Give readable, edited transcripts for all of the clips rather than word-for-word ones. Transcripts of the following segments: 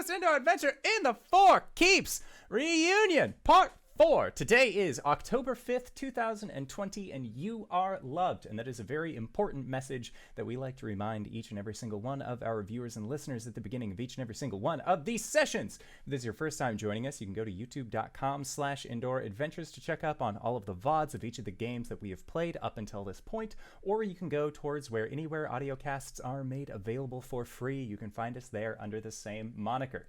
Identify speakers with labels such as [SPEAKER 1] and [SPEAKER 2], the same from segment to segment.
[SPEAKER 1] first indoor adventure in the Four Keeps reunion, part 4. Today is October 5th, 2020, and you are loved. And that is a very important message that we like to remind each and every single one of our viewers and listeners at the beginning of each and every single one of these sessions. If this is your first time joining us, you can go to youtube.com/indooradventures to check up on all of the VODs of each of the games that we have played up until this point, or you can go towards anywhere audiocasts are made available for free. You can find us there under the same moniker.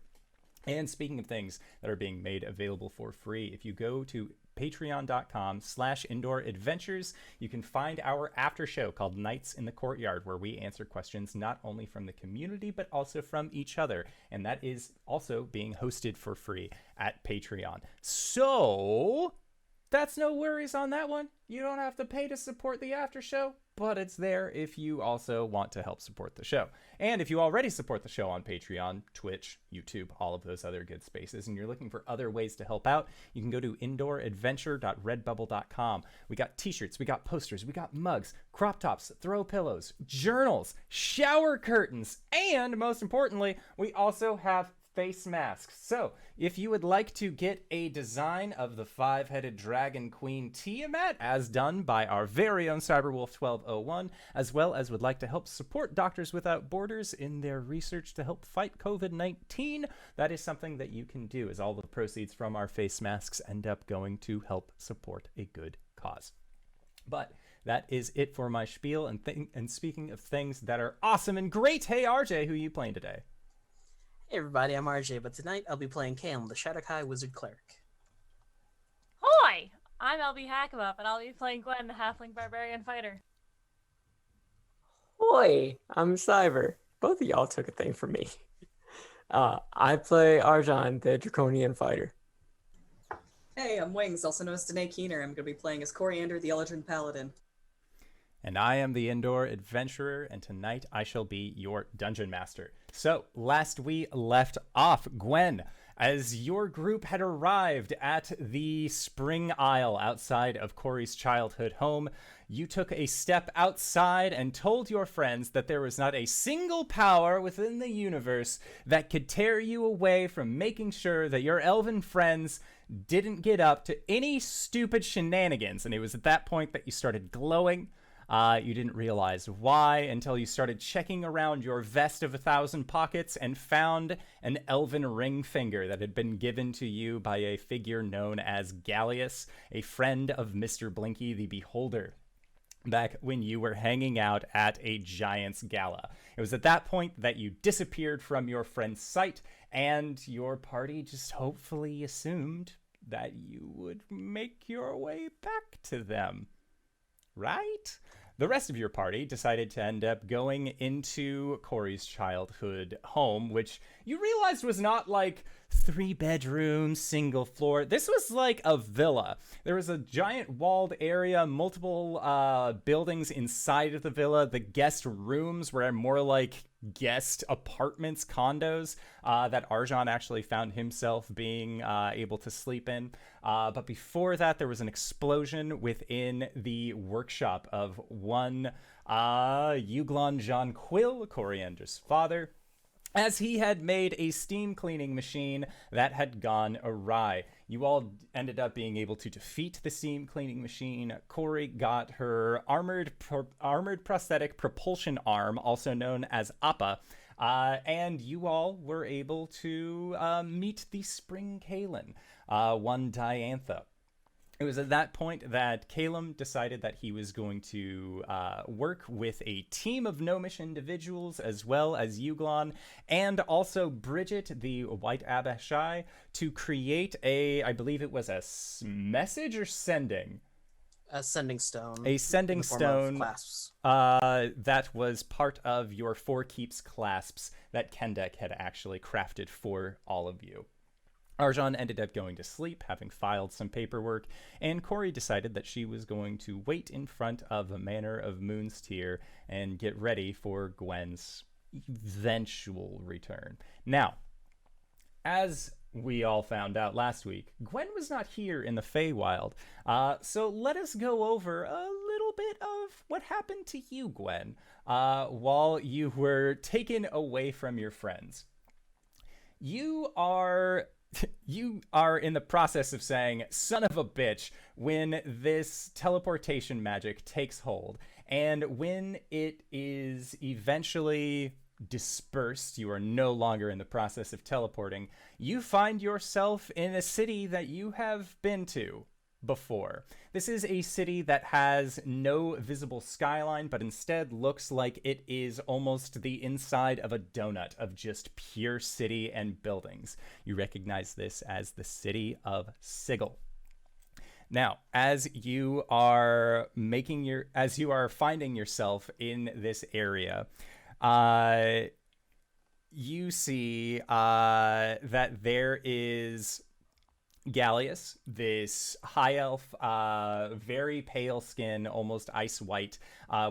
[SPEAKER 1] And speaking of things that are being made available for free, if you go to patreon.com/indooradventures, you can find our after show called Nights in the Courtyard, where we answer questions not only from the community, but also from each other. And that is also being hosted for free at Patreon. So that's no worries on that one. You don't have to pay to support the after show, but it's there if you also want to help support the show. And if you already support the show on Patreon, Twitch, YouTube, all of those other good spaces, and you're looking for other ways to help out, you can go to indooradventure.redbubble.com. We got t-shirts, we got posters, we got mugs, crop tops, throw pillows, journals, shower curtains, and most importantly, we also have face masks. So if you would like to get a design of the five-headed dragon queen Tiamat, as done by our very own Cyberwolf 1201, as well as would like to help support Doctors Without Borders in their research to help fight COVID-19, that is something that you can do, as all the proceeds from our face masks end up going to help support a good cause. But that is it for my spiel, and speaking of things that are awesome and great, hey RJ, who are you playing today?
[SPEAKER 2] Hey everybody, I'm RJ, but tonight I'll be playing Caelum, the Shadowkai Wizard Cleric.
[SPEAKER 3] Hoi! I'm LBHackEmUp, and I'll be playing Gwen, the Halfling Barbarian Fighter.
[SPEAKER 4] Hoi! I'm Cyber. Both of y'all took a thing from me. I play Arjhan, the Draconian Fighter.
[SPEAKER 5] Hey, I'm Wings, also known as Danae Keener. I'm going to be playing as Coriander, the Eldrin Paladin.
[SPEAKER 1] And I am the Indoor Adventurer, and tonight I shall be your Dungeon Master. So, last we left off, Gwen, as your group had arrived at the Spring Isle outside of Cori's childhood home, you took a step outside and told your friends that there was not a single power within the universe that could tear you away from making sure that your elven friends didn't get up to any stupid shenanigans. And it was at that point that you started glowing. You didn't realize why until you started checking around your vest of 1,000 pockets and found an elven ring finger that had been given to you by a figure known as Gallius, a friend of Mr. Blinky the Beholder, back when you were hanging out at a giant's gala. It was at that point that you disappeared from your friend's sight, and your party just hopefully assumed that you would make your way back to them. Right? The rest of your party decided to end up going into Cori's childhood home, which you realized was not like 3 bedrooms, single floor. This was like a villa. There was a giant walled area, multiple buildings inside of the villa. The guest rooms were more like guest apartments, condos, that Arjhan actually found himself being able to sleep in. But before that, there was an explosion within the workshop of one Euglon Jonquill, Coriander's father, as he had made a steam cleaning machine that had gone awry. You all ended up being able to defeat the steam cleaning machine. Cori got her armored prosthetic propulsion arm, also known as Appa, and you all were able to meet the Spring Caelum, one Diantha. It was at that point that Caelum decided that he was going to work with a team of gnomish individuals, as well as Euglon, and also Bridget, the White Abashai, to create I believe it was a message or sending?
[SPEAKER 2] A sending stone.
[SPEAKER 1] A sending stone
[SPEAKER 2] clasps.
[SPEAKER 1] That was part of your Four Keeps clasps that Kendek had actually crafted for all of you. Arjhan ended up going to sleep, having filed some paperwork, and Cori decided that she was going to wait in front of the Manor of Moon's Tear and get ready for Gwen's eventual return. Now, as we all found out last week, Gwen was not here in the Feywild, so let us go over a little bit of what happened to you, Gwen, while you were taken away from your friends. you are in the process of saying son of a bitch when this teleportation magic takes hold, and when it is eventually dispersed, you are no longer in the process of teleporting. You find yourself in a city that you have been to before. This is a city that has no visible skyline, but instead looks like it is almost the inside of a donut of just pure city and buildings. You recognize this as the city of Sigil. Now, as you are finding yourself in this area, you see that there is Gallius, this high elf, very pale skin, almost ice white,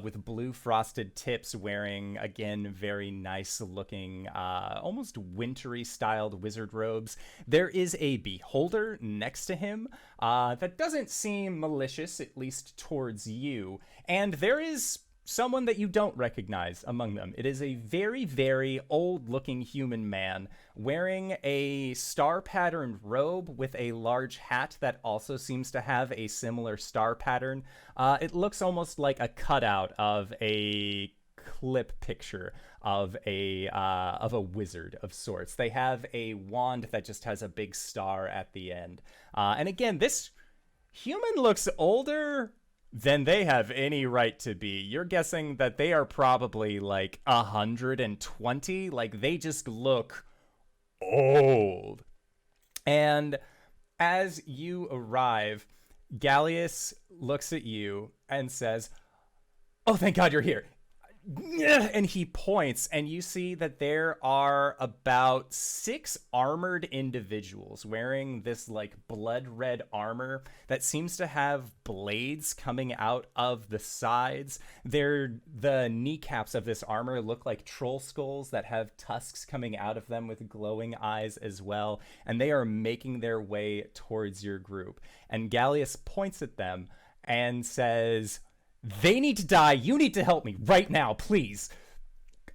[SPEAKER 1] with blue frosted tips, wearing, again, very nice looking, almost wintry styled wizard robes. There is a beholder next to him that doesn't seem malicious, at least towards you. And there is someone that you don't recognize among them. It is a very, very old-looking human man wearing a star-patterned robe with a large hat that also seems to have a similar star pattern. It looks almost like a cutout of a clip picture of a wizard of sorts. They have a wand that just has a big star at the end. And again, this human looks older than they have any right to be. You're guessing that they are probably like 120. Like, they just look old. And as you arrive, Gallius looks at you and says, "Oh, thank God you're here." And he points, and you see that there are about 6 armored individuals wearing this like blood red armor that seems to have blades coming out of the sides. The kneecaps of this armor look like troll skulls that have tusks coming out of them with glowing eyes as well, and they are making their way towards your group. And Gallius points at them and says, "They need to die. You need to help me right now, please.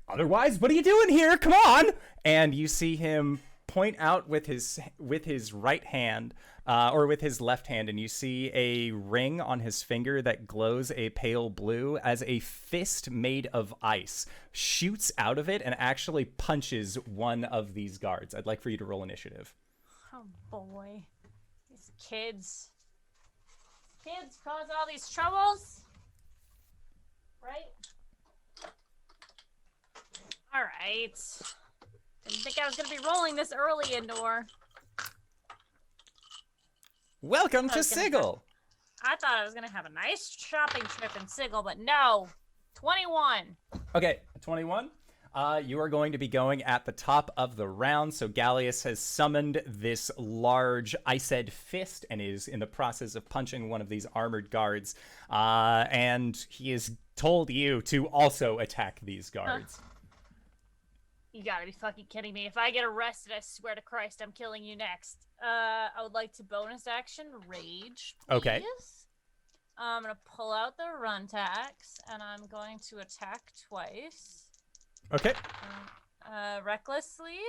[SPEAKER 1] Otherwise, what are you doing here? Come on!" And you see him point out with his right hand, or with his left hand, and you see a ring on his finger that glows a pale blue as a fist made of ice shoots out of it and actually punches one of these guards. I'd like for you to roll initiative.
[SPEAKER 3] Oh boy. These kids. Kids cause all these troubles? Right? Alright. Didn't think I was going to be rolling this early, Indoor.
[SPEAKER 1] Welcome to Sigil.
[SPEAKER 3] I thought I was going to have a nice shopping trip in Sigil, but no. 21.
[SPEAKER 1] Okay, 21. You are going to be going at the top of the round. So Gallius has summoned this large Iced fist and is in the process of punching one of these armored guards. And he has told you to also attack these guards.
[SPEAKER 3] You gotta be fucking kidding me. If I get arrested, I swear to Christ, I'm killing you next. I would like to bonus action Rage, please.
[SPEAKER 1] Okay.
[SPEAKER 3] I'm gonna pull out the run tax, and I'm going to attack twice.
[SPEAKER 1] Okay.
[SPEAKER 3] Recklessly.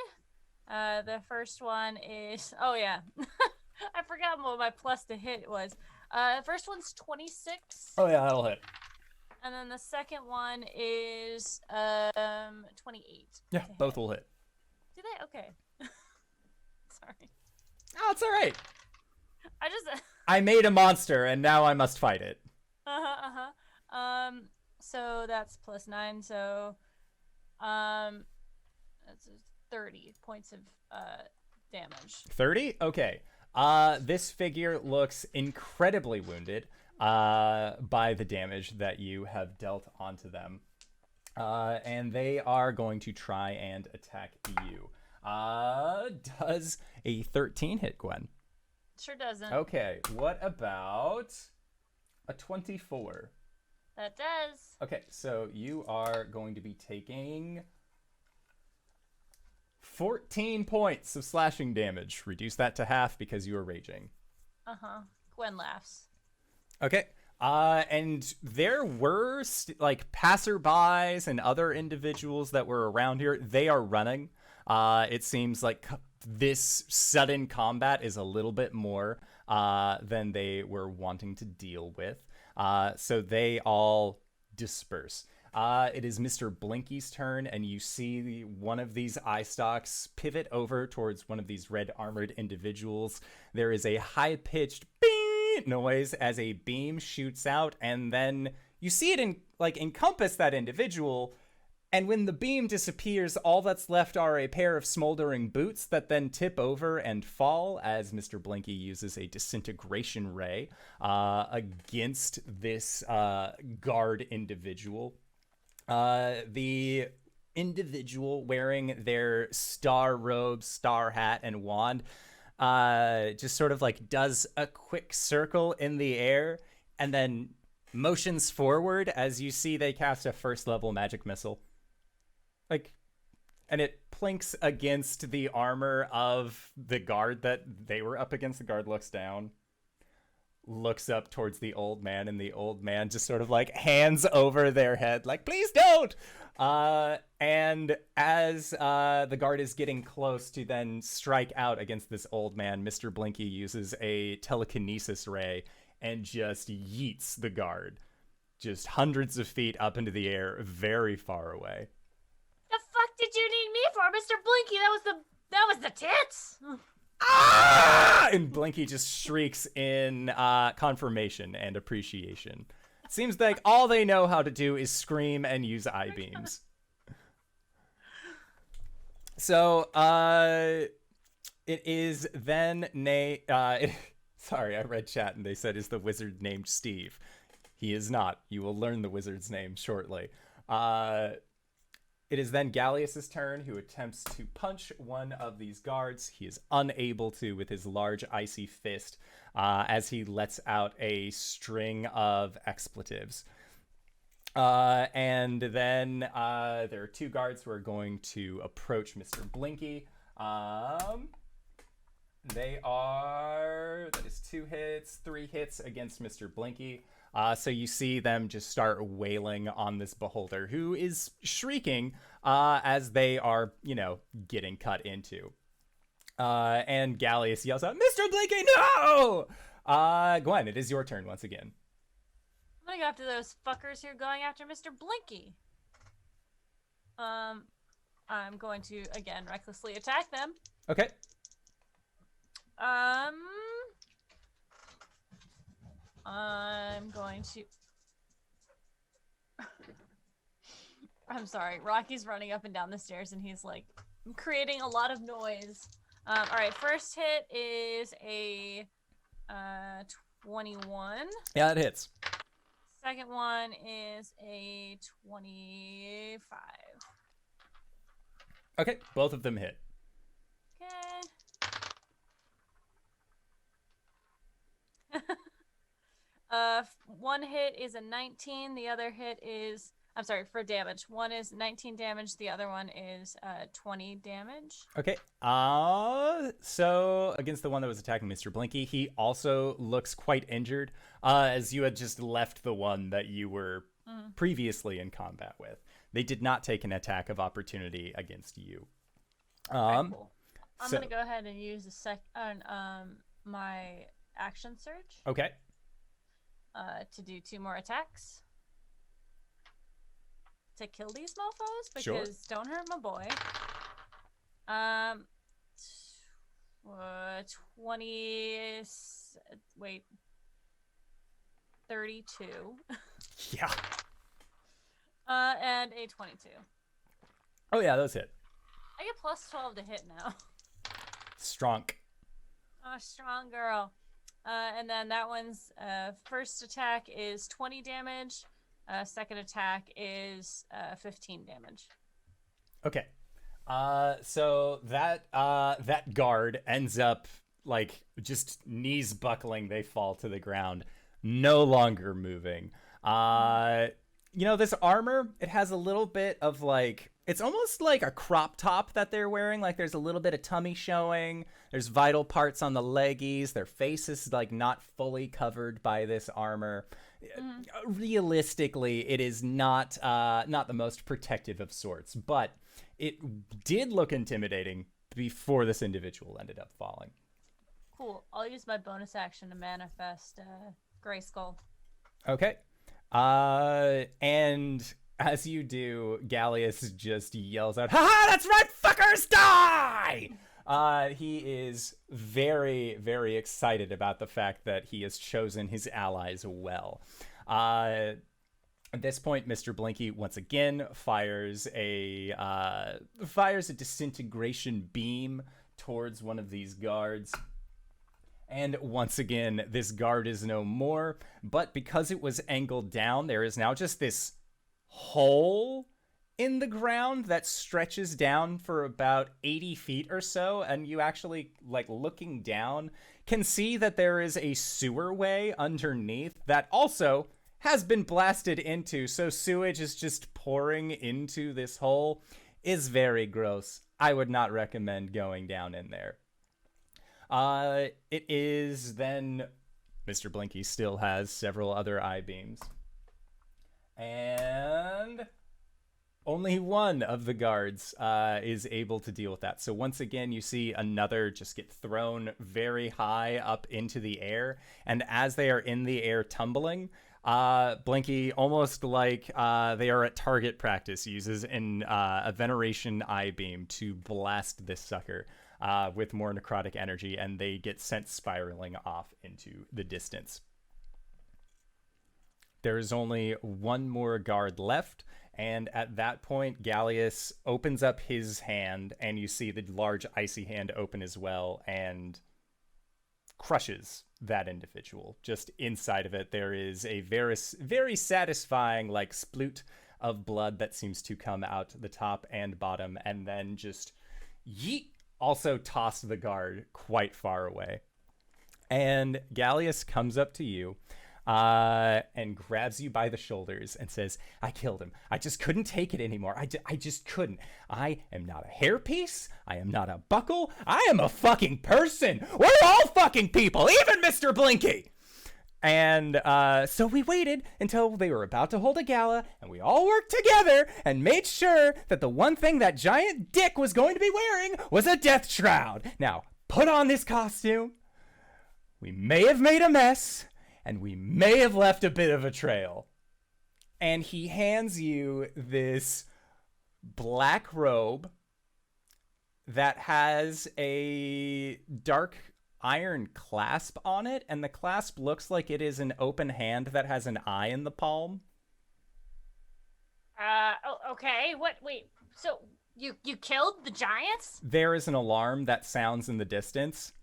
[SPEAKER 3] The first one is... Oh, yeah. I forgot what my plus to hit was. The first one's 26.
[SPEAKER 1] Oh, yeah, that'll hit.
[SPEAKER 3] And then the second one is 28.
[SPEAKER 1] Yeah, both will hit.
[SPEAKER 3] Do they? Okay. Sorry.
[SPEAKER 1] Oh, it's all right.
[SPEAKER 3] I just...
[SPEAKER 1] I made a monster, and now I must fight it.
[SPEAKER 3] So that's plus 9, so... That's 30 points of damage.
[SPEAKER 1] 30? Okay. This figure looks incredibly wounded by the damage that you have dealt onto them. And they are going to try and attack you. Does a 13 hit, Gwen?
[SPEAKER 3] Sure doesn't.
[SPEAKER 1] Okay, what about a 24?
[SPEAKER 3] That does.
[SPEAKER 1] Okay, so you are going to be taking 14 points of slashing damage. Reduce that to half because you are raging.
[SPEAKER 3] Gwen laughs.
[SPEAKER 1] Okay. And there were like passerbys and other individuals that were around here. They are running. It seems like this sudden combat is a little bit more than they were wanting to deal with. So they all disperse. It is Mr. Blinky's turn, and you see one of these eye stalks pivot over towards one of these red armored individuals. There is a high-pitched beep noise as a beam shoots out, and then you see it encompass that individual. And when the beam disappears, all that's left are a pair of smoldering boots that then tip over and fall as Mr. Blinky uses a disintegration ray against this guard individual. The individual wearing their star robe, star hat, and wand just sort of does a quick circle in the air and then motions forward as you see they cast a first level magic missile. And it plinks against the armor of the guard that they were up against. The guard looks down, looks up towards the old man, and the old man just sort of hands over their head, please don't! And as the guard is getting close to then strike out against this old man, Mr. Blinky uses a telekinesis ray and just yeets the guard just hundreds of feet up into the air, very far away.
[SPEAKER 3] The fuck did you need me for, Mr. Blinky? That was the tits.
[SPEAKER 1] Ah! And Blinky just shrieks in confirmation and appreciation. Seems like all they know how to do is scream and use eye beams. So, it is then sorry, I read chat and they said, is the wizard named Steve? He is not. You will learn the wizard's name shortly. It is then Gallius's turn, who attempts to punch one of these guards. He is unable to with his large icy fist as he lets out a string of expletives. And then there are two guards who are going to approach Mr. Blinky. That is 2 hits, 3 hits against Mr. Blinky. So you see them just start wailing on this beholder, who is shrieking as they are, getting cut into. And Gallius yells out, Mr. Blinky, no! Gwen, it is your turn once again.
[SPEAKER 3] I'm gonna go after those fuckers who are going after Mr. Blinky. I'm going to, again, recklessly attack them.
[SPEAKER 1] Okay.
[SPEAKER 3] I'm going to... I'm sorry. Rocky's running up and down the stairs and he's creating a lot of noise. All right, first hit is a 21.
[SPEAKER 1] Yeah, it hits.
[SPEAKER 3] Second one is a 25.
[SPEAKER 1] Okay, both of them hit.
[SPEAKER 3] Okay. One hit is a 19. The other hit is... I'm sorry, for damage. One is 19 damage. The other one is 20 damage.
[SPEAKER 1] Okay. So against the one that was attacking Mr. Blinky, he also looks quite injured, as you had just left the one that you were previously in combat with. They did not take an attack of opportunity against you.
[SPEAKER 3] Right, cool. I'm gonna go ahead and use my action surge.
[SPEAKER 1] Okay.
[SPEAKER 3] To do 2 more attacks. To kill these mofos, because
[SPEAKER 1] sure.
[SPEAKER 3] Don't hurt my boy. 32.
[SPEAKER 1] Yeah.
[SPEAKER 3] And a 22.
[SPEAKER 1] Oh yeah, those hit.
[SPEAKER 3] I get plus 12 to hit now.
[SPEAKER 1] Strong.
[SPEAKER 3] Oh, strong girl. And then that one's first attack is 20 damage. Second attack is 15 damage.
[SPEAKER 1] Okay. So that guard ends up just knees buckling. They fall to the ground, no longer moving. This armor, it has a little bit of It's almost like a crop top that they're wearing. Like there's a little bit of tummy showing. There's vital parts on the leggies. Their face is like not fully covered by this armor. Realistically, it is not the most protective of sorts, but it did look intimidating before this individual ended up falling.
[SPEAKER 3] Cool. I'll use my bonus action to manifest Gray Skull.
[SPEAKER 1] Okay. And as you do, Gallius just yells out, "Ha ha! That's right, fuckers, die!" He is very, very excited about the fact that he has chosen his allies well. At this point, Mr. Blinky once again fires a disintegration beam towards one of these guards. And once again, this guard is no more, but because it was angled down, there is now just this hole in the ground that stretches down for about 80 feet or so, and you actually, like, looking down, can see that there is a sewer way underneath that also has been blasted into, so sewage is just pouring into this hole. Is very gross. I would not recommend going down in there. It is then Mr. Blinky still has several other eye beams. And only one of the guards is able to deal with that. So once again, you see another just get thrown very high up into the air. And as they are in the air tumbling, Blinky, almost like they are at target practice, uses a Veneration eye beam to blast this sucker with more necrotic energy, and they get sent spiraling off into the distance. There is only one more guard left, and at that point, Gallius opens up his hand, and you see the large icy hand open as well, and crushes that individual. Just inside of it, there is a very, very satisfying, like, sploot of blood that seems to come out the top and bottom, and then just yeet, also tossed the guard quite far away. And Gallius comes up to you and grabs you by the shoulders and says, "I killed him. I just couldn't take it anymore. I just couldn't. I am not a hairpiece. I am not a buckle. I am a fucking person. We're all fucking people, even Mr. Blinky." And so we waited until they were about to hold a gala, and we all worked together and made sure that the one thing that giant dick was going to be wearing was a death shroud. Now, put on this costume. We may have made a mess, and we may have left a bit of a trail. And he hands you this black robe that has a dark iron clasp on it, and the clasp looks like it is an open hand that has an eye in the palm.
[SPEAKER 3] Okay. What? Wait. So you killed the giants?
[SPEAKER 1] There is an alarm that sounds in the distance.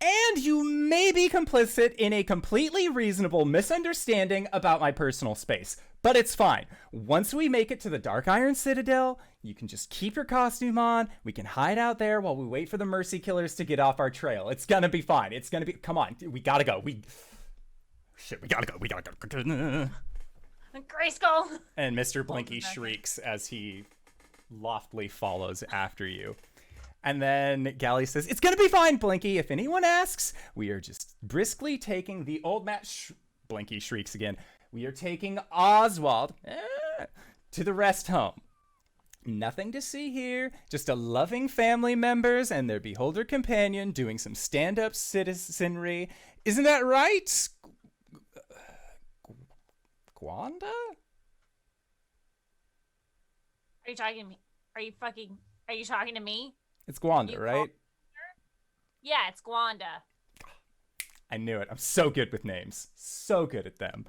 [SPEAKER 1] And you may be complicit in a completely reasonable misunderstanding about my personal space. But it's fine. Once we make it to the Dark Iron Citadel, you can just keep your costume on. We can hide out there while we wait for the Mercy Killers to get off our trail. It's gonna be fine. It's gonna be... Come on. We gotta go. We gotta go. We gotta go.
[SPEAKER 3] Grayskull!
[SPEAKER 1] And Mr. Blinky shrieks as he loftily follows after you. And then Gally says, "It's gonna be fine, Blinky. If anyone asks, we are just briskly taking the old man..." Blinky shrieks again. "We are taking Oswald to the rest home. Nothing to see here. Just a loving family members and their beholder companion doing some stand-up citizenry. Isn't that right, Gwanda?"
[SPEAKER 3] Are you talking to me? Are you talking to me?
[SPEAKER 1] It's Gwanda, right?
[SPEAKER 3] Yeah, it's Gwanda.
[SPEAKER 1] I knew it. I'm so good with names. So good at them.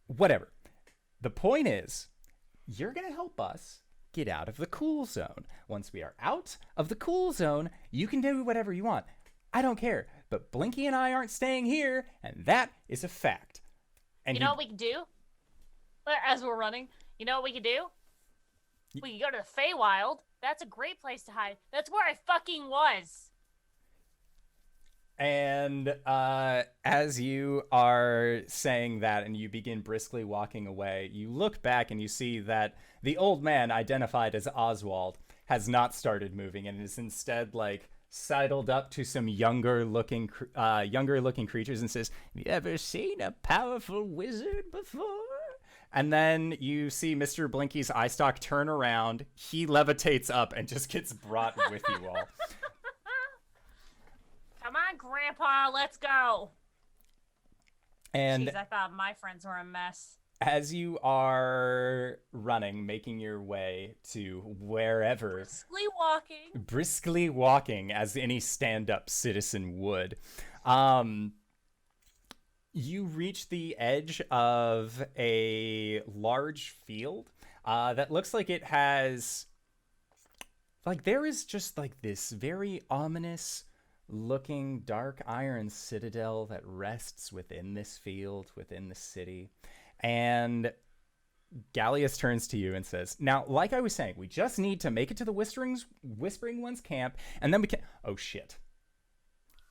[SPEAKER 1] Whatever. The point is, you're going to help us get out of the cool zone. Once we are out of the cool zone, you can do whatever you want. I don't care. But Blinky and I aren't staying here, and that is a fact. And
[SPEAKER 3] You know what we can do? As we're running, you know what we can do? We can go to the Feywild. That's a great place to hide. That's where I fucking was.
[SPEAKER 1] And as you are saying that and you begin briskly walking away, you look back and you see that the old man identified as Oswald has not started moving and is instead like sidled up to some younger looking creatures and says, "Have you ever seen a powerful wizard before?" And then you see Mr. Blinky's eye stalk turn around. He levitates up and just gets brought with you all.
[SPEAKER 3] Come on, Grandpa, let's go.
[SPEAKER 1] And
[SPEAKER 3] Jeez, I thought my friends were a mess.
[SPEAKER 1] as you are running, making your way to wherever, briskly walking as any stand-up citizen would, you reach the edge of a large field that looks like it has, like, there is just like this very ominous looking dark iron citadel that rests within this field, within the city. And Gallius turns to you and says, "Now, like I was saying, we just need to make it to the Whispering One's camp, and then we can..." Oh, shit.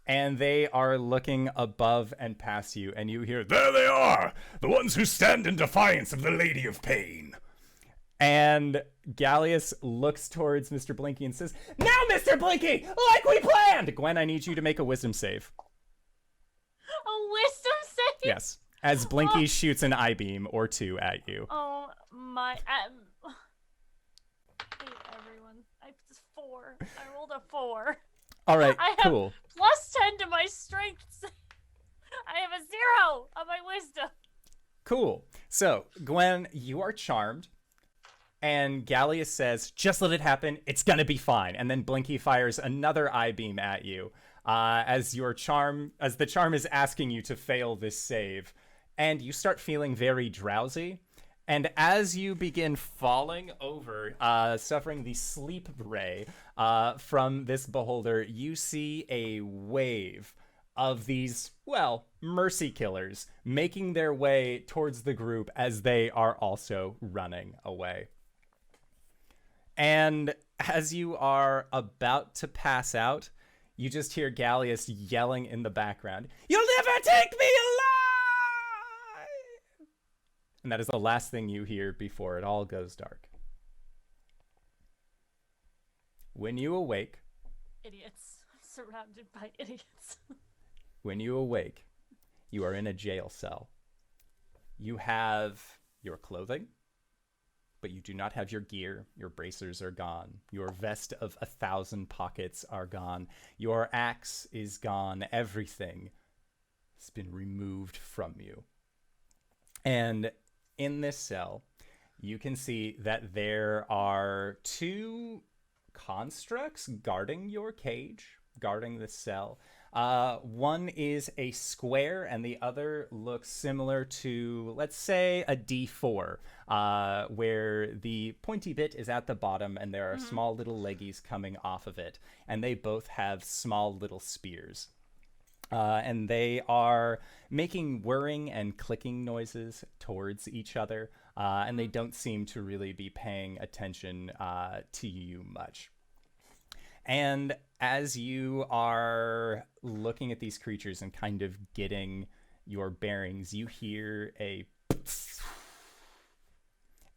[SPEAKER 1] And they are looking above and past you, and you hear, "There they are! The ones who stand in defiance of the Lady of Pain." And Gallius looks towards Mr. Blinky and says, "Now, Mr. Blinky, like we planned!" Gwen, I need you to make a wisdom save.
[SPEAKER 3] A wisdom save?
[SPEAKER 1] Yes. As Blinky shoots an I-beam or two at you.
[SPEAKER 3] Oh my! I hate everyone. It's 4. I rolled a 4.
[SPEAKER 1] All right,
[SPEAKER 3] I have
[SPEAKER 1] cool.
[SPEAKER 3] +10 to my strength. I have a 0 on my wisdom.
[SPEAKER 1] Cool. So, Gwen, you are charmed. And Gallius says, "Just let it happen. It's gonna be fine." And then Blinky fires another I-beam at you as the charm is asking you to fail this save. And you start feeling very drowsy. And as you begin falling over, suffering the sleep ray from this beholder, you see a wave of these, well, mercy killers making their way towards the group as they are also running away. And as you are about to pass out, you just hear Gallius yelling in the background, "You'll never take me alive!" And that is the last thing you hear before it all goes dark. When you awake...
[SPEAKER 3] Idiots. I'm surrounded by idiots.
[SPEAKER 1] When you awake, you are in a jail cell. You have your clothing, but you do not have your gear. Your bracers are gone. Your vest of 1,000 pockets are gone. Your axe is gone. Everything has been removed from you. And in this cell, you can see that there are 2 constructs guarding your cage, guarding the cell. One is a square and the other looks similar to, let's say, a D4, where the pointy bit is at the bottom and there are small little leggies coming off of it. And they both have small little spears. And they are making whirring and clicking noises towards each other. And they don't seem to really be paying attention to you much. And as you are looking at these creatures and kind of getting your bearings, you hear a...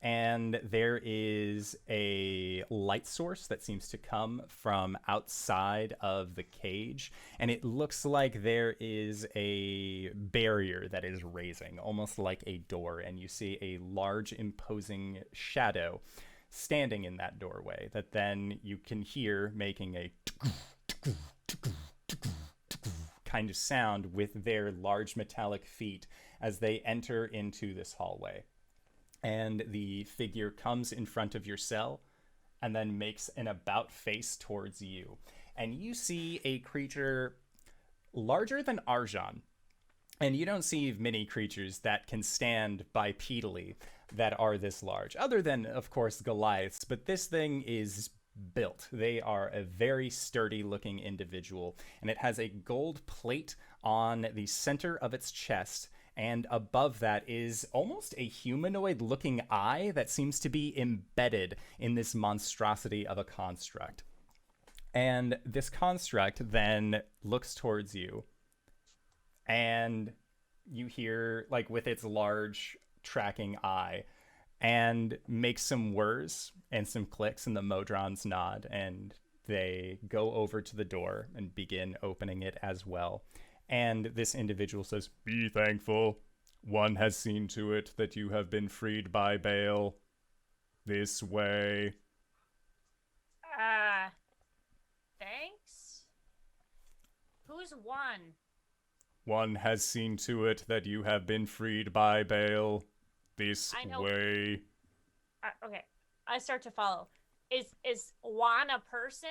[SPEAKER 1] And there is a light source that seems to come from outside of the cage. And it looks like there is a barrier that is raising, almost like a door. And you see a large, imposing shadow standing in that doorway that then you can hear making a kind of sound with their large metallic feet as they enter into this hallway. And the figure comes in front of your cell and then makes an about face towards you. And you see a creature larger than Arjhan. And you don't see many creatures that can stand bipedally that are this large, other than, of course, Goliaths. But this thing is built. They are a very sturdy-looking individual, and it has a gold plate on the center of its chest, and above that is almost a humanoid-looking eye that seems to be embedded in this monstrosity of a construct. And this construct then looks towards you, and you hear, like, with its large tracking eye, and makes some whirs and some clicks, and the Modrons nod, and they go over to the door and begin opening it as well. And this individual says, "Be thankful. One has seen to it that you have been freed by bail. This way."
[SPEAKER 3] Thanks? Who's one?
[SPEAKER 1] "One has seen to it that you have been freed by bail. This
[SPEAKER 3] I know.
[SPEAKER 1] way."
[SPEAKER 3] Okay, I start to follow. Is Juan a person?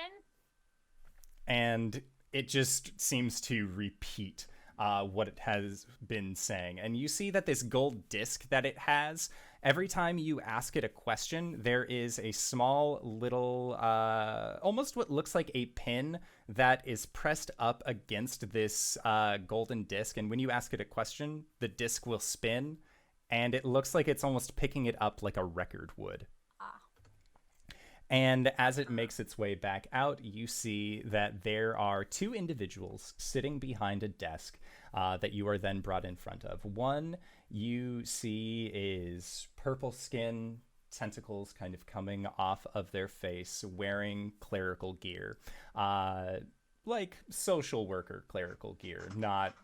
[SPEAKER 1] And it just seems to repeat what it has been saying. And you see that this gold disc that it has, every time you ask it a question, there is a small little, almost what looks like a pin that is pressed up against this golden disc. And when you ask it a question, the disc will spin, and it looks like it's almost picking it up like a record would. And as it makes its way back out, you see that there are two individuals sitting behind a desk that you are then brought in front of. One you see is purple skin, tentacles kind of coming off of their face, wearing clerical gear. Like social worker clerical gear, not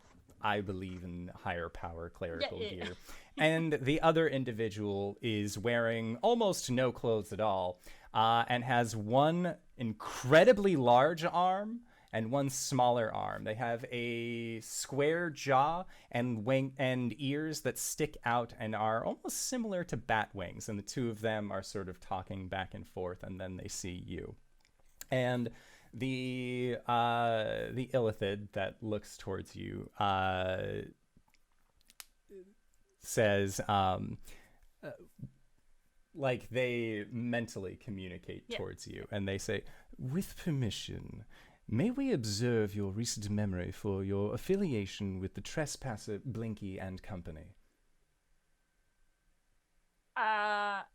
[SPEAKER 1] I believe in higher power clerical gear. And the other individual is wearing almost no clothes at all, and has one incredibly large arm and one smaller arm. They have a square jaw and wing and ears that stick out and are almost similar to bat wings. And the two of them are sort of talking back and forth, and then they see you. And the illithid that looks towards you says, like, they mentally communicate towards you, and they say, "With permission, may we observe your recent memory for your affiliation with the trespasser Blinky and Company?"
[SPEAKER 3] How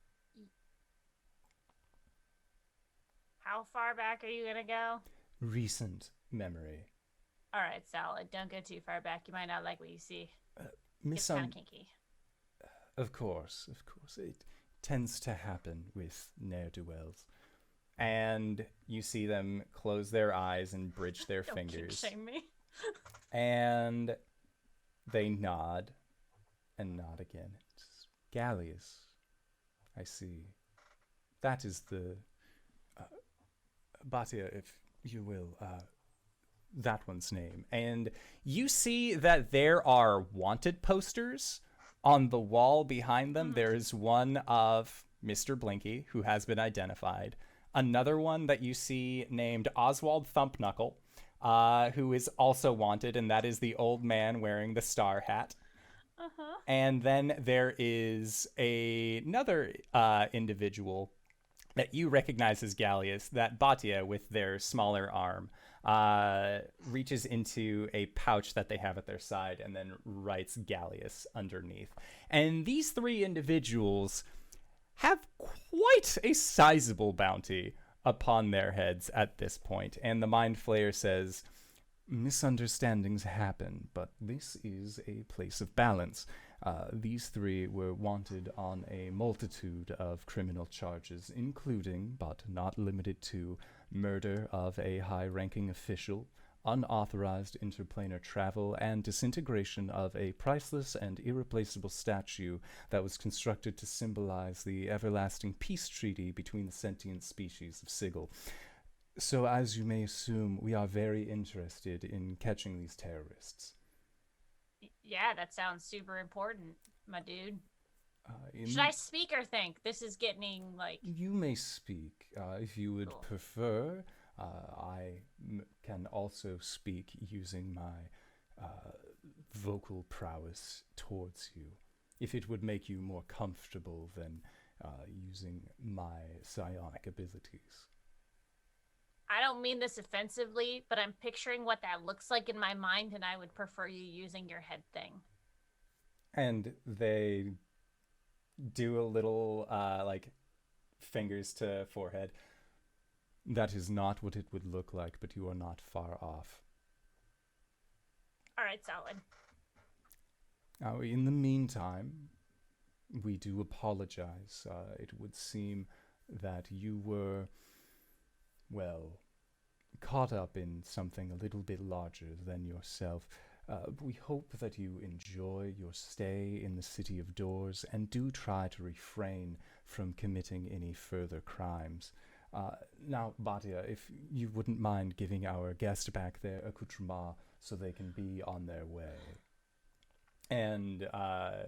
[SPEAKER 3] far back are you gonna go?
[SPEAKER 1] Recent memory.
[SPEAKER 3] All right, solid. Don't go too far back. You might not like what you see.
[SPEAKER 1] Miss
[SPEAKER 3] It's kind of kinky.
[SPEAKER 1] Of course. It tends to happen with ne'er-do-wells. And you see them close their eyes and bridge their
[SPEAKER 3] Don't
[SPEAKER 1] fingers.
[SPEAKER 3] kink shame me.
[SPEAKER 1] And they nod and nod again. It's Gallius. I see. That is the... Batia, if you will, that one's name. And you see that there are wanted posters on the wall behind them. There is one of Mr. Blinky, who has been identified. Another one that you see named Oswald Thumpknuckle, who is also wanted, and that is the old man wearing the star hat. And then there is another individual that you recognize as Gallius, that Batia, with their smaller arm, reaches into a pouch that they have at their side and then writes Gallius underneath. And these three individuals have quite a sizable bounty upon their heads at this point. And the Mind Flayer says, "Misunderstandings happen, but this is a place of balance. These three were wanted on a multitude of criminal charges, including, but not limited to, murder of a high-ranking official, unauthorized interplanar travel, and disintegration of a priceless and irreplaceable statue that was constructed to symbolize the everlasting peace treaty between the sentient species of Sigil. So, as you may assume, we are very interested in catching these terrorists."
[SPEAKER 3] Yeah, that sounds super important, my dude. Should I speak or think? This is getting, like...
[SPEAKER 1] You may speak. If you would
[SPEAKER 3] Cool.
[SPEAKER 1] prefer, I can also speak using my vocal prowess towards you, if it would make you more comfortable than using my psionic abilities.
[SPEAKER 3] I don't mean this offensively, but I'm picturing what that looks like in my mind, and I would prefer you using your head thing.
[SPEAKER 1] And they do a little, like, fingers to forehead. That is not what it would look like, but you are not far off.
[SPEAKER 3] All right, solid.
[SPEAKER 1] Now, in the meantime, we do apologize. It would seem that you were, well, caught up in something a little bit larger than yourself. We hope that you enjoy your stay in the City of Doors and do try to refrain from committing any further crimes. Now, Batia, if you wouldn't mind giving our guest back their accoutrement so they can be on their way. And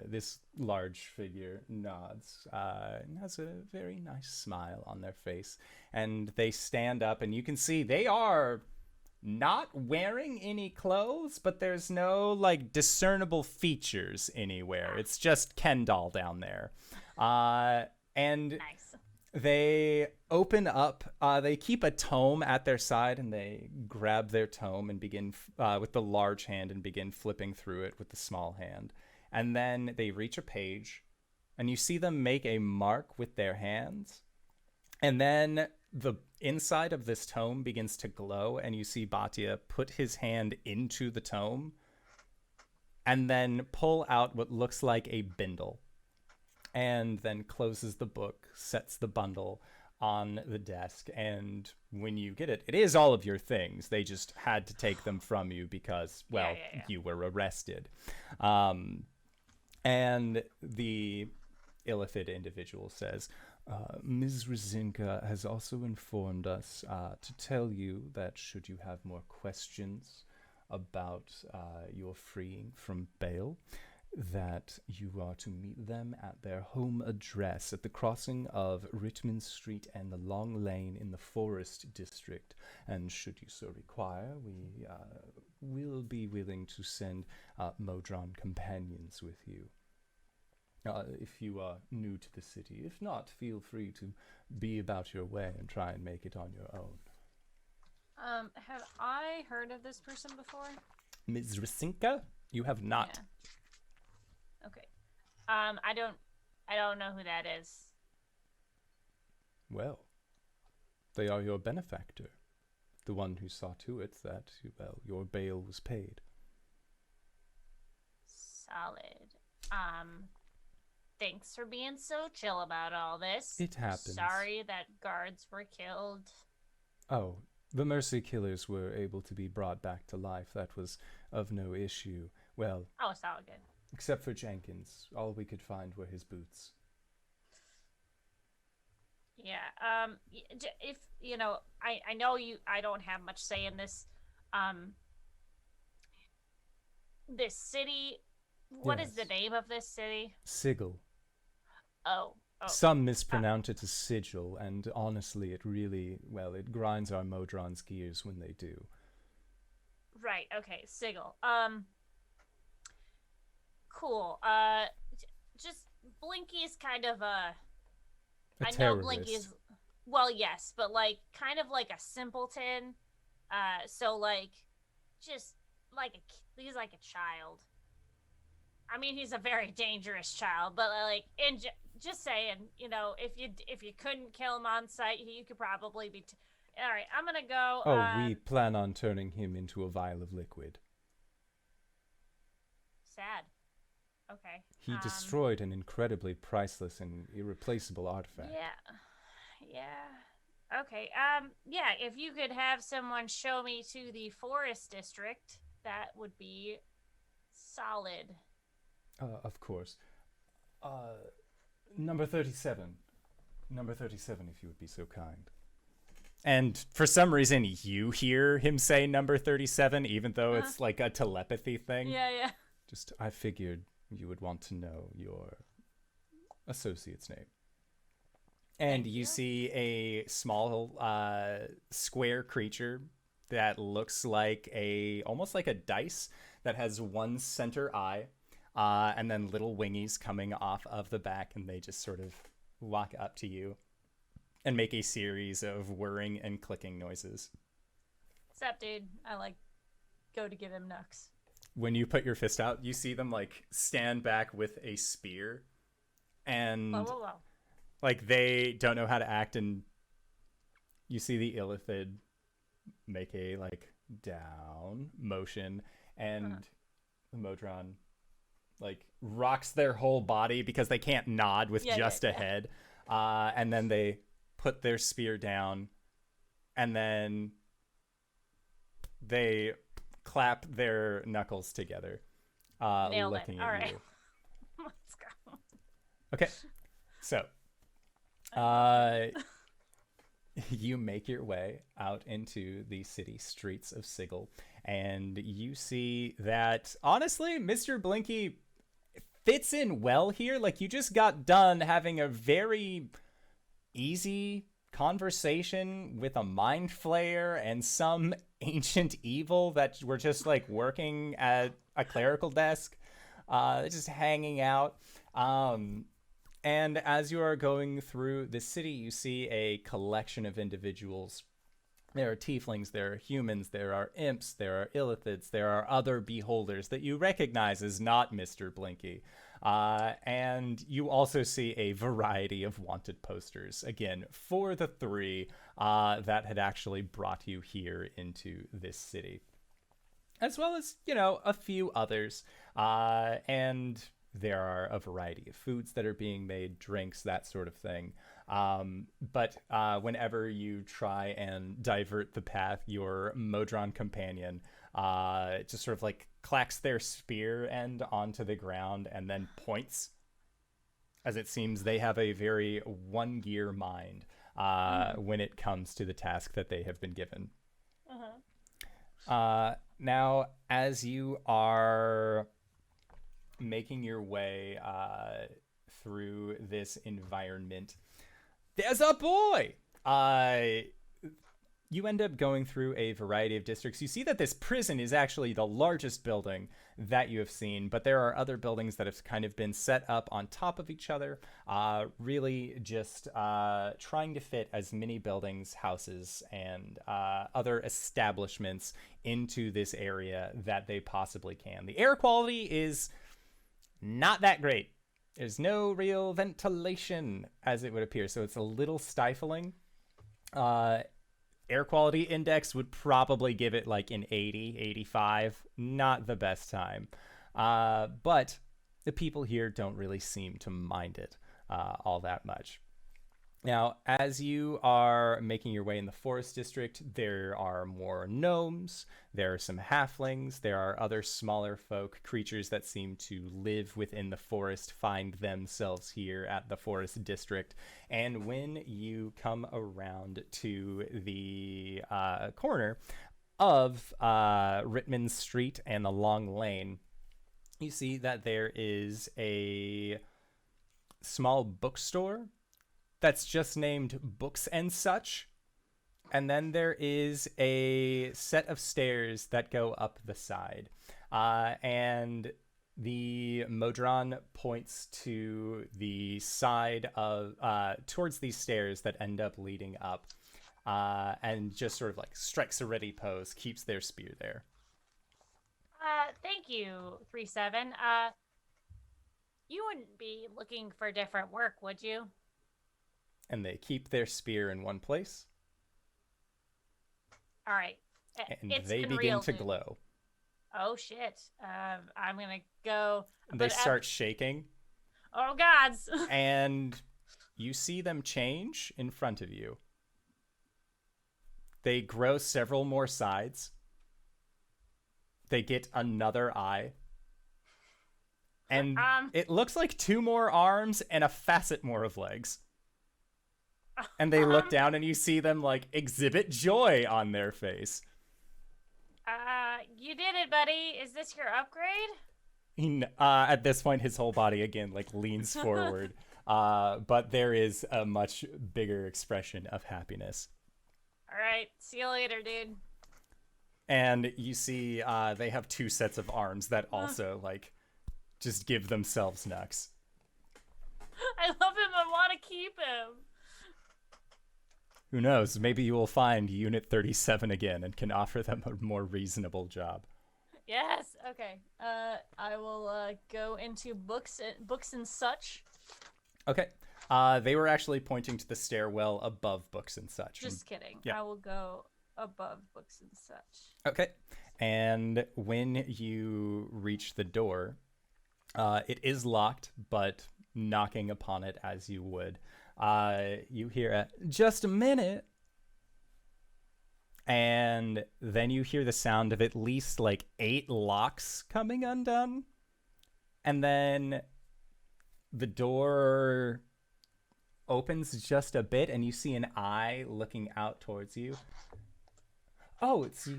[SPEAKER 1] this large figure nods and has a very nice smile on their face. And they stand up, and you can see they are not wearing any clothes, but there's no, like, discernible features anywhere. It's just Ken doll down there. And
[SPEAKER 3] Nice.
[SPEAKER 1] they open up, they keep a tome at their side, and they grab their tome and begin with the large hand and begin flipping through it with the small hand. And then they reach a page, and you see them make a mark with their hands. And then the inside of this tome begins to glow, and you see Batia put his hand into the tome and then pull out what looks like a bindle. And then closes the book, sets the bundle on the desk, and when you get it, it is all of your things. They just had to take them from you because, well,
[SPEAKER 3] Yeah.
[SPEAKER 1] you were arrested. And the illithid individual says, Ms. Rzinka has also informed us to tell you that should you have more questions about your freeing from bail, that you are to meet them at their home address at the crossing of Rittman Street and the Long Lane in the Forest District. And should you so require, we will be willing to send Modron companions with you. If you are new to the city. If not, feel free to be about your way and try and make it on your own.
[SPEAKER 3] Have I heard of this person before?
[SPEAKER 1] Ms. Rzinka? You have not.
[SPEAKER 3] Yeah. Okay. I don't know who that is.
[SPEAKER 1] Well, they are your benefactor. The one who saw to it that, well, your bail was paid.
[SPEAKER 3] Solid. Thanks for being so chill about all this.
[SPEAKER 1] It happens.
[SPEAKER 3] Sorry that guards were killed.
[SPEAKER 1] Oh, the Mercy Killers were able to be brought back to life. That was of no issue. Well,
[SPEAKER 3] Oh, it's all good.
[SPEAKER 1] except for Jenkins. All we could find were his boots.
[SPEAKER 3] Yeah. If you know, I know you. I don't have much say in this. This city. What is the
[SPEAKER 1] Yes.
[SPEAKER 3] name of this city?
[SPEAKER 1] Sigil.
[SPEAKER 3] Oh.
[SPEAKER 1] Some mispronounce it as sigil, and honestly, it really, well, it grinds our Modron's gears when they do.
[SPEAKER 3] Right. Okay. Sigil. Cool. Just Blinky is kind of a.
[SPEAKER 1] A
[SPEAKER 3] I know
[SPEAKER 1] terrorist.
[SPEAKER 3] Blinky is. Well, yes, but like kind of like a simpleton. So like, just like he's like a child. I mean, he's a very dangerous child, but like, just saying, you know, if you couldn't kill him on sight, you could probably be. All right, I'm gonna go.
[SPEAKER 1] Oh, we plan on turning him into a vial of liquid.
[SPEAKER 3] Sad. Okay.
[SPEAKER 1] He destroyed an incredibly priceless and irreplaceable artifact.
[SPEAKER 3] Yeah. Okay. Yeah, if you could have someone show me to the Forest District, that would be solid.
[SPEAKER 1] Of course. Number 37. Number 37, if you would be so kind. And for some reason, you hear him say number 37, even though it's like a telepathy thing.
[SPEAKER 3] Yeah.
[SPEAKER 1] Just, I figured you would want to know your associate's name. And you see a small square creature that looks like almost like a dice that has one center eye, and then little wingies coming off of the back, and they just sort of walk up to you and make a series of whirring and clicking noises.
[SPEAKER 3] What's up, dude? I like go to give him knucks.
[SPEAKER 1] When you put your fist out, you see them like stand back with a spear, and
[SPEAKER 3] Whoa.
[SPEAKER 1] like they don't know how to act, and you see the illithid make a like down motion, and the Modron like rocks their whole body because they can't nod with just a head. And then they put their spear down, and then they clap their knuckles together, looking at you.
[SPEAKER 3] Let's go.
[SPEAKER 1] Okay, so you make your way out into the city streets of Sigil, and you see that, honestly, Mr. Blinky fits in well here. Like, you just got done having a very easy conversation with a mind flayer and some ancient evil that were just, like, working at a clerical desk, just hanging out. And as you are going through the city, you see a collection of individuals. There are tieflings, there are humans, there are imps, there are illithids, there are other beholders that you recognize as not Mr. Blinky. And you also see a variety of wanted posters, again, for the three that had actually brought you here into this city. As well as, you know, a few others. And there are a variety of foods that are being made, drinks, that sort of thing. But whenever you try and divert the path, your Modron companion just sort of like clacks their spear end onto the ground and then points, as it seems they have a very one-gear mind when it comes to the task that they have been given. Now, as you are making your way through this environment, there's a boy! You end up going through a variety of districts. You see that this prison is actually the largest building that you have seen, but there are other buildings that have kind of been set up on top of each other, really just trying to fit as many buildings, houses, and other establishments into this area that they possibly can. The air quality is not that great. There's no real ventilation, as it would appear, so it's a little stifling. Air quality index would probably give it like an 80, 85. Not the best time. But the people here don't really seem to mind it all that much. Now, as you are making your way in the forest district, there are more gnomes, there are some halflings, there are other smaller folk, creatures that seem to live within the forest, find themselves here at the forest district. And when you come around to the corner of Rittman Street and the long lane, you see that there is a small bookstore that's just named Books and Such. And then there is a set of stairs that go up the side. And the Modron points to the side of, towards these stairs that end up leading up. And just sort of like strikes a ready pose, keeps their spear there.
[SPEAKER 3] Thank you, 3-7. You wouldn't be looking for different work, would you?
[SPEAKER 1] And they keep their spear in one place.
[SPEAKER 3] All right.
[SPEAKER 1] And they begin to glow.
[SPEAKER 3] Oh, shit. I'm going to go.
[SPEAKER 1] They start shaking.
[SPEAKER 3] Oh, gods.
[SPEAKER 1] And you see them change in front of you. They grow several more sides. They get another eye. And it looks like 2 more arms and a facet more of legs. And they look down and you see them like exhibit joy on their face.
[SPEAKER 3] You did it, buddy. Is this your upgrade?
[SPEAKER 1] At this point, his whole body again like leans forward. But there is a much bigger expression of happiness.
[SPEAKER 3] All right. See you later, dude.
[SPEAKER 1] And you see they have 2 sets of arms that also like just give themselves knucks.
[SPEAKER 3] I love him. I want to keep him.
[SPEAKER 1] Who knows? Maybe you will find Unit 37 again and can offer them a more reasonable job.
[SPEAKER 3] Yes. Okay. I will go into books and such.
[SPEAKER 1] Okay. They were actually pointing to the stairwell above books and such.
[SPEAKER 3] Just kidding.
[SPEAKER 1] Yeah.
[SPEAKER 3] I will go above books and such.
[SPEAKER 1] Okay. And when you reach the door, it is locked, but knocking upon it as you would, you hear just a minute. And then you hear the sound of at least like 8 locks coming undone. And then the door opens just a bit and you see an eye looking out towards you. Oh, it's you.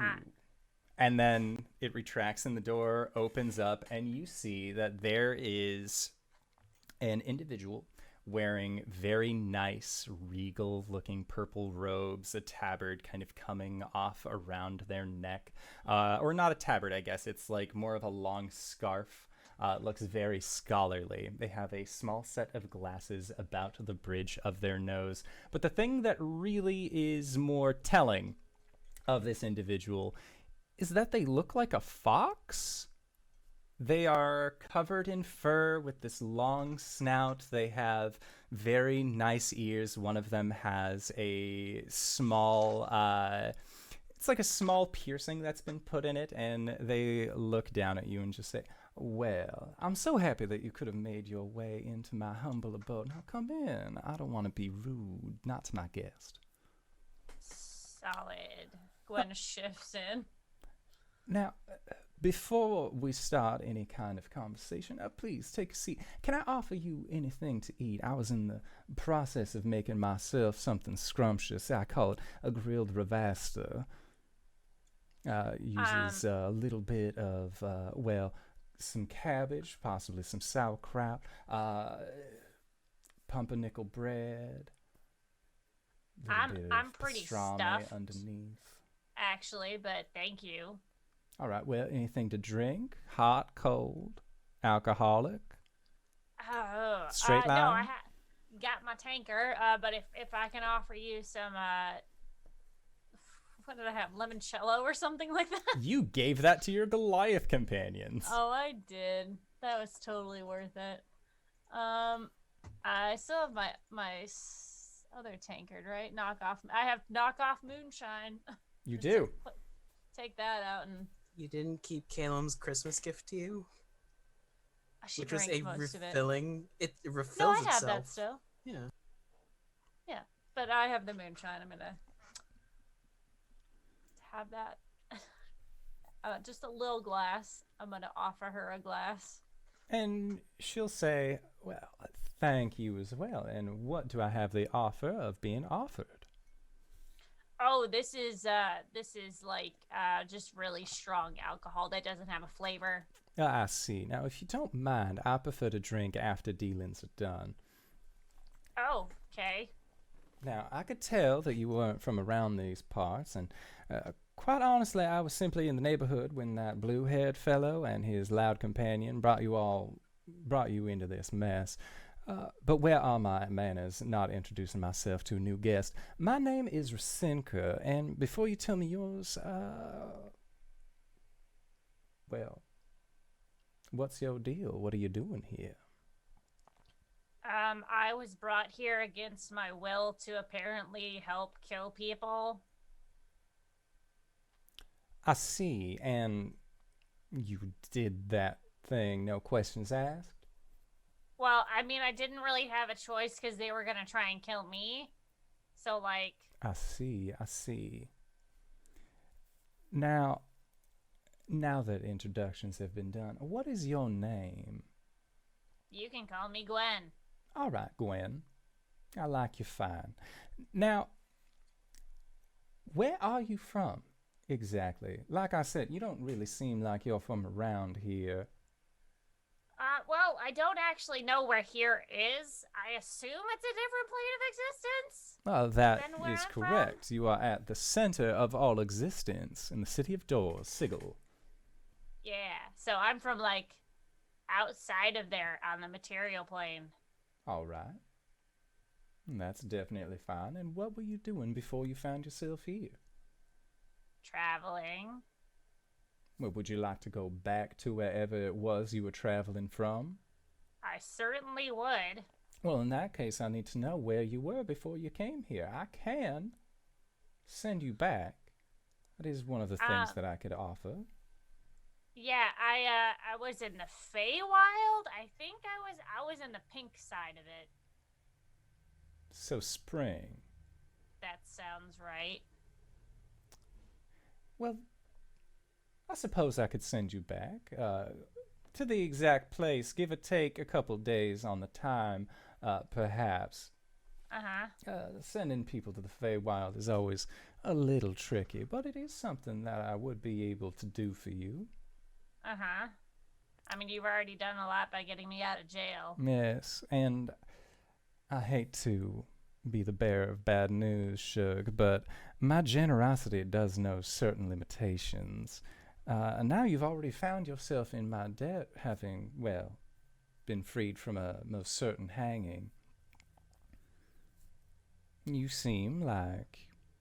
[SPEAKER 1] And then it retracts and the door opens up and you see that there is an individual wearing very nice, regal-looking purple robes, a tabard kind of coming off around their neck. Or not a tabard, I guess. It's like more of a long scarf. It looks very scholarly. They have a small set of glasses about the bridge of their nose. But the thing that really is more telling of this individual is that they look like a fox. They are covered in fur with this long snout. They have very nice ears. One of them has a small, it's like a small piercing that's been put in it, and they look down at you and just say, well, I'm so happy that you could have made your way into my humble abode. Now come in. I don't want to be rude, not to my guest.
[SPEAKER 3] Solid. Gwen shifts in.
[SPEAKER 1] Now, before we start any kind of conversation, please take a seat. Can I offer you anything to eat? I was in the process of making myself something scrumptious. I call it a grilled ravasta. Uses a little bit of, some cabbage, possibly some sauerkraut, pumpernickel bread.
[SPEAKER 3] I'm pretty stuffed
[SPEAKER 1] underneath.
[SPEAKER 3] Actually, but thank you.
[SPEAKER 1] All right, well, anything to drink? Hot, cold, alcoholic?
[SPEAKER 3] Oh,
[SPEAKER 1] Straight line?
[SPEAKER 3] No, I got my tanker, but if I can offer you some, what did I have, limoncello or something like that?
[SPEAKER 1] You gave that to your Goliath companions.
[SPEAKER 3] Oh, I did. That was totally worth it. I still have my other tankard, right? Knockoff. I have knockoff moonshine.
[SPEAKER 1] You do.
[SPEAKER 3] Take that out and...
[SPEAKER 2] You didn't keep Caelum's Christmas gift to you?
[SPEAKER 3] She
[SPEAKER 2] Which was
[SPEAKER 3] drank
[SPEAKER 2] a
[SPEAKER 3] most of it.
[SPEAKER 2] refilling. It refills
[SPEAKER 3] No, I
[SPEAKER 2] itself.
[SPEAKER 3] have that still.
[SPEAKER 2] Yeah.
[SPEAKER 3] Yeah, but I have the moonshine. I'm gonna have that. Just a little glass. I'm gonna offer her a glass.
[SPEAKER 1] And she'll say, well, thank you as well. And what do I have the offer of being offered?
[SPEAKER 3] Oh, this is like just really strong alcohol that doesn't have a flavor.
[SPEAKER 1] I see. Now, if you don't mind, I prefer to drink after dealings are done.
[SPEAKER 3] Oh, okay.
[SPEAKER 1] Now, I could tell that you weren't from around these parts, and quite honestly, I was simply in the neighborhood when that blue-haired fellow and his loud companion brought you into this mess. But where are my manners not introducing myself to a new guest? My name is Rasenka, and before you tell me yours, well, what's your deal? What are you doing here?
[SPEAKER 3] I was brought here against my will to apparently help kill people.
[SPEAKER 1] I see, and you did that thing, no questions asked?
[SPEAKER 3] Well, I mean, I didn't really have a choice because they were going to try and kill me. So, like...
[SPEAKER 1] I see. Now that introductions have been done, what is your name?
[SPEAKER 3] You can call me Gwen.
[SPEAKER 1] All right, Gwen. I like you fine. Now, where are you from, exactly? Like I said, you don't really seem like you're from around here.
[SPEAKER 3] Well, I don't actually know where here is. I assume it's a different plane of existence.
[SPEAKER 1] Well, that
[SPEAKER 3] Then where
[SPEAKER 1] is
[SPEAKER 3] I'm from?
[SPEAKER 1] correct. You are at the center of all existence in the city of Doors, Sigil.
[SPEAKER 3] Yeah, so I'm from, like, outside of there on the material plane.
[SPEAKER 1] All right. That's definitely fine. And what were you doing before you found yourself here?
[SPEAKER 3] Traveling.
[SPEAKER 1] Well, would you like to go back to wherever it was you were traveling from?
[SPEAKER 3] I certainly would.
[SPEAKER 1] Well, in that case, I need to know where you were before you came here. I can send you back. That is one of the things that I could offer.
[SPEAKER 3] Yeah, I was in the Feywild. I think I was in the pink side of it.
[SPEAKER 1] So spring.
[SPEAKER 3] That sounds right.
[SPEAKER 1] Well, I suppose I could send you back to the exact place, give or take a couple days on the time, perhaps. Sending people to the Feywild is always a little tricky, but it is something that I would be able to do for you.
[SPEAKER 3] I mean, you've already done a lot by getting me out of jail.
[SPEAKER 1] Yes, and I hate to be the bearer of bad news, Shug, but my generosity does know certain limitations. And now you've already found yourself in my debt, having, well, been freed from a most certain hanging. You seem like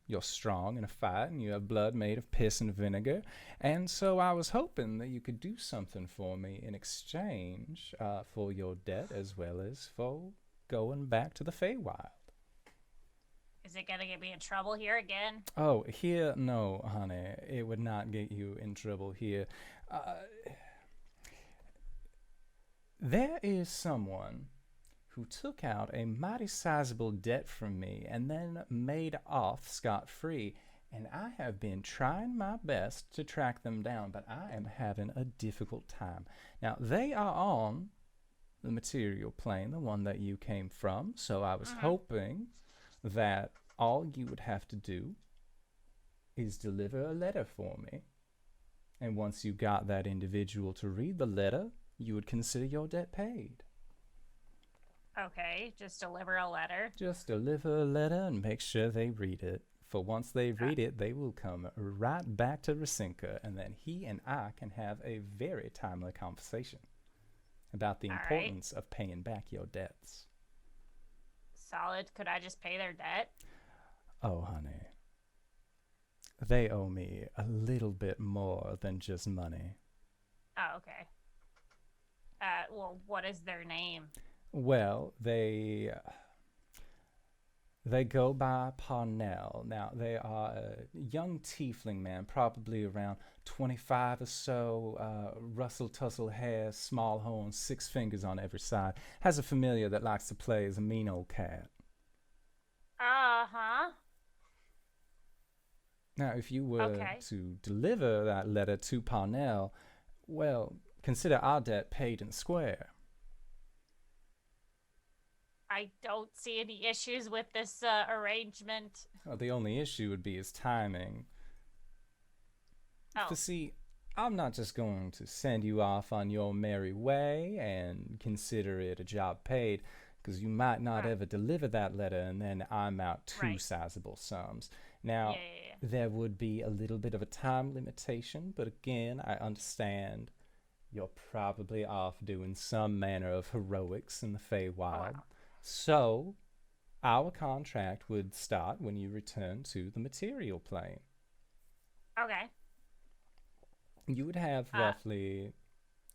[SPEAKER 1] you're strong in a fight, and you have blood made of piss and vinegar, and so I was hoping that you could do something for me in exchange for your debt, as well as for going back to the Feywild.
[SPEAKER 3] Is it gonna get me in trouble here again?
[SPEAKER 1] Oh, here? No, honey. It would not get you in trouble here. There is someone who took out a mighty sizable debt from me and then made off scot-free, and I have been trying my best to track them down, but I am having a difficult time. Now, they are on the material plane, the one that you came from, so I was hoping that all you would have to do is deliver a letter for me, and once you got that individual to read the letter, you would consider your debt paid.
[SPEAKER 3] Okay, just deliver a letter.
[SPEAKER 1] Just deliver a letter and make sure they read it. For once they read it, they will come right back to Rasinka, and then he and I can have a very timely conversation about the importance of paying back your debts.
[SPEAKER 3] Solid. Could I just pay their debt?
[SPEAKER 1] Oh, honey. They owe me a little bit more than just money.
[SPEAKER 3] Oh, okay. Well, what is their name?
[SPEAKER 1] Well, they go by Parnell. Now, they are a young tiefling man, probably around 25 or so, rustle-tussle hair, small horns, 6 fingers on every side. Has a familiar that likes to play as a mean old cat. Now, if you were to deliver that letter to Parnell, well, consider our debt paid in square.
[SPEAKER 3] I don't see any issues with this arrangement.
[SPEAKER 1] Well, the only issue would be his timing.
[SPEAKER 3] Oh.
[SPEAKER 1] For see, I'm not just going to send you off on your merry way and consider it a job paid, because you might not ever deliver that letter, and then I'm out 2 sizable sums. Now, there would be a little bit of a time limitation, but again, I understand you're probably off doing some manner of heroics in the Feywild. So, our contract would start when you return to the material plane.
[SPEAKER 3] Okay.
[SPEAKER 1] You would have roughly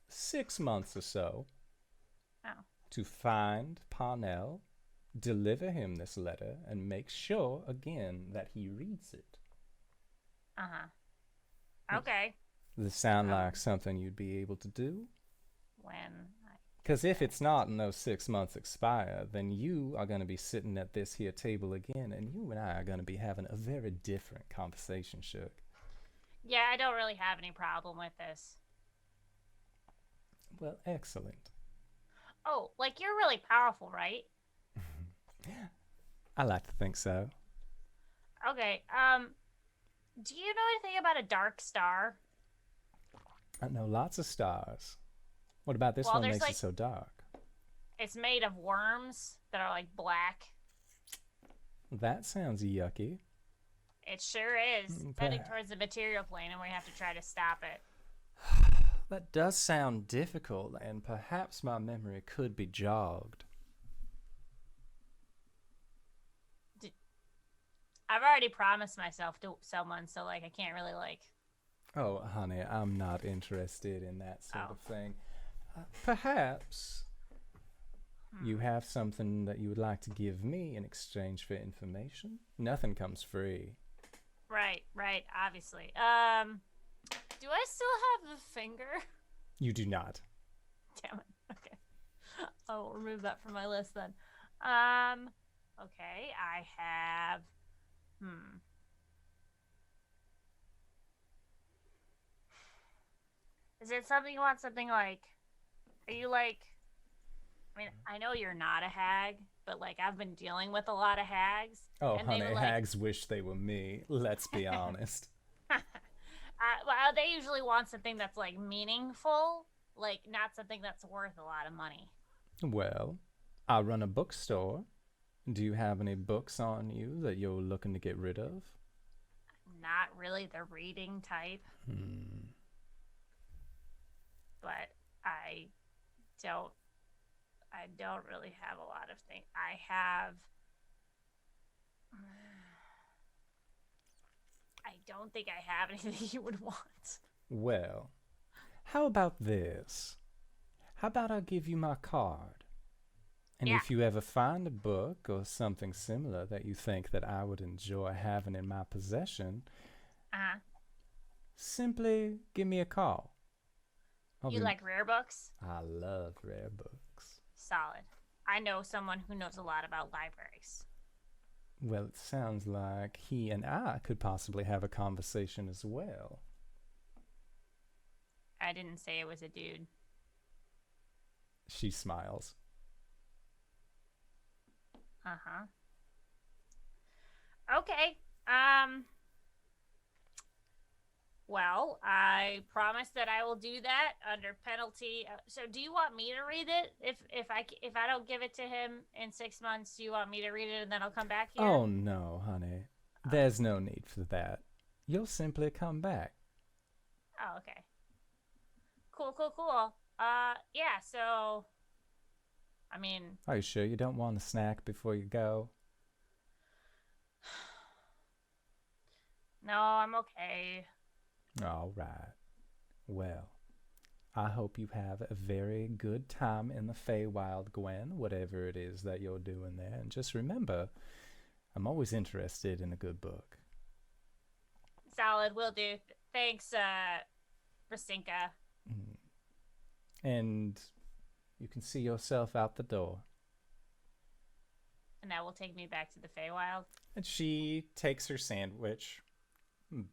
[SPEAKER 1] 6 months or so to find Parnell, deliver him this letter, and make sure, again, that he reads it.
[SPEAKER 3] Okay.
[SPEAKER 1] Does this sound like something you'd be able to do?
[SPEAKER 3] When?
[SPEAKER 1] Because if it's not and those 6 months expire, then you are going to be sitting at this here table again, and you and I are going to be having a very different conversation, Shook.
[SPEAKER 3] Yeah, I don't really have any problem with this.
[SPEAKER 1] Well, excellent.
[SPEAKER 3] Oh, like you're really powerful, right?
[SPEAKER 1] I like to think so.
[SPEAKER 3] Okay, do you know anything about a dark star?
[SPEAKER 1] I know lots of stars. What about this one makes it so dark?
[SPEAKER 3] It's made of worms that are like black.
[SPEAKER 1] That sounds yucky.
[SPEAKER 3] It sure is. Heading towards the material plane, and we have to try to stop it.
[SPEAKER 1] That does sound difficult, and perhaps my memory could be jogged.
[SPEAKER 3] I've already promised myself to someone, so like I can't really like...
[SPEAKER 1] Oh, honey, I'm not interested in that sort of thing. Perhaps You have something that you would like to give me in exchange for information? Nothing comes free.
[SPEAKER 3] Right, obviously. Do I still have the finger?
[SPEAKER 1] You do not.
[SPEAKER 3] Damn it. Okay. I will remove that from my list then. Okay, I have Is it something you want something like are you like I mean, I know you're not a hag, but like I've been dealing with a lot of hags.
[SPEAKER 1] Oh,
[SPEAKER 3] and
[SPEAKER 1] honey,
[SPEAKER 3] they were like,
[SPEAKER 1] hags wish they were me. Let's be honest.
[SPEAKER 3] well, they usually want something that's like meaningful, like not something that's worth a lot of money.
[SPEAKER 1] Well, I run a bookstore. Do you have any books on you that you're looking to get rid of?
[SPEAKER 3] Not really the reading type. But I don't really have a lot of things. I don't think I have anything you would want.
[SPEAKER 1] Well, how about this? How about I give you my card? And
[SPEAKER 3] Yeah.
[SPEAKER 1] if you ever find a book or something similar that you think that I would enjoy having in my possession, simply give me a call.
[SPEAKER 3] You like rare books?
[SPEAKER 1] I love rare books.
[SPEAKER 3] Solid. I know someone who knows a lot about libraries.
[SPEAKER 1] Well, it sounds like he and I could possibly have a conversation as well.
[SPEAKER 3] I didn't say it was a dude.
[SPEAKER 1] She smiles.
[SPEAKER 3] Okay. Well, I promise that I will do that under penalty. So, do you want me to read it? If I don't give it to him in 6 months, do you want me to read it and then I'll come back here?
[SPEAKER 1] Oh no, honey. There's no need for that. You'll simply come back.
[SPEAKER 3] Oh, okay. Cool. Yeah. So, I mean.
[SPEAKER 1] Are you sure you don't want a snack before you go?
[SPEAKER 3] No, I'm okay.
[SPEAKER 1] All right. Well, I hope you have a very good time in the Feywild, Gwen, whatever it is that you're doing there. And just remember, I'm always interested in a good book.
[SPEAKER 3] Solid, will do. Thanks, Rasinka.
[SPEAKER 1] And you can see yourself out the door.
[SPEAKER 3] And that will take me back to the Feywild.
[SPEAKER 1] And she takes her sandwich,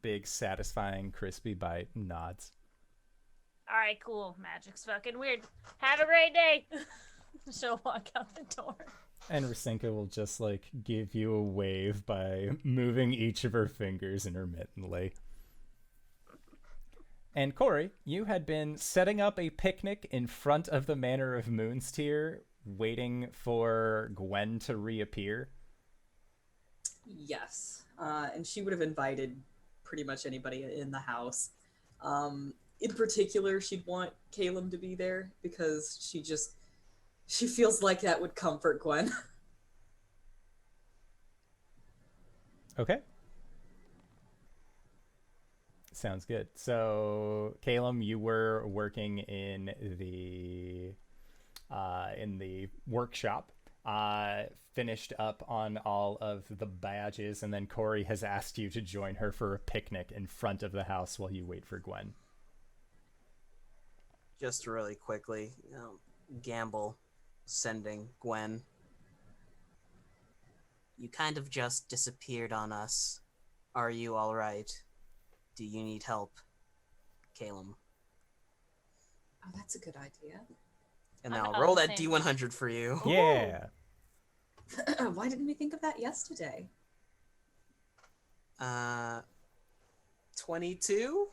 [SPEAKER 1] big, satisfying, crispy bite, and nods.
[SPEAKER 3] All right, cool. Magic's fucking weird. Have a great day. She'll walk out the door.
[SPEAKER 1] And Rasinka will just, like, give you a wave by moving each of her fingers intermittently. And Cori, you had been setting up a picnic in front of the Manor of Moonsteer, waiting for Gwen to reappear.
[SPEAKER 5] Yes. And she would have invited pretty much anybody in the house. In particular, she'd want Caelum to be there because she feels like that would comfort Gwen.
[SPEAKER 1] Okay. Sounds good. So, Caelum, you were working in the workshop, finished up on all of the badges, and then Cori has asked you to join her for a picnic in front of the house while you wait for Gwen.
[SPEAKER 2] Just really quickly, Gamble sending Gwen. You kind of just disappeared on us. Are you all right? Do you need help, Caelum?
[SPEAKER 5] Oh, that's a good idea.
[SPEAKER 2] And
[SPEAKER 3] I'm
[SPEAKER 2] now
[SPEAKER 3] about
[SPEAKER 2] roll
[SPEAKER 3] the
[SPEAKER 2] that
[SPEAKER 3] same.
[SPEAKER 2] D100 for you.
[SPEAKER 1] Yeah.
[SPEAKER 5] Why didn't we think of that yesterday?
[SPEAKER 2] 22?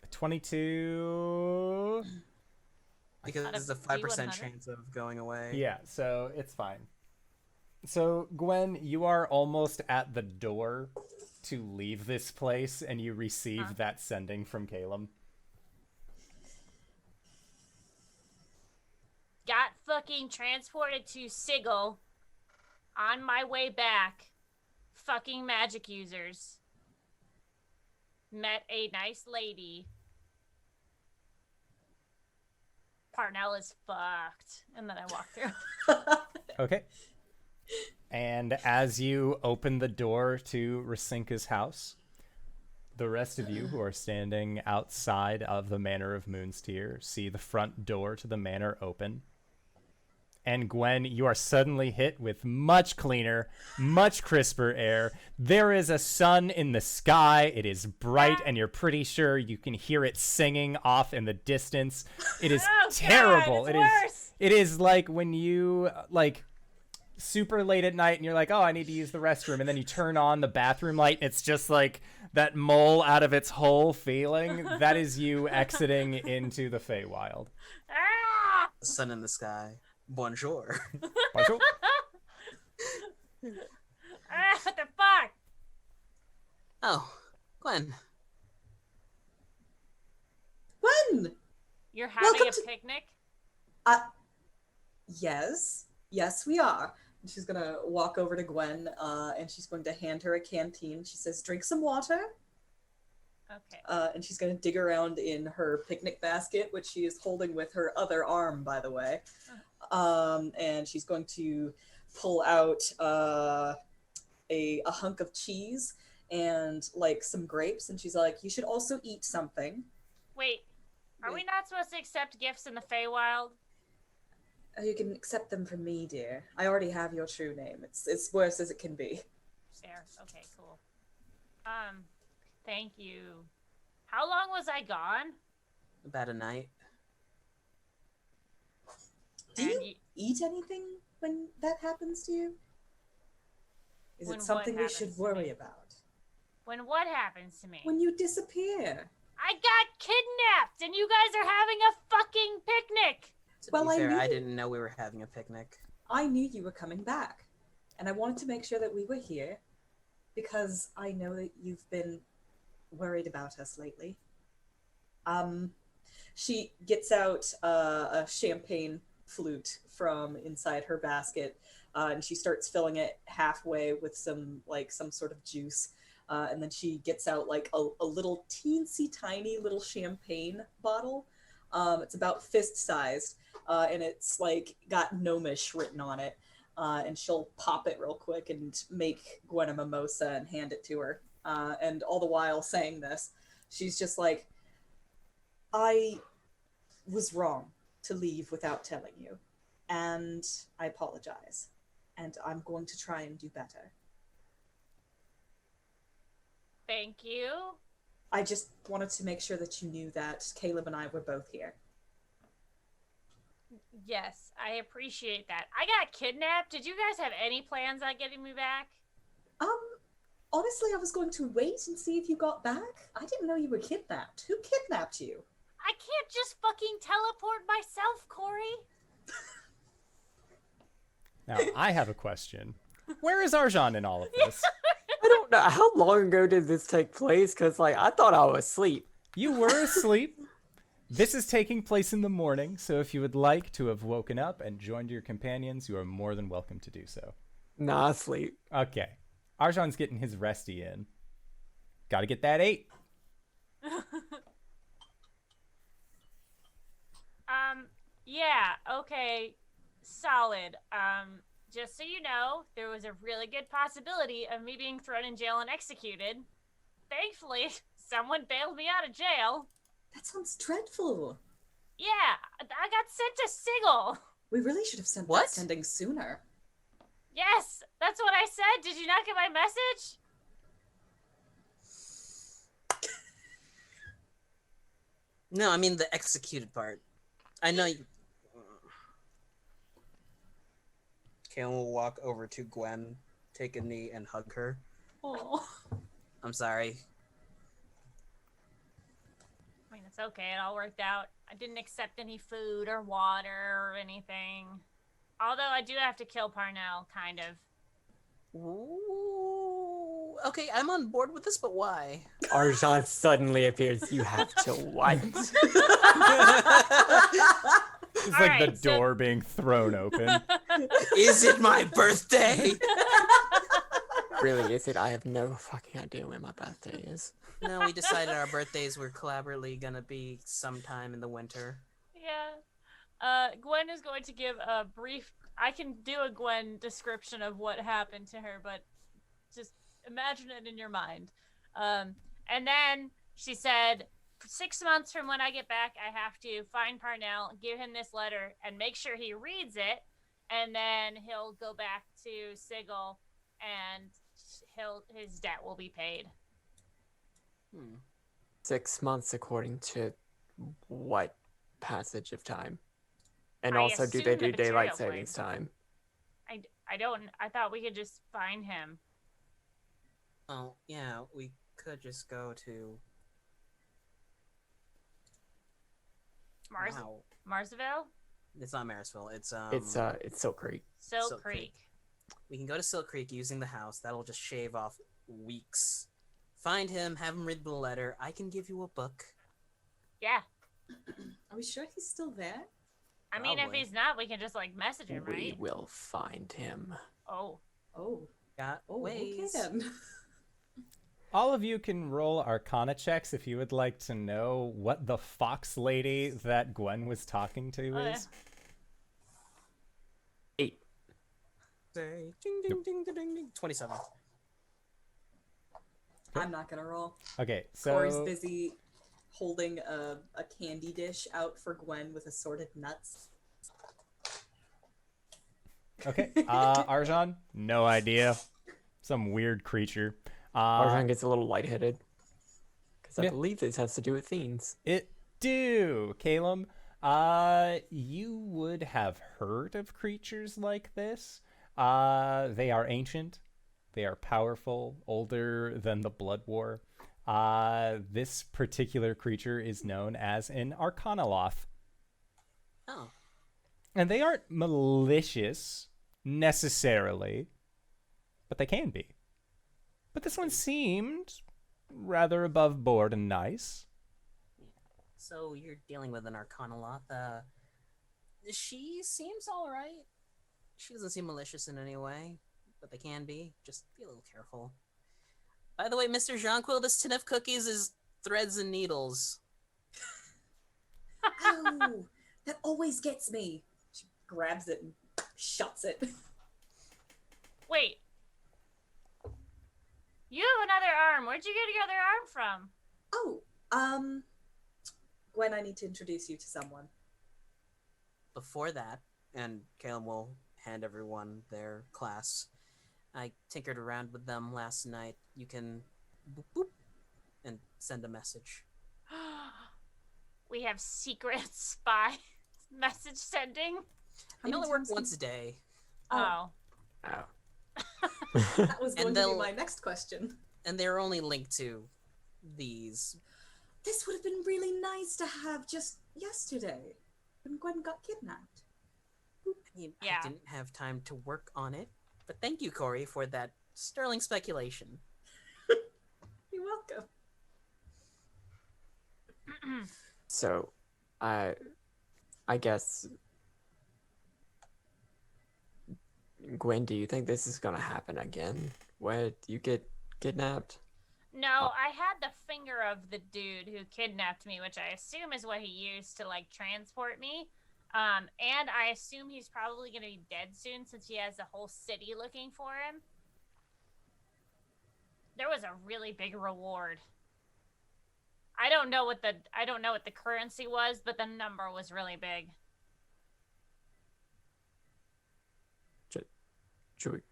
[SPEAKER 1] 22.
[SPEAKER 2] Because
[SPEAKER 3] Out of
[SPEAKER 2] there's a 5%
[SPEAKER 3] D100?
[SPEAKER 2] chance of going away.
[SPEAKER 1] Yeah, so it's fine. So, Gwen, you are almost at the door to leave this place, and you receive that sending from Caelum.
[SPEAKER 3] Got fucking transported to Sigil. On my way back. Fucking magic users. Met a nice lady. Parnell is fucked. And then I walk through.
[SPEAKER 1] Okay. And as you open the door to Rasinka's house, the rest of you who are standing outside of the Manor of Moonsteer see the front door to the manor open. And Gwen, you are suddenly hit with much cleaner, much crisper air. There is a sun in the sky. It is bright, and you're pretty sure you can hear it singing off in the distance. It is terrible.
[SPEAKER 3] God, it's worse.
[SPEAKER 1] It is like when you super late at night and you're like, oh, I need to use the restroom, and then you turn on the bathroom light. It's just like that mole out of its hole feeling. That is you exiting into the Feywild.
[SPEAKER 3] Ah!
[SPEAKER 2] The sun in the sky. Bonjour.
[SPEAKER 1] Bonjour.
[SPEAKER 3] What the fuck?
[SPEAKER 2] Oh, Gwen.
[SPEAKER 5] Gwen!
[SPEAKER 3] You're having
[SPEAKER 5] Welcome
[SPEAKER 3] a
[SPEAKER 5] to-
[SPEAKER 3] picnic?
[SPEAKER 5] Yes. Yes, we are. And she's gonna walk over to Gwen, and she's going to hand her a canteen. She says, drink some water.
[SPEAKER 3] Okay.
[SPEAKER 5] And she's gonna dig around in her picnic basket, which she is holding with her other arm, by the way. And she's going to pull out a hunk of cheese and like some grapes, and she's like, you should also eat something.
[SPEAKER 3] Wait, are we not supposed to accept gifts in the Feywild?
[SPEAKER 5] You can accept them from me, dear. I already have your true name. It's worse as it can be.
[SPEAKER 3] Fair. Okay, cool. Thank you. How long was I gone?
[SPEAKER 2] About a night.
[SPEAKER 5] Do
[SPEAKER 3] And
[SPEAKER 5] you
[SPEAKER 3] y-
[SPEAKER 5] eat anything when that happens to you? Is
[SPEAKER 3] When
[SPEAKER 5] it
[SPEAKER 3] what
[SPEAKER 5] something we should
[SPEAKER 3] happens to
[SPEAKER 5] worry
[SPEAKER 3] me?
[SPEAKER 5] about?
[SPEAKER 3] When what happens to me?
[SPEAKER 5] When you disappear.
[SPEAKER 3] I got kidnapped and you guys are having a fucking picnic!
[SPEAKER 2] To
[SPEAKER 5] Well,
[SPEAKER 2] be
[SPEAKER 5] I
[SPEAKER 2] fair,
[SPEAKER 5] knew-
[SPEAKER 2] I didn't know we were having a picnic.
[SPEAKER 5] I knew you were coming back, and I wanted to make sure that we were here because I know that you've been worried about us lately. She gets out a champagne flute from inside her basket, and she starts filling it halfway with some sort of juice. And then she gets out like a little teensy tiny little champagne bottle. It's about fist sized, and it's like got gnomish written on it. And she'll pop it real quick and make Gwen a mimosa and hand it to her. And all the while saying this, she's just like, I was wrong to leave without telling you, and I apologize, and I'm going to try and do better.
[SPEAKER 3] Thank you.
[SPEAKER 5] I just wanted to make sure that you knew that Caelum and I were both here.
[SPEAKER 3] Yes, I appreciate that. I got kidnapped. Did you guys have any plans on getting me back?
[SPEAKER 5] Honestly, I was going to wait and see if you got back. I didn't know you were kidnapped. Who kidnapped you?
[SPEAKER 3] I can't just fucking teleport myself, Cori.
[SPEAKER 1] Now, I have a question. Where is Arjhan in all of this?
[SPEAKER 4] I don't know. How long ago did this take place? Because, like, I thought I was asleep.
[SPEAKER 1] You were asleep. This is taking place in the morning, so if you would like to have woken up and joined your companions, you are more than welcome to do so.
[SPEAKER 4] Nah, asleep.
[SPEAKER 1] Okay. Arjhan's getting his resty in. Gotta get that 8.
[SPEAKER 3] Yeah, okay. Solid. Just so you know, there was a really good possibility of me being thrown in jail and executed. Thankfully, someone bailed me out of jail.
[SPEAKER 5] That sounds dreadful.
[SPEAKER 3] Yeah, I got sent to Sigil.
[SPEAKER 5] We really should have sent
[SPEAKER 2] What?
[SPEAKER 5] that sending sooner.
[SPEAKER 3] Yes, that's what I said. Did you not get my message?
[SPEAKER 2] No, I mean the executed part. I know you. Caelum will walk over to Gwen, take a knee, and hug her.
[SPEAKER 5] Oh.
[SPEAKER 2] I'm sorry.
[SPEAKER 3] I mean, it's okay. It all worked out. I didn't accept any food or water or anything. Although I do have to kill Parnell, kind of.
[SPEAKER 2] Ooh. Okay, I'm on board with this, but why?
[SPEAKER 4] Arjhan suddenly appears. You have to what?
[SPEAKER 1] It's
[SPEAKER 3] All
[SPEAKER 1] like
[SPEAKER 3] right,
[SPEAKER 1] the
[SPEAKER 3] so-
[SPEAKER 1] door being thrown open.
[SPEAKER 2] Is it my birthday?
[SPEAKER 4] Really, is it? I have no fucking idea when my birthday is.
[SPEAKER 2] No, we decided our birthdays were collaboratively gonna be sometime in the winter.
[SPEAKER 3] Yeah. Gwen is going to give a brief. I can do a Gwen description of what happened to her, but just imagine it in your mind. And then she said, 6 months from when I get back, I have to find Parnell, give him this letter, and make sure he reads it. And then he'll go back to Sigil, and his debt will be paid.
[SPEAKER 4] 6 months according to what passage of time? And
[SPEAKER 3] I
[SPEAKER 4] also, do
[SPEAKER 3] assume
[SPEAKER 4] they
[SPEAKER 3] the
[SPEAKER 4] do daylight
[SPEAKER 3] material
[SPEAKER 4] savings time?
[SPEAKER 3] I don't. I thought we could just find him.
[SPEAKER 2] Oh, yeah, we could just go to... Wow.
[SPEAKER 3] Marsville?
[SPEAKER 2] It's not Marysville. It's
[SPEAKER 4] Silk Creek.
[SPEAKER 3] Silk
[SPEAKER 2] Silk
[SPEAKER 3] Creek.
[SPEAKER 2] Creek. We can go to Silk Creek using the house. That'll just shave off weeks. Find him, have him read the letter. I can give you a book.
[SPEAKER 3] Yeah.
[SPEAKER 5] Are we sure he's still there?
[SPEAKER 3] I mean, if
[SPEAKER 2] Probably.
[SPEAKER 3] he's not, we can just like message him,
[SPEAKER 4] We
[SPEAKER 3] right?
[SPEAKER 4] will find him.
[SPEAKER 3] Oh.
[SPEAKER 5] Oh.
[SPEAKER 2] Got
[SPEAKER 5] Oh,
[SPEAKER 2] ways.
[SPEAKER 5] okay then.
[SPEAKER 1] All of you can roll Arcana checks if you would like to know what the fox lady that Gwen was talking to
[SPEAKER 3] Oh,
[SPEAKER 1] is.
[SPEAKER 4] 8.
[SPEAKER 2] Say, ding, ding, ding, ding, ding, ding. 27.
[SPEAKER 5] I'm not gonna roll.
[SPEAKER 1] Okay, so
[SPEAKER 5] Cori's busy holding a candy dish out for Gwen with assorted nuts.
[SPEAKER 1] okay, Arjhan, no idea. Some weird creature.
[SPEAKER 4] Arjhan gets a little lightheaded. Because I
[SPEAKER 1] yeah.
[SPEAKER 4] believe this has to do with fiends.
[SPEAKER 1] It do, Caelum. You would have heard of creatures like this. They are ancient. They are powerful, older than the Blood War. This particular creature is known as an Arcanoloth.
[SPEAKER 2] Oh.
[SPEAKER 1] And they aren't malicious, necessarily, but they can be. But this one seemed rather above board and nice.
[SPEAKER 2] So you're dealing with an Arcanoloth. She seems alright. She doesn't seem malicious in any way, but they can be. Just be a little careful. By the way, Mr. Jonquil, this tin of cookies is threads and needles.
[SPEAKER 5] Ow! That always gets me. She grabs it and shuts it.
[SPEAKER 3] Wait. You have another arm. Where'd you get your other arm from?
[SPEAKER 5] Oh, Gwen, I need to introduce you to someone.
[SPEAKER 2] Before that, and Caelum will hand everyone their class, I tinkered around with them last night. You can boop boop and send a message.
[SPEAKER 3] We have secret spy message sending.
[SPEAKER 2] They only work once a day.
[SPEAKER 3] Oh.
[SPEAKER 4] Oh.
[SPEAKER 5] That was
[SPEAKER 2] And
[SPEAKER 5] going to be
[SPEAKER 2] they'll-
[SPEAKER 5] my next question.
[SPEAKER 2] And they're only linked to these.
[SPEAKER 5] This would have been really nice to have just yesterday when Gwen got kidnapped.
[SPEAKER 3] Yeah.
[SPEAKER 2] I didn't have time to work on it, but thank you, Cori, for that sterling speculation.
[SPEAKER 5] You're welcome.
[SPEAKER 4] So, I guess, Gwen, do you think this is gonna happen again? Where you get kidnapped?
[SPEAKER 3] No, I had the finger of the dude who kidnapped me, which I assume is what he used to like transport me. And I assume he's probably gonna be dead soon since he has the whole city looking for him. There was a really big reward. I don't know what the currency was, but the number was really big.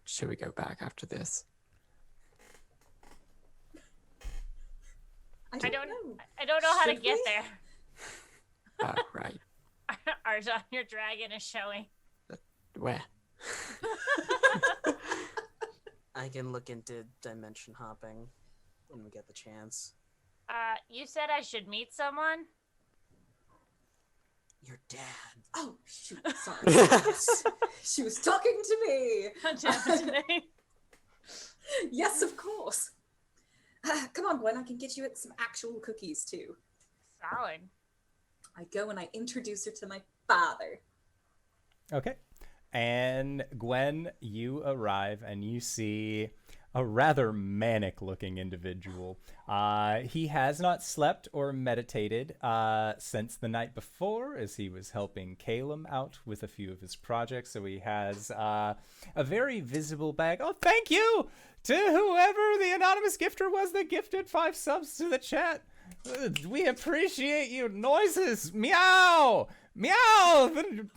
[SPEAKER 4] Should we go back after this?
[SPEAKER 5] I don't know.
[SPEAKER 3] I don't know how to
[SPEAKER 5] Should
[SPEAKER 3] get
[SPEAKER 5] we?
[SPEAKER 3] there.
[SPEAKER 4] Right.
[SPEAKER 3] Arjhan, your dragon is showing.
[SPEAKER 4] Where?
[SPEAKER 2] I can look into dimension hopping when we get the chance.
[SPEAKER 3] You said I should meet someone?
[SPEAKER 2] Your dad.
[SPEAKER 5] Oh, shoot. Sorry. Yes. She was talking to me. Yes, of course. Come on, Gwen. I can get you some actual cookies, too.
[SPEAKER 3] Solid.
[SPEAKER 5] I go and I introduce her to my father.
[SPEAKER 1] Okay. And Gwen, you arrive and you see a rather manic-looking individual. He has not slept or meditated since the night before, as he was helping Caelum out with a few of his projects. So he has a very visible bag. Oh, thank you to whoever the anonymous gifter was that gifted 5 subs to the chat. We appreciate you. Noises. Meow. Meow.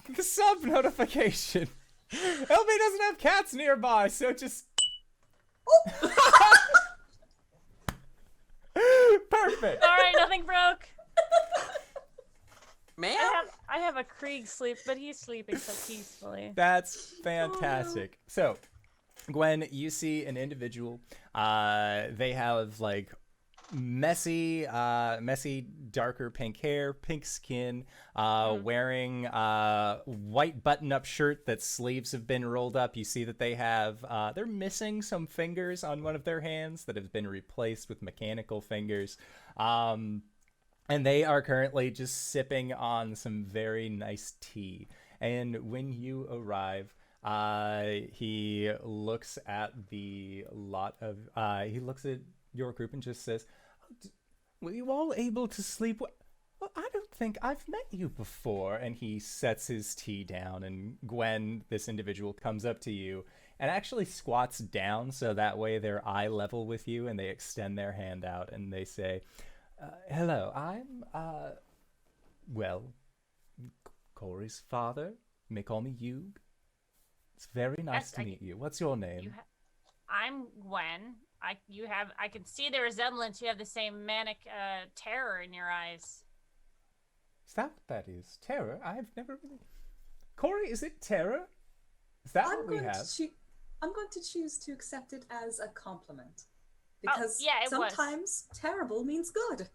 [SPEAKER 1] The sub notification. LB doesn't have cats nearby, so just... Perfect.
[SPEAKER 3] All right, nothing broke.
[SPEAKER 2] Man,
[SPEAKER 3] I have a Krieg sleep, but he's sleeping so peacefully.
[SPEAKER 1] That's fantastic. So, Gwen, you see an individual. They have like messy, darker pink hair, pink skin, wearing white button-up shirt that sleeves have been rolled up. You see that they have, they're missing some fingers on one of their hands that have been replaced with mechanical fingers. And they are currently just sipping on some very nice tea. And when you arrive, he looks at the lot of, he looks at your group and just says, were you all able to sleep? Well, I don't think I've met you before. And he sets his tea down, and Gwen, this individual, comes up to you and actually squats down so that way they're eye level with you, and they extend their hand out and they say, hello, I'm, well, Cori's father. You may call me Hugh. It's very nice to meet you. What's your name?
[SPEAKER 3] I'm Gwen. I can see the resemblance. You have the same manic terror in your eyes.
[SPEAKER 1] Is that what that is? Terror? I've never really... Cori, is it terror? Is that what we have?
[SPEAKER 5] I'm going to choose to accept it as a compliment. Because
[SPEAKER 3] yeah,
[SPEAKER 5] sometimes terrible means good.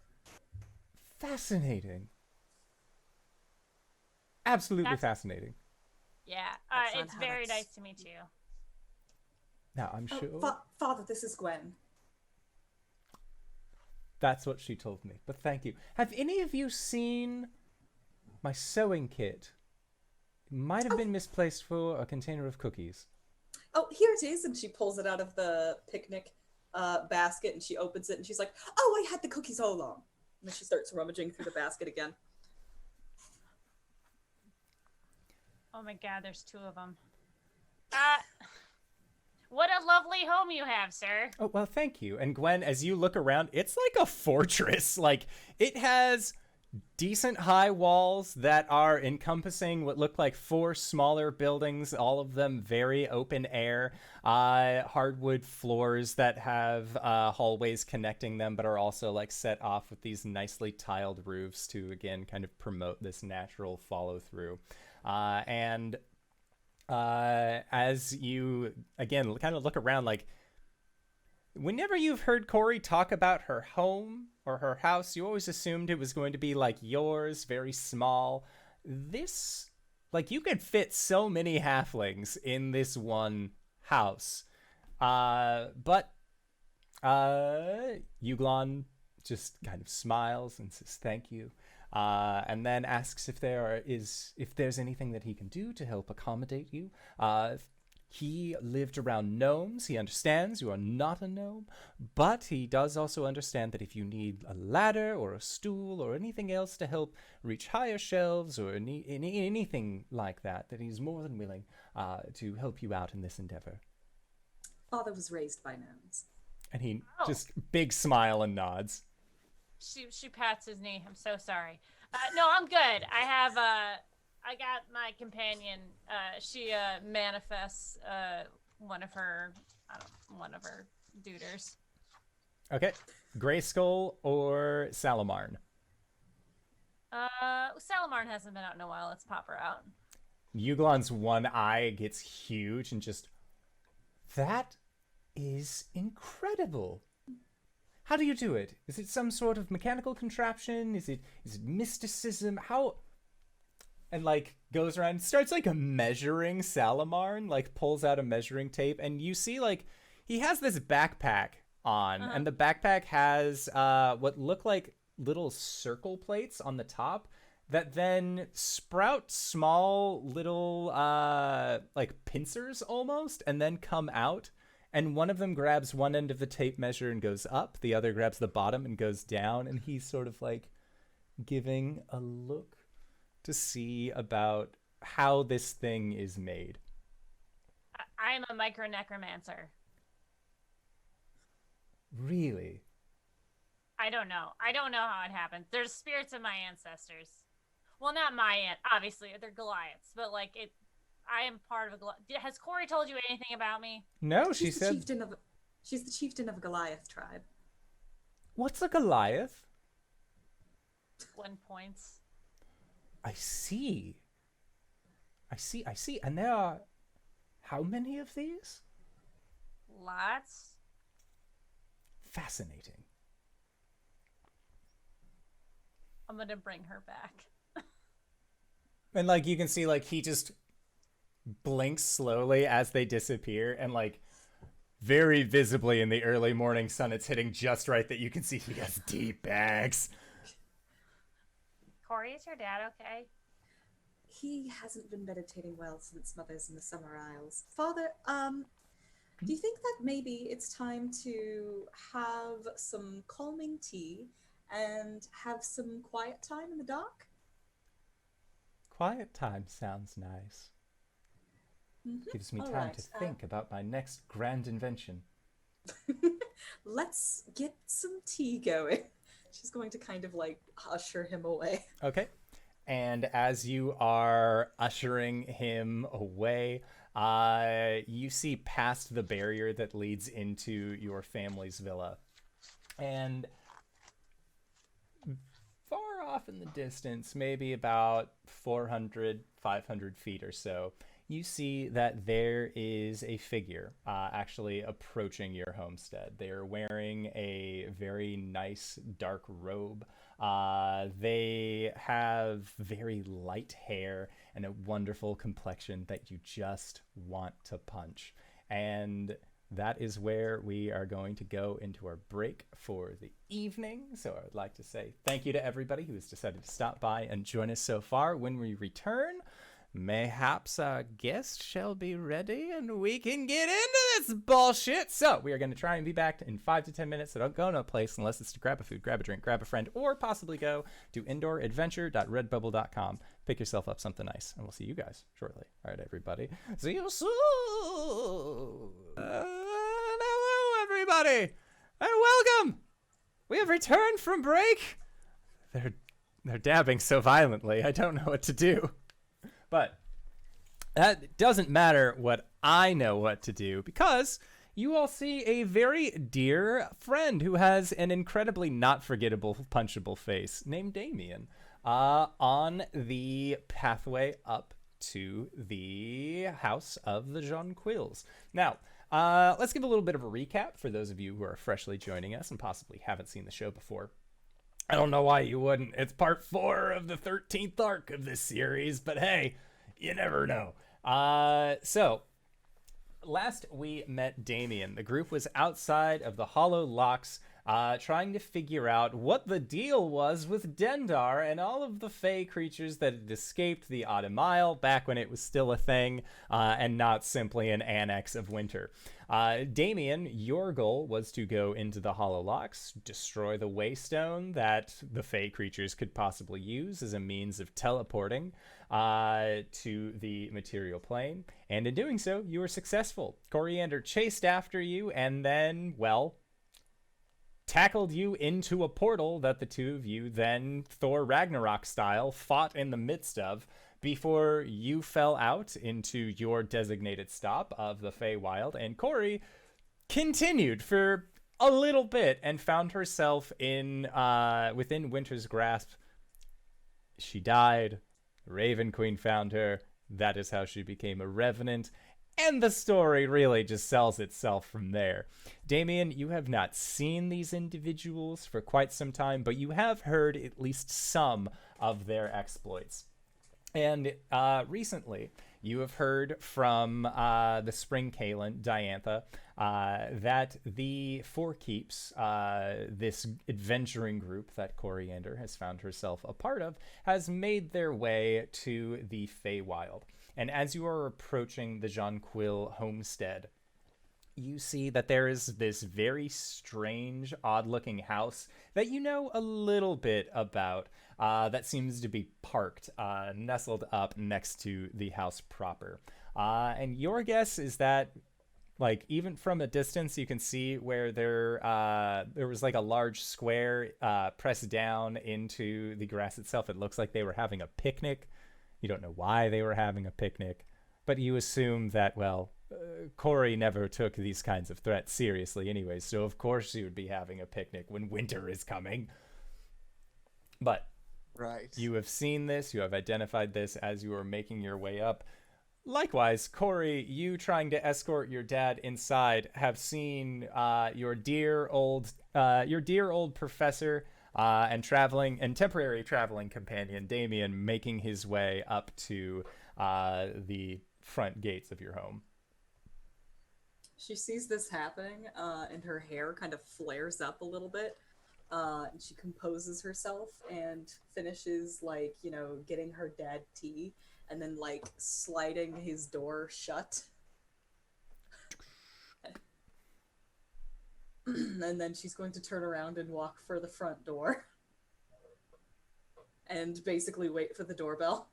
[SPEAKER 1] Fascinating. Absolutely fascinating.
[SPEAKER 3] Yeah, it's very nice to meet you.
[SPEAKER 1] Now, I'm sure...
[SPEAKER 5] Father, this is Gwen.
[SPEAKER 1] That's what she told me, but thank you. Have any of you seen my sewing kit? It might have been misplaced for a container of cookies.
[SPEAKER 5] Oh, here it is. And she pulls it out of the picnic basket, and she opens it, and she's like, oh, I had the cookies all along. And then she starts rummaging through the basket again.
[SPEAKER 3] Oh my god, there's 2 of them. What a lovely home you have, sir.
[SPEAKER 1] Oh, well, thank you. And Gwen, as you look around, it's like a fortress. Like, it has decent high walls that are encompassing what look like 4 smaller buildings, all of them very open air, hardwood floors that have hallways connecting them, but are also like set off with these nicely tiled roofs to, again, kind of promote this natural follow through. As you, again, kind of look around, like, whenever you've heard Cori talk about her home or her house, you always assumed it was going to be like yours, very small. This, like, you could fit so many halflings in this one house. But Uglon just kind of smiles and says thank you. And then asks if there's anything that he can do to help accommodate you. He lived around gnomes. He understands you are not a gnome, but he does also understand that if you need a ladder or a stool or anything else to help reach higher shelves or anything like that, that he's more than willing to help you out in this endeavor.
[SPEAKER 5] Father was raised by gnomes.
[SPEAKER 1] And he just big smile and nods.
[SPEAKER 3] She pats his knee. I'm so sorry. No, I'm good. I got my companion. She manifests one of her duders.
[SPEAKER 1] Okay, Grayskull or Salamarn?
[SPEAKER 3] Salamarn hasn't been out in a while. Let's pop her out.
[SPEAKER 1] Uglon's one eye gets huge and just, that is incredible. How do you do it? Is it some sort of mechanical contraption? Is it mysticism? How? And like goes around, starts like measuring Salamarn, like pulls out a measuring tape, and you see like he has this backpack on, and the backpack has what look like little circle plates on the top that then sprout small little like pincers almost, and then come out. And one of them grabs one end of the tape measure and goes up. The other grabs the bottom and goes down. And he's sort of like giving a look to see about how this thing is made.
[SPEAKER 3] I am a micro-necromancer.
[SPEAKER 1] Really?
[SPEAKER 3] I don't know. I don't know how it happened. There's spirits of my ancestors. Well, not my aunt, obviously. They're Goliaths, but like it. I am part of a Goliath. Has Cori told you anything about me?
[SPEAKER 1] No, she
[SPEAKER 5] She's the
[SPEAKER 1] said.
[SPEAKER 5] she's the chieftain of a Goliath tribe.
[SPEAKER 1] What's a Goliath?
[SPEAKER 3] 1 point.
[SPEAKER 1] I see. I see. And there are how many of these?
[SPEAKER 3] Lots.
[SPEAKER 1] Fascinating.
[SPEAKER 3] I'm gonna bring her back.
[SPEAKER 1] And like you can see, like he just blinks slowly as they disappear, and like very visibly in the early morning sun, it's hitting just right that you can see he has deep bags.
[SPEAKER 3] Cori, is your dad okay?
[SPEAKER 5] He hasn't been meditating well since Mother's in the Summer Isles. Father, do you think that maybe it's time to have some calming tea and have some quiet time in the dark?
[SPEAKER 1] Quiet time sounds nice. Gives me
[SPEAKER 5] All
[SPEAKER 1] time
[SPEAKER 5] right,
[SPEAKER 1] to think about my next grand invention.
[SPEAKER 5] Let's get some tea going. She's going to kind of like usher him away.
[SPEAKER 1] Okay. And as you are ushering him away, you see past the barrier that leads into your family's villa. And far off in the distance, maybe about 400, 500 feet or so, you see that there is a figure actually approaching your homestead. They are wearing a very nice dark robe. They have very light hair and a wonderful complexion that you just want to punch. And that is where we are going to go into our break for the evening. So I would like to say thank you to everybody who has decided to stop by and join us so far. When we return, mayhaps our guest shall be ready and we can get into this bullshit. So we are going to try and be back in 5 to 10 minutes. So don't go no place unless it's to grab a food, grab a drink, grab a friend, or possibly go to indooradventure.redbubble.com. Pick yourself up something nice, and we'll see you guys shortly. All right, everybody. See you soon. Hello, everybody, and welcome. We have returned from break. They're dabbing so violently, I don't know what to do. But that doesn't matter what I know what to do, because you all see a very dear friend who has an incredibly not forgettable, punchable face named Damien on the pathway up to the house of the Jonquils. Now, let's give a little bit of a recap for those of you who are freshly joining us and possibly haven't seen the show before. I don't know why you wouldn't. It's part 4 of the 13th arc of this series, but hey, you never know. So, last we met Damien, the group was outside of the Hollow Locks, trying to figure out what the deal was with Dendar and all of the fey creatures that had escaped the Autumn Isle back when it was still a thing, and not simply an annex of winter. Damien, your goal was to go into the Hollow Locks, destroy the Waystone that the fey creatures could possibly use as a means of teleporting to the material plane, and in doing so, you were successful. Coriander chased after you and then, well, tackled you into a portal that the two of you then, Thor Ragnarok style, fought in the midst of before you fell out into your designated stop of the Feywild, and Cori continued for a little bit and found herself in within Winter's grasp. She died. Raven Queen found her. That is how she became a revenant. And the story really just sells itself from there. Damien, you have not seen these individuals for quite some time, but you have heard at least some of their exploits. And recently, you have heard from the Spring Caelum, Diantha, that the Four Keeps, this adventuring group that Coriander has found herself a part of, has made their way to the Feywild. And as you are approaching the Jonquil homestead, you see that there is this very strange, odd-looking house that you know a little bit about that seems to be parked, nestled up next to the house proper. And your guess is that, like, even from a distance, you can see where there was like a large square pressed down into the grass itself. It looks like they were having a picnic. You don't know why they were having a picnic, but you assume that, well, Cori never took these kinds of threats seriously anyway, so of course she would be having a picnic when winter is coming. But
[SPEAKER 6] Right.
[SPEAKER 1] you have seen this, you have identified this as you are making your way up. Likewise, Cori, you trying to escort your dad inside have seen your dear old professor and temporary traveling companion Damien making his way up to the front gates of your home.
[SPEAKER 5] She sees this happening, and her hair kind of flares up a little bit. And she composes herself and finishes, like, getting her dad tea, and then, like, sliding his door shut. And then she's going to turn around and walk for the front door. And basically wait for the doorbell.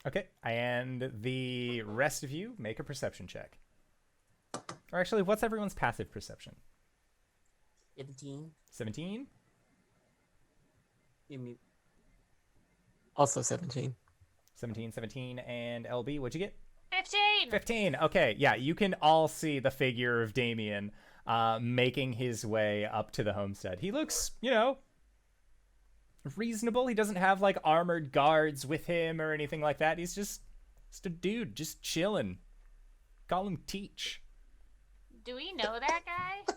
[SPEAKER 1] Okay, and the rest of you make a perception check. Or actually, what's everyone's passive perception?
[SPEAKER 2] 17.
[SPEAKER 1] 17?
[SPEAKER 2] You mean
[SPEAKER 4] Also 17.
[SPEAKER 1] 17, and LB, what'd you get?
[SPEAKER 3] 15.
[SPEAKER 1] 15. Okay, yeah, you can all see the figure of Damien making his way up to the homestead. He looks, reasonable. He doesn't have, like, armored guards with him or anything like that. He's just a dude, just chilling. Call him Teach.
[SPEAKER 3] Do we know that guy?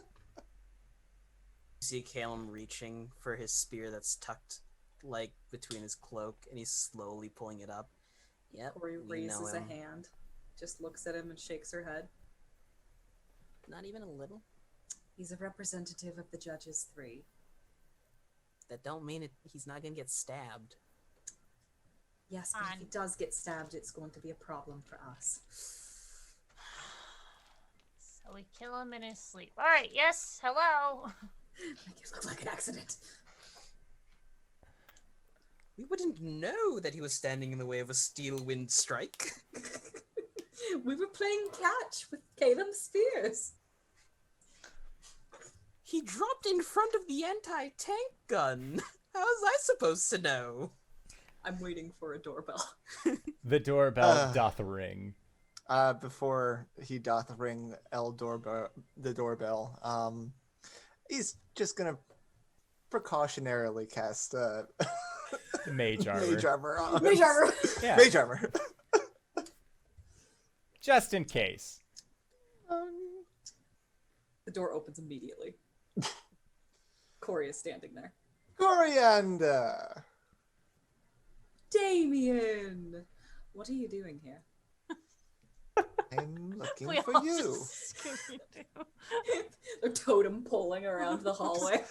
[SPEAKER 2] you see Caelum reaching for his spear that's tucked, like, between his cloak, and he's slowly pulling it up. Yep,
[SPEAKER 5] Cori
[SPEAKER 2] we
[SPEAKER 5] raises
[SPEAKER 2] know
[SPEAKER 5] a
[SPEAKER 2] him.
[SPEAKER 5] hand, just looks at him and shakes her head.
[SPEAKER 2] Not even a little.
[SPEAKER 5] He's a representative of the Judges 3.
[SPEAKER 2] That don't mean he's not gonna get stabbed.
[SPEAKER 5] Yes, but if he does get stabbed, it's going to be a problem for us.
[SPEAKER 3] So we kill him in his sleep. All right, yes, hello.
[SPEAKER 5] Make it look like an accident.
[SPEAKER 2] We wouldn't know that he was standing in the way of a steel wind strike.
[SPEAKER 5] We were playing catch with Caelum's spears.
[SPEAKER 2] He dropped in front of the anti-tank gun. How was I supposed to know?
[SPEAKER 5] I'm waiting for a doorbell.
[SPEAKER 1] The doorbell doth ring.
[SPEAKER 6] Before he doth ring the doorbell, he's just gonna precautionarily cast
[SPEAKER 1] Mage armor.
[SPEAKER 6] mage armor on.
[SPEAKER 5] Mage armor!
[SPEAKER 1] Yeah,
[SPEAKER 6] Mage armor.
[SPEAKER 1] just in case.
[SPEAKER 5] The door opens immediately. Cori is standing there.
[SPEAKER 6] Coriander!
[SPEAKER 5] Damien! What are you doing here?
[SPEAKER 6] I'm looking
[SPEAKER 3] We
[SPEAKER 6] for
[SPEAKER 3] all
[SPEAKER 6] you.
[SPEAKER 3] just Scooby-Doo.
[SPEAKER 5] The totem pulling around the hallway.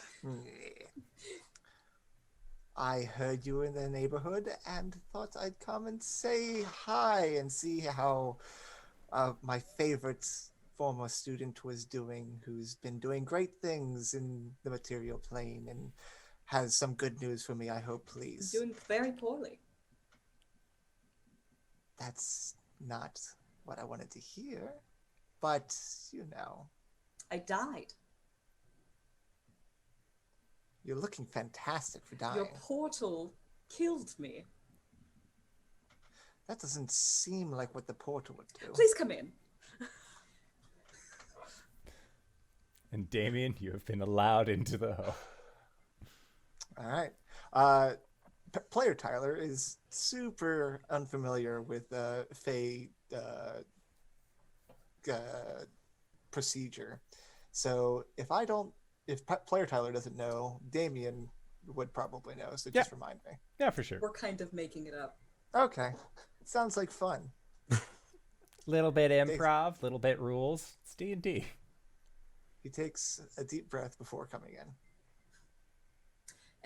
[SPEAKER 6] I heard you in the neighborhood and thought I'd come and say hi and see how my favorite former student was doing, who's been doing great things in the material plane and has some good news for me, I hope, please.
[SPEAKER 5] Doing very poorly.
[SPEAKER 6] That's not what I wanted to hear, but,
[SPEAKER 5] I died.
[SPEAKER 6] You're looking fantastic for dying.
[SPEAKER 5] Your portal killed me.
[SPEAKER 6] That doesn't seem like what the portal would do.
[SPEAKER 5] Please come in.
[SPEAKER 1] And Damien, you have been allowed into the home.
[SPEAKER 6] All right. Player Tyler is super unfamiliar with Fey procedure. So if Player Tyler doesn't know, Damien would probably know. So just remind me.
[SPEAKER 1] Yeah, for sure.
[SPEAKER 5] We're kind of making it up.
[SPEAKER 6] Okay. Sounds like fun.
[SPEAKER 1] Little bit improv, little bit rules. It's D&D.
[SPEAKER 6] He takes a deep breath before coming in.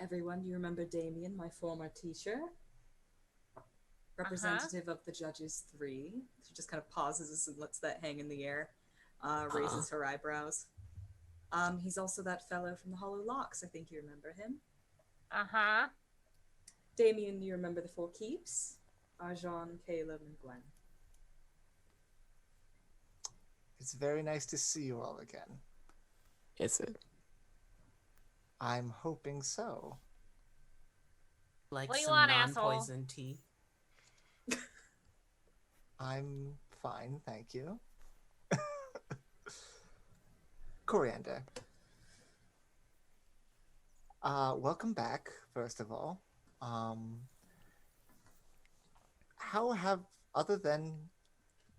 [SPEAKER 5] Everyone, you remember Damien, my former teacher? Representative of the Judges 3. She just kind of pauses and lets that hang in the air. raises her eyebrows. He's also that fellow from the Hollow Locks. I think you remember him.
[SPEAKER 3] Uh-huh.
[SPEAKER 5] Damien, you remember the Four Keeps? Arjhan, Caelum, and Gwen.
[SPEAKER 6] It's very nice to see you all again.
[SPEAKER 4] Is it?
[SPEAKER 6] I'm hoping so.
[SPEAKER 2] Like
[SPEAKER 3] What do you
[SPEAKER 2] some
[SPEAKER 3] want, asshole?
[SPEAKER 2] non-poison tea.
[SPEAKER 6] I'm fine, thank you. Coriander. Welcome back, first of all. How have, other than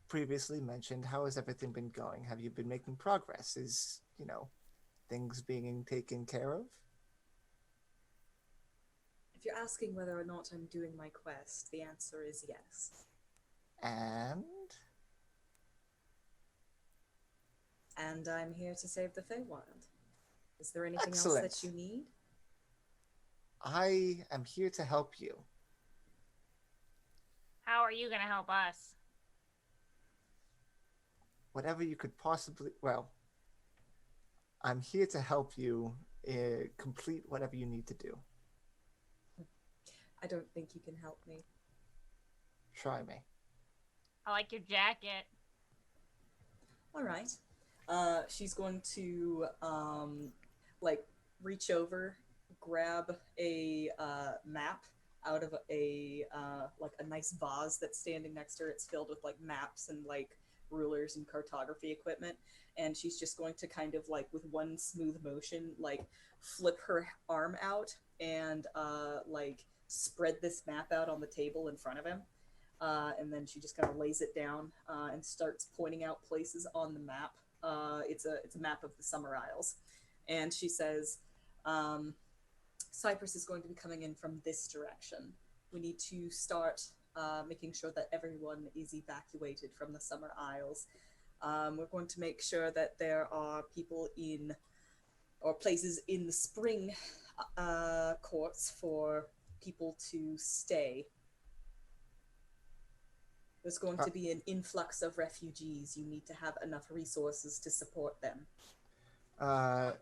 [SPEAKER 6] previously mentioned, how has everything been going? Have you been making progress? Is, things being taken care of?
[SPEAKER 5] If you're asking whether or not I'm doing my quest, the answer is yes.
[SPEAKER 6] And
[SPEAKER 5] I'm here to save the Feywild. Is there anything
[SPEAKER 6] Excellent.
[SPEAKER 5] else that you need?
[SPEAKER 6] I am here to help you.
[SPEAKER 3] How are you gonna help us?
[SPEAKER 6] Whatever you could possibly, well, I'm here to help you complete whatever you need to do.
[SPEAKER 5] I don't think you can help me.
[SPEAKER 6] Try me.
[SPEAKER 3] I like your jacket.
[SPEAKER 5] All right. She's going to reach over, grab a map out of a nice vase that's standing next to her. It's filled with maps and rulers and cartography equipment, and she's just going to kind of with one smooth motion flip her arm out and spread this map out on the table in front of him. And then she just kind of lays it down and starts pointing out places on the map. It's a map of the Summer Isles. And she says, Cyprus is going to be coming in from this direction. We need to start making sure that everyone is evacuated from the Summer Isles. We're going to make sure that there are people or places in the spring courts for people to stay. There's going to be an influx of refugees. You need to have enough resources to support them.
[SPEAKER 6] How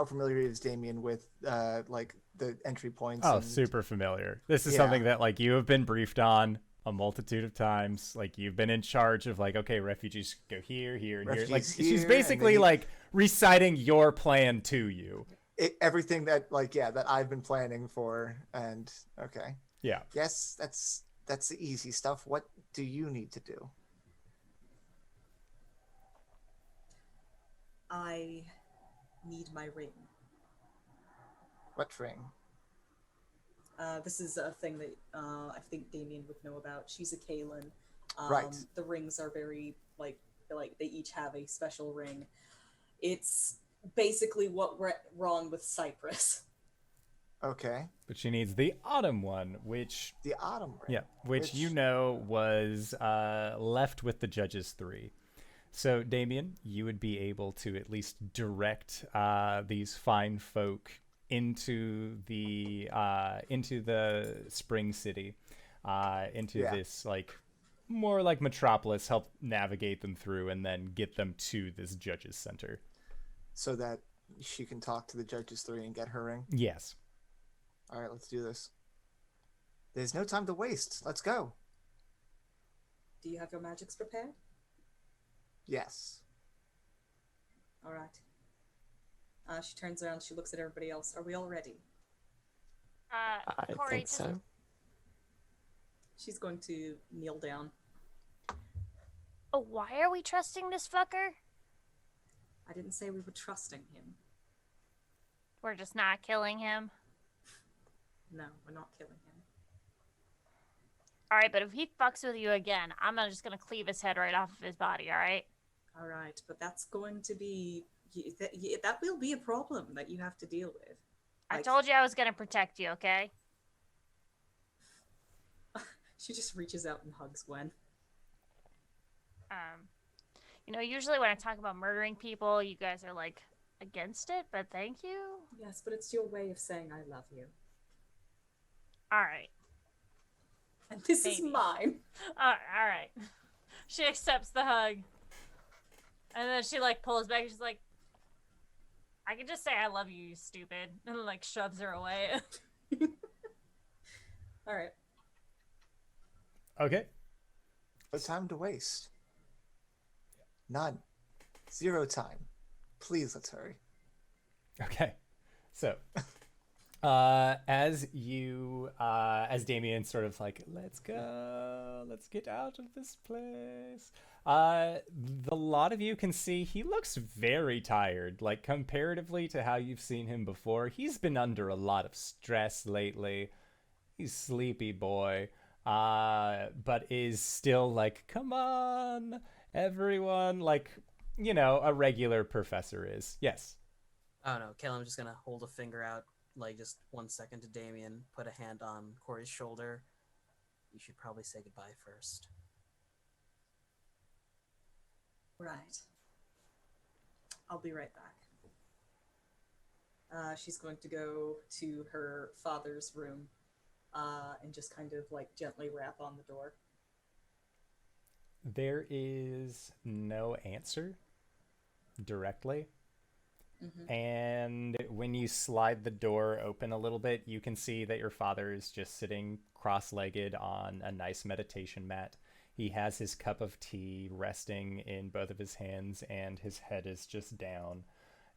[SPEAKER 6] familiar is Damien with the entry points?
[SPEAKER 1] Oh, super familiar. This is something that you have been briefed on a multitude of times. You've been in charge of okay, refugees go here, here, and here. She's basically reciting your plan to you.
[SPEAKER 6] Everything that that I've been planning for, and okay.
[SPEAKER 1] Yeah.
[SPEAKER 6] Yes, that's the easy stuff. What do you need to do?
[SPEAKER 5] I need my ring.
[SPEAKER 6] What ring?
[SPEAKER 5] This is a thing that I think Damien would know about. She's a Caelum.
[SPEAKER 6] Right.
[SPEAKER 5] The rings are very they each have a special ring. It's basically what went wrong with Cyprus.
[SPEAKER 6] Okay.
[SPEAKER 1] But she needs the autumn one, which
[SPEAKER 6] The autumn ring.
[SPEAKER 1] yeah, which was left with the judges 3. So Damien, you would be able to at least direct these fine folk into the spring city, into this more like metropolis, help navigate them through, and then get them to this judges center.
[SPEAKER 6] So that she can talk to the judges 3 and get her ring?
[SPEAKER 1] Yes.
[SPEAKER 6] All right, let's do this. There's no time to waste. Let's go.
[SPEAKER 5] Do you have your magics prepared?
[SPEAKER 6] Yes.
[SPEAKER 5] All right. She turns around. She looks at everybody else. Are we all ready?
[SPEAKER 4] I
[SPEAKER 3] Cori,
[SPEAKER 4] think so.
[SPEAKER 5] She's going to kneel down.
[SPEAKER 3] Oh, why are we trusting this fucker?
[SPEAKER 5] I didn't say we were trusting him.
[SPEAKER 3] We're just not killing him.
[SPEAKER 5] No, we're not killing him.
[SPEAKER 3] Alright, but if he fucks with you again, I'm just gonna cleave his head right off of his body, alright?
[SPEAKER 5] All right, but that's going to be... That will be a problem that you have to deal with.
[SPEAKER 3] I told you I was gonna protect you, okay?
[SPEAKER 5] She just reaches out and hugs Gwen.
[SPEAKER 3] Usually when I talk about murdering people, you guys are against it, but thank you.
[SPEAKER 5] Yes, but it's your way of saying I love you.
[SPEAKER 3] Alright.
[SPEAKER 5] And this is
[SPEAKER 3] Maybe.
[SPEAKER 5] mine.
[SPEAKER 3] Alright. She accepts the hug. And then she, like, pulls back and she's like, I can just say I love you, you stupid. And, like, shoves her away.
[SPEAKER 5] All right.
[SPEAKER 1] Okay.
[SPEAKER 6] No time to waste. None. 0 time. Please, let's hurry.
[SPEAKER 1] Okay. So, as Damien sort of like, let's go, let's get out of this place. The lot of you can see he looks very tired, like comparatively to how you've seen him before. He's been under a lot of stress lately. He's sleepy boy, but is still like, come on, everyone, like, you know, a regular professor is. Yes.
[SPEAKER 2] Oh no, Caelum's just gonna hold a finger out, like just 1 second to Damien, put a hand on Cori's shoulder. You should probably say goodbye first.
[SPEAKER 5] Right. I'll be right back. She's going to go to her father's room and just kind of like gently rap on the door.
[SPEAKER 1] There is no answer directly.
[SPEAKER 5] Mm-hmm.
[SPEAKER 1] And when you slide the door open a little bit, you can see that your father is just sitting cross-legged on a nice meditation mat. He has his cup of tea resting in both of his hands, and his head is just down.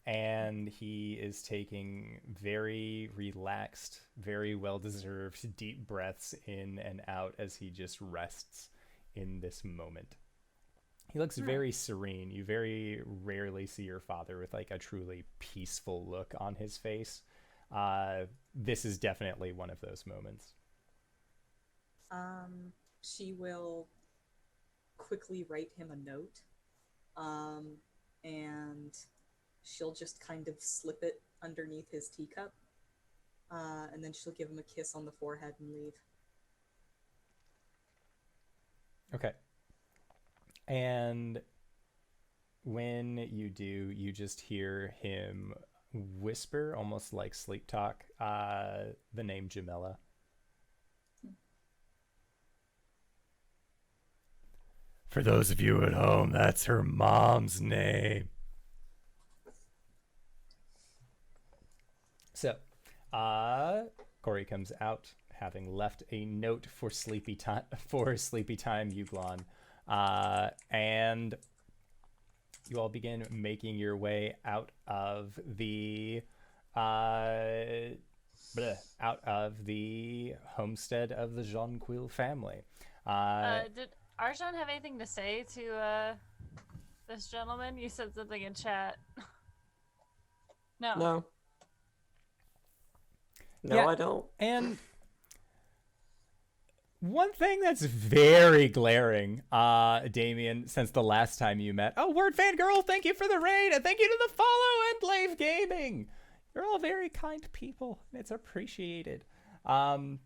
[SPEAKER 1] And he is taking very relaxed, very well-deserved deep breaths in and out as he just rests in this moment. He looks very serene. You very rarely see your father with like a truly peaceful look on his face. This is definitely one of those moments.
[SPEAKER 5] She will quickly write him a note, and she'll just kind of slip it underneath his teacup, and then she'll give him a kiss on the forehead and leave.
[SPEAKER 1] Okay. And when you do, you just hear him whisper, almost like sleep talk, the name Jamela. For those of you at home, that's her mom's name. So, Cori comes out, having left a note for sleepy time Uglon. And you all begin making your way out of the homestead of the Jonquil family.
[SPEAKER 3] Did Arjhan have anything to say to this gentleman? You said something in chat. No.
[SPEAKER 4] No,
[SPEAKER 1] Yeah.
[SPEAKER 4] I don't.
[SPEAKER 1] And one thing that's very glaring, Damien, since the last time you met. Oh, Word Fangirl, thank you for the raid, and thank you to the follow and Blave Gaming. You're all very kind people, and it's appreciated. One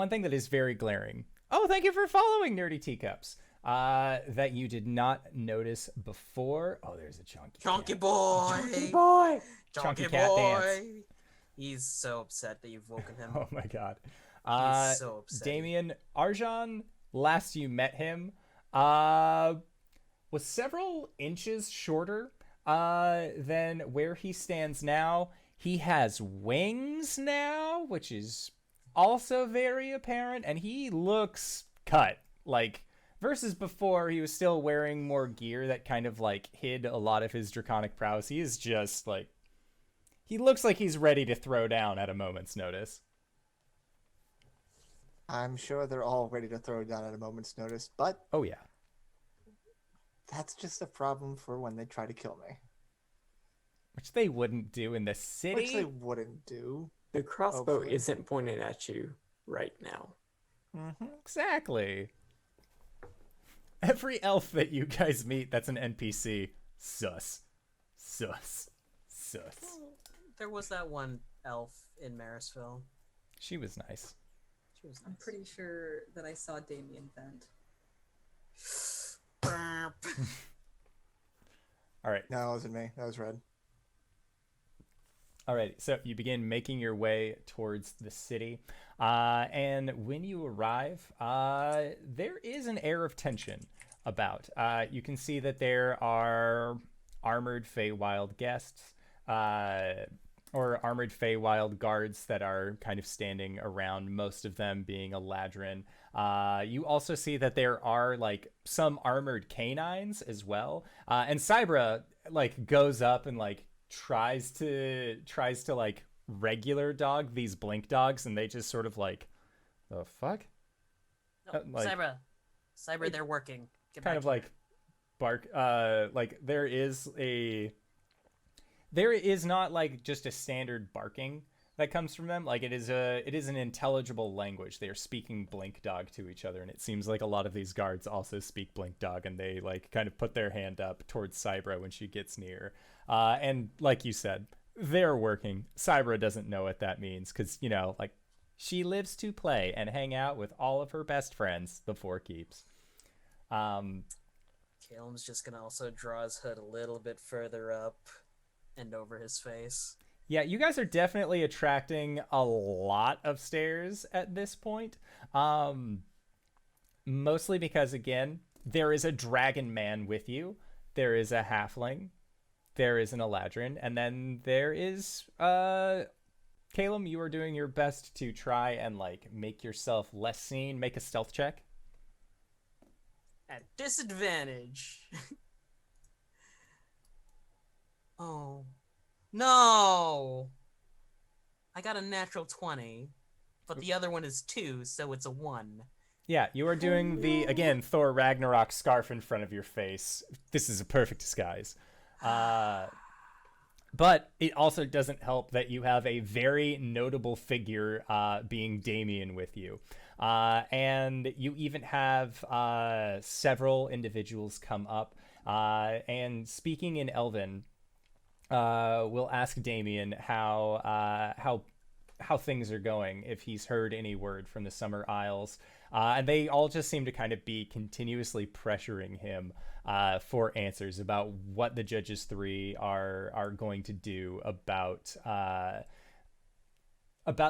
[SPEAKER 1] thing that is very glaring. Oh, thank you for following Nerdy Teacups. That you did not notice before. Oh, there's a chunky cat.
[SPEAKER 2] boy!
[SPEAKER 4] Chunky boy!
[SPEAKER 1] Chunky cat dance.
[SPEAKER 2] He's so upset that you've woken him.
[SPEAKER 1] Oh my god.
[SPEAKER 2] He's so upset.
[SPEAKER 1] Damien, Arjhan, last you met him, was several inches shorter than where he stands now. He has wings now, which is also very apparent, and he looks cut. Like, versus before, he was still wearing more gear that kind of, like, hid a lot of his draconic prowess. He is just, like, he looks like he's ready to throw down at a moment's notice.
[SPEAKER 6] I'm sure they're all ready to throw down at a moment's notice, but
[SPEAKER 1] Oh, yeah.
[SPEAKER 6] that's just a problem for when they try to kill me.
[SPEAKER 1] Which they wouldn't do in the city.
[SPEAKER 6] Which they wouldn't do.
[SPEAKER 4] The crossbow
[SPEAKER 6] Hopefully.
[SPEAKER 4] isn't pointed at you right now.
[SPEAKER 6] Mm-hmm.
[SPEAKER 1] Exactly. Every elf that you guys meet that's an NPC, sus. Sus. Sus.
[SPEAKER 2] There was that one elf in Marisville.
[SPEAKER 1] She was nice.
[SPEAKER 2] She was
[SPEAKER 5] I'm
[SPEAKER 2] nice.
[SPEAKER 5] pretty sure that I saw Damien vent.
[SPEAKER 1] All right.
[SPEAKER 6] No, it wasn't me. That was Red.
[SPEAKER 1] All right. So you begin making your way towards the city. And when you arrive, there is an air of tension about. You can see that there are armored Feywild guests, or armored Feywild guards that are kind of standing around, most of them being Eladrin. You also see that there are like some armored canines as well. And Cybra like goes up and like tries to like regular dog these blink dogs, and they just sort of like, the fuck?
[SPEAKER 2] No,
[SPEAKER 1] Like,
[SPEAKER 2] Cyber, they're working. Get
[SPEAKER 1] kind
[SPEAKER 2] back
[SPEAKER 1] of
[SPEAKER 2] here.
[SPEAKER 1] like bark. Like there is not like just a standard barking that comes from them. Like it is an intelligible language. They are speaking blink dog to each other, and it seems like a lot of these guards also speak blink dog, and they like kind of put their hand up towards Cybra when she gets near. And like you said, they're working. Cybra doesn't know what that means because, you know, like she lives to play and hang out with all of her best friends, the Four Keeps.
[SPEAKER 2] Caelum's just gonna also draw his hood a little bit further up and over his face.
[SPEAKER 1] Yeah, you guys are definitely attracting a lot of stares at this point. Mostly because, again, there is a dragon man with you. There is a halfling. There is an Eladrin. And then there is... Caelum, you are doing your best to try and, like, make yourself less seen. Make a stealth check.
[SPEAKER 2] At disadvantage. Oh. No! I got a natural 20, but the other one is 2, so it's a 1.
[SPEAKER 1] Yeah, you are doing the, again, Thor Ragnarok scarf in front of your face. This is a perfect disguise. But it also doesn't help that you have a very notable figure being Damien with you. And you even have several individuals come up. And speaking in Elven, we'll ask Damien how things are going, if he's heard any word from the Summer Isles. And they all just seem to kind of be continuously pressuring him for answers about what the Judges 3 are going to do about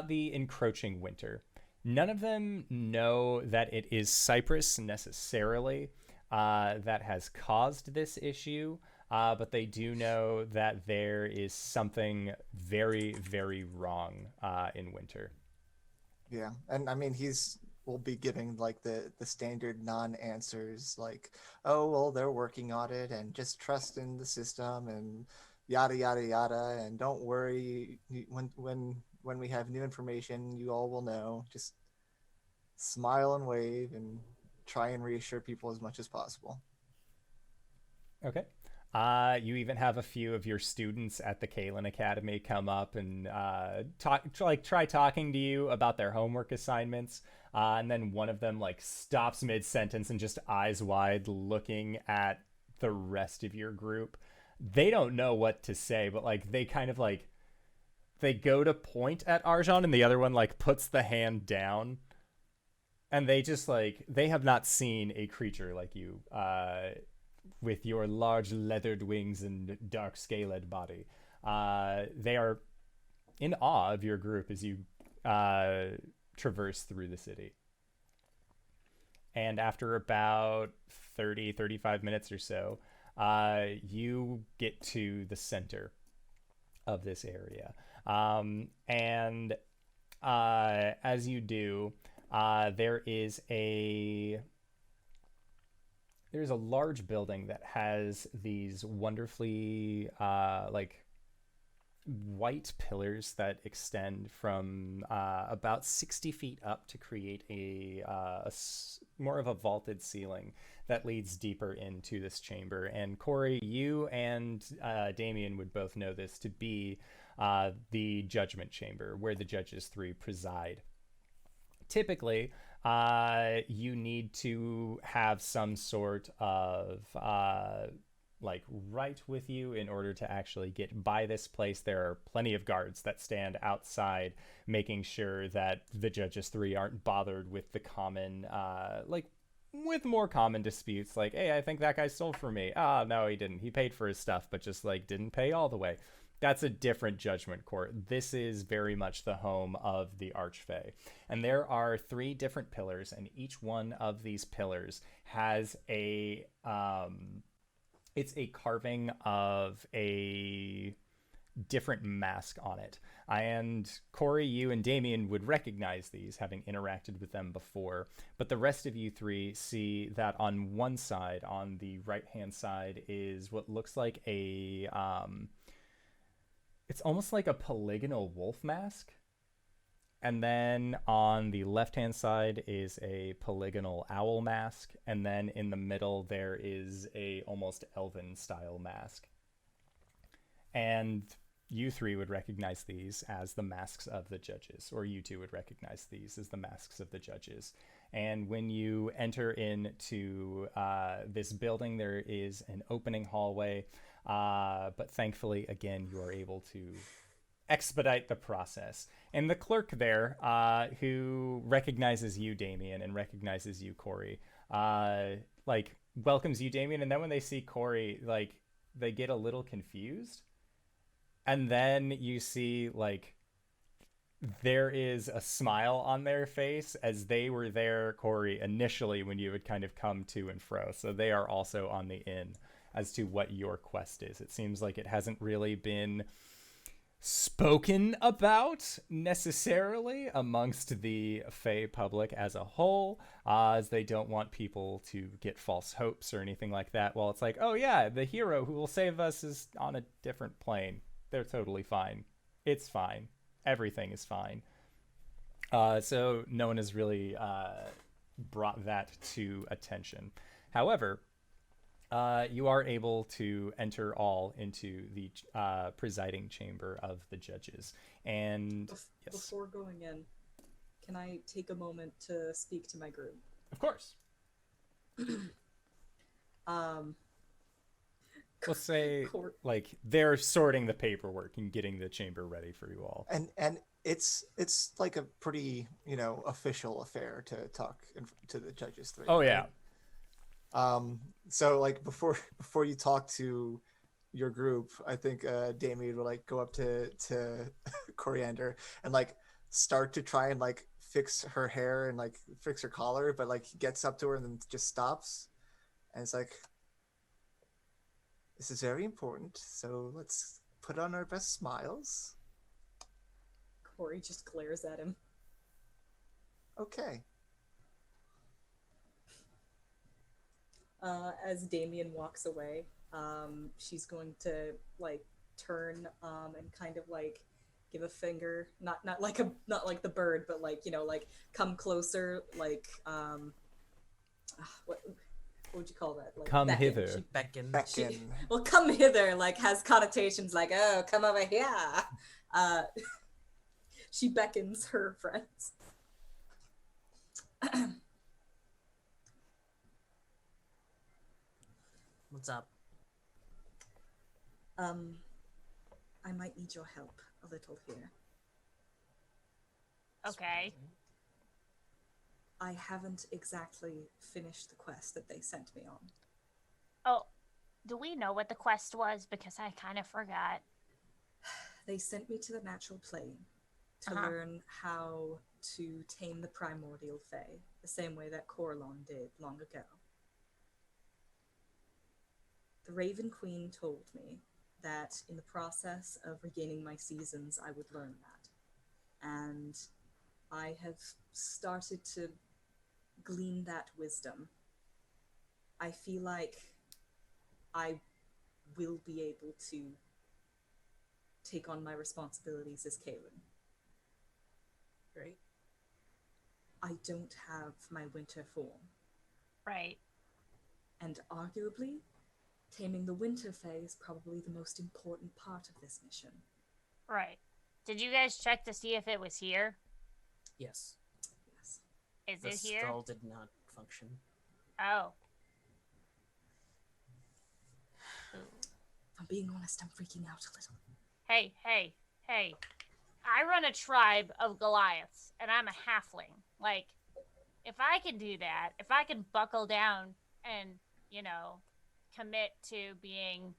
[SPEAKER 1] the encroaching winter. None of them know that it is Cyprus necessarily that has caused this issue, but they do know that there is something very, very wrong in winter.
[SPEAKER 6] Yeah, and I mean we'll be giving like the standard non-answers, like, oh well, they're working on it, and just trust in the system, and yada yada yada, and don't worry, when we have new information, you all will know. Just smile and wave and try and reassure people as much as possible.
[SPEAKER 1] Okay. You even have a few of your students at the Caelum Academy come up and try talking to you about their homework assignments. And then one of them like stops mid-sentence and just eyes wide looking at the rest of your group. They don't know what to say, but like they kind of like they go to point at Arjhan, and the other one like puts the hand down. And they just like they have not seen a creature like you with your large leathered wings and dark scaled body. They are in awe of your group as you traverse through the city. And after about 35 minutes or so, you get to the center of this area. And as you do, there's a large building that has these wonderfully like white pillars that extend from about 60 feet up to create more of a vaulted ceiling that leads deeper into this chamber. And Cori, you and Damien would both know this to be the judgment chamber, where the Judges 3 preside. Typically, you need to have some sort of like right with you in order to actually get by this place. There are plenty of guards that stand outside making sure that the Judges 3 aren't bothered with the common with more common disputes, like, hey, I think that guy stole from me. No, he didn't. He paid for his stuff, but just like didn't pay all the way. That's a different judgment court. This is very much the home of the Archfey. And there are 3 different pillars, and each one of these pillars has a it's a carving of a different mask on it. And Cori, you and Damien would recognize these, having interacted with them before. But the rest of you 3 see that on one side, on the right-hand side, is what looks like a it's almost like a polygonal wolf mask. And then on the left-hand side is a polygonal owl mask. And then in the middle, there is a almost elven style mask. And you 3 would recognize these as the masks of the judges, or you 2 would recognize these as the masks of the judges. And when you enter into this building, there is an opening hallway. But thankfully, again, you are able to expedite the process. And the clerk there, who recognizes you, Damien, and recognizes you, Cori, like, welcomes you, Damien. And then when they see Cori, like, they get a little confused. And then you see, like, there is a smile on their face as they were there, Cori, initially when you had kind of come to and fro. So they are also on the in as to what your quest is. It seems like it hasn't really been spoken about necessarily amongst the Fey public as a whole, as they don't want people to get false hopes or anything like that. Well, it's like, oh yeah, the hero who will save us is on a different plane. They're totally fine. It's fine. Everything is fine. So no one has really brought that to attention. However, you are able to enter all into the presiding chamber of the judges. And yes.
[SPEAKER 5] Before going in, can I take a moment to speak to my group?
[SPEAKER 1] Of course. Let's say, like, they're sorting the paperwork and getting the chamber ready for you all.
[SPEAKER 6] And it's like a pretty, official affair to talk to the judges 3.
[SPEAKER 1] Oh yeah.
[SPEAKER 6] So like before you talk to your group, I think Damien will like go up to Coriander and like start to try and like fix her hair and like fix her collar, but like he gets up to her and then just stops, and it's like, this is very important, so let's put on our best smiles.
[SPEAKER 5] Cori just glares at him.
[SPEAKER 6] Okay.
[SPEAKER 5] As Damien walks away, she's going to like turn and kind of like give a finger, not like the bird, but like like come closer, like what would you call that? Like,
[SPEAKER 1] come
[SPEAKER 5] beckon.
[SPEAKER 1] hither.
[SPEAKER 2] She beckons.
[SPEAKER 6] Beckon.
[SPEAKER 5] Well, come hither like has connotations like, oh, come over here. She beckons her friends.
[SPEAKER 2] What's up?
[SPEAKER 5] I might need your help a little here.
[SPEAKER 3] Okay.
[SPEAKER 5] I haven't exactly finished the quest that they sent me on.
[SPEAKER 3] Oh, do we know what the quest was? Because I kind of forgot.
[SPEAKER 5] They sent me to the natural plane to learn how to tame the primordial fae, the same way that Corlon did long ago. The Raven Queen told me that in the process of regaining my seasons, I would learn that. And I have started to glean that wisdom. I feel like I will be able to take on my responsibilities as Caelum.
[SPEAKER 2] Great.
[SPEAKER 5] I don't have my winter form.
[SPEAKER 3] Right.
[SPEAKER 5] And arguably, taming the winter fae is probably the most important part of this mission.
[SPEAKER 3] Right. Did you guys check to see if it was here?
[SPEAKER 2] Yes.
[SPEAKER 5] Yes.
[SPEAKER 3] Is
[SPEAKER 2] The
[SPEAKER 3] it here?
[SPEAKER 2] skull did not function.
[SPEAKER 3] Oh.
[SPEAKER 5] If I'm being honest, I'm freaking out a little.
[SPEAKER 3] Hey. I run a tribe of Goliaths, and I'm a halfling. Like, if I can do that, if I can buckle down and, commit to being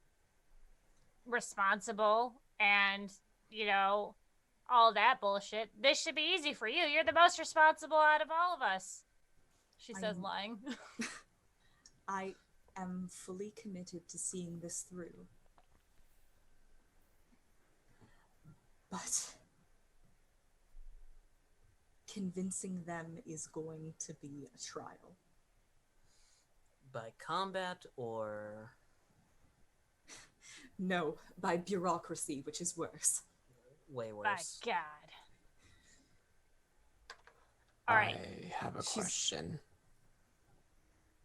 [SPEAKER 3] responsible and, you know, all that bullshit. This should be easy for you. You're the most responsible out of all of us. She says,
[SPEAKER 5] I'm-
[SPEAKER 3] lying.
[SPEAKER 5] I am fully committed to seeing this through. But convincing them is going to be a trial.
[SPEAKER 2] By combat or
[SPEAKER 5] No, by bureaucracy, which is worse.
[SPEAKER 2] way
[SPEAKER 3] By
[SPEAKER 2] worse?
[SPEAKER 3] God. All right.
[SPEAKER 4] I have a
[SPEAKER 5] She's-
[SPEAKER 4] question.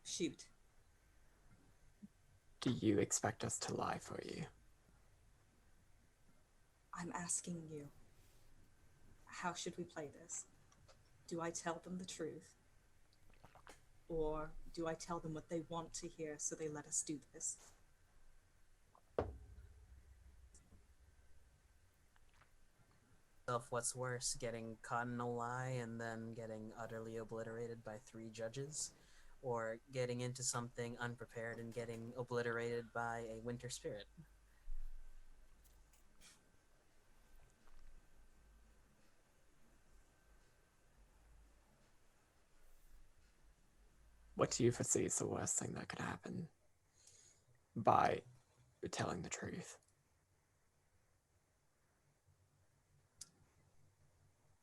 [SPEAKER 5] Shoot.
[SPEAKER 4] Do you expect us to lie for you?
[SPEAKER 5] I'm asking you, how should we play this? Do I tell them the truth? Or do I tell them what they want to hear so they let us do this?
[SPEAKER 2] Of what's worse, getting caught in a lie and then getting utterly obliterated by 3 judges, or getting into something unprepared and getting obliterated by a winter spirit?
[SPEAKER 4] What do you foresee is the worst thing that could happen by telling the truth?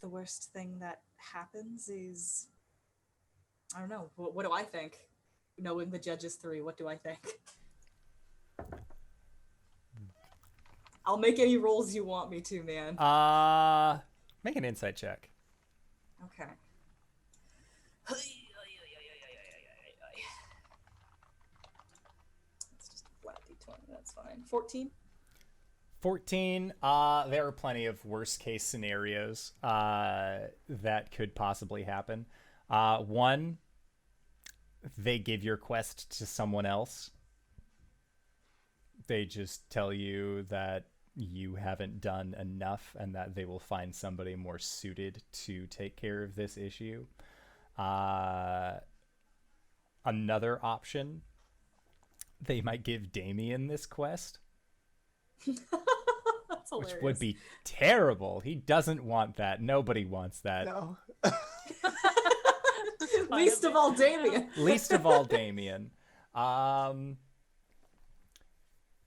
[SPEAKER 5] The worst thing that happens is, I don't know, what do I think? Knowing the judges 3, what do I think? I'll make any rolls you want me to, man.
[SPEAKER 1] Make an insight check.
[SPEAKER 5] Okay. It's just a flat d20, that's fine. 14?
[SPEAKER 1] 14. There are plenty of worst case scenarios that could possibly happen. One, they give your quest to someone else. They just tell you that you haven't done enough and that they will find somebody more suited to take care of this issue. Another option, they might give Damien this quest,
[SPEAKER 5] That's hilarious.
[SPEAKER 1] which would be terrible. He doesn't want that. Nobody wants that.
[SPEAKER 6] No.
[SPEAKER 5] Least of all Damien.
[SPEAKER 1] Least of all Damien.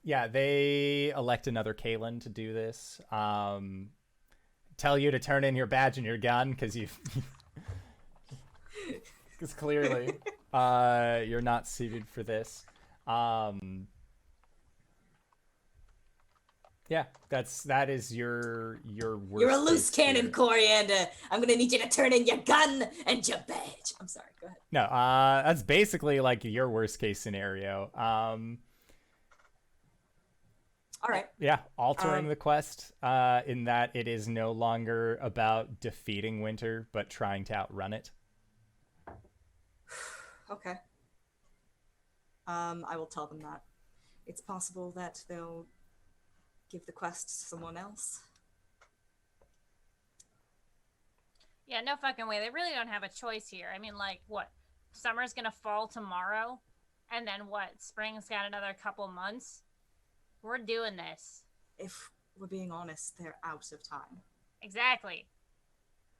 [SPEAKER 1] Yeah, they elect another Caelum to do this. Tell you to turn in your badge and your gun because because clearly you're not suited for this. Yeah, that is your worst.
[SPEAKER 5] You're a loose
[SPEAKER 1] case
[SPEAKER 5] cannon,
[SPEAKER 1] here.
[SPEAKER 5] Cori, and I'm gonna need you to turn in your gun and your badge. I'm sorry, go ahead.
[SPEAKER 1] No, that's basically like your worst case scenario.
[SPEAKER 5] All right.
[SPEAKER 1] Yeah, altering the quest in that it is no longer about defeating Winter, but trying to outrun it.
[SPEAKER 5] Okay. I will tell them that. It's possible that they'll give the quest to someone else.
[SPEAKER 3] Yeah, no fucking way. They really don't have a choice here. I mean, like, what? Summer's gonna fall tomorrow, and then what? Spring's got another couple months. We're doing this.
[SPEAKER 5] If we're being honest, they're out of time.
[SPEAKER 3] Exactly.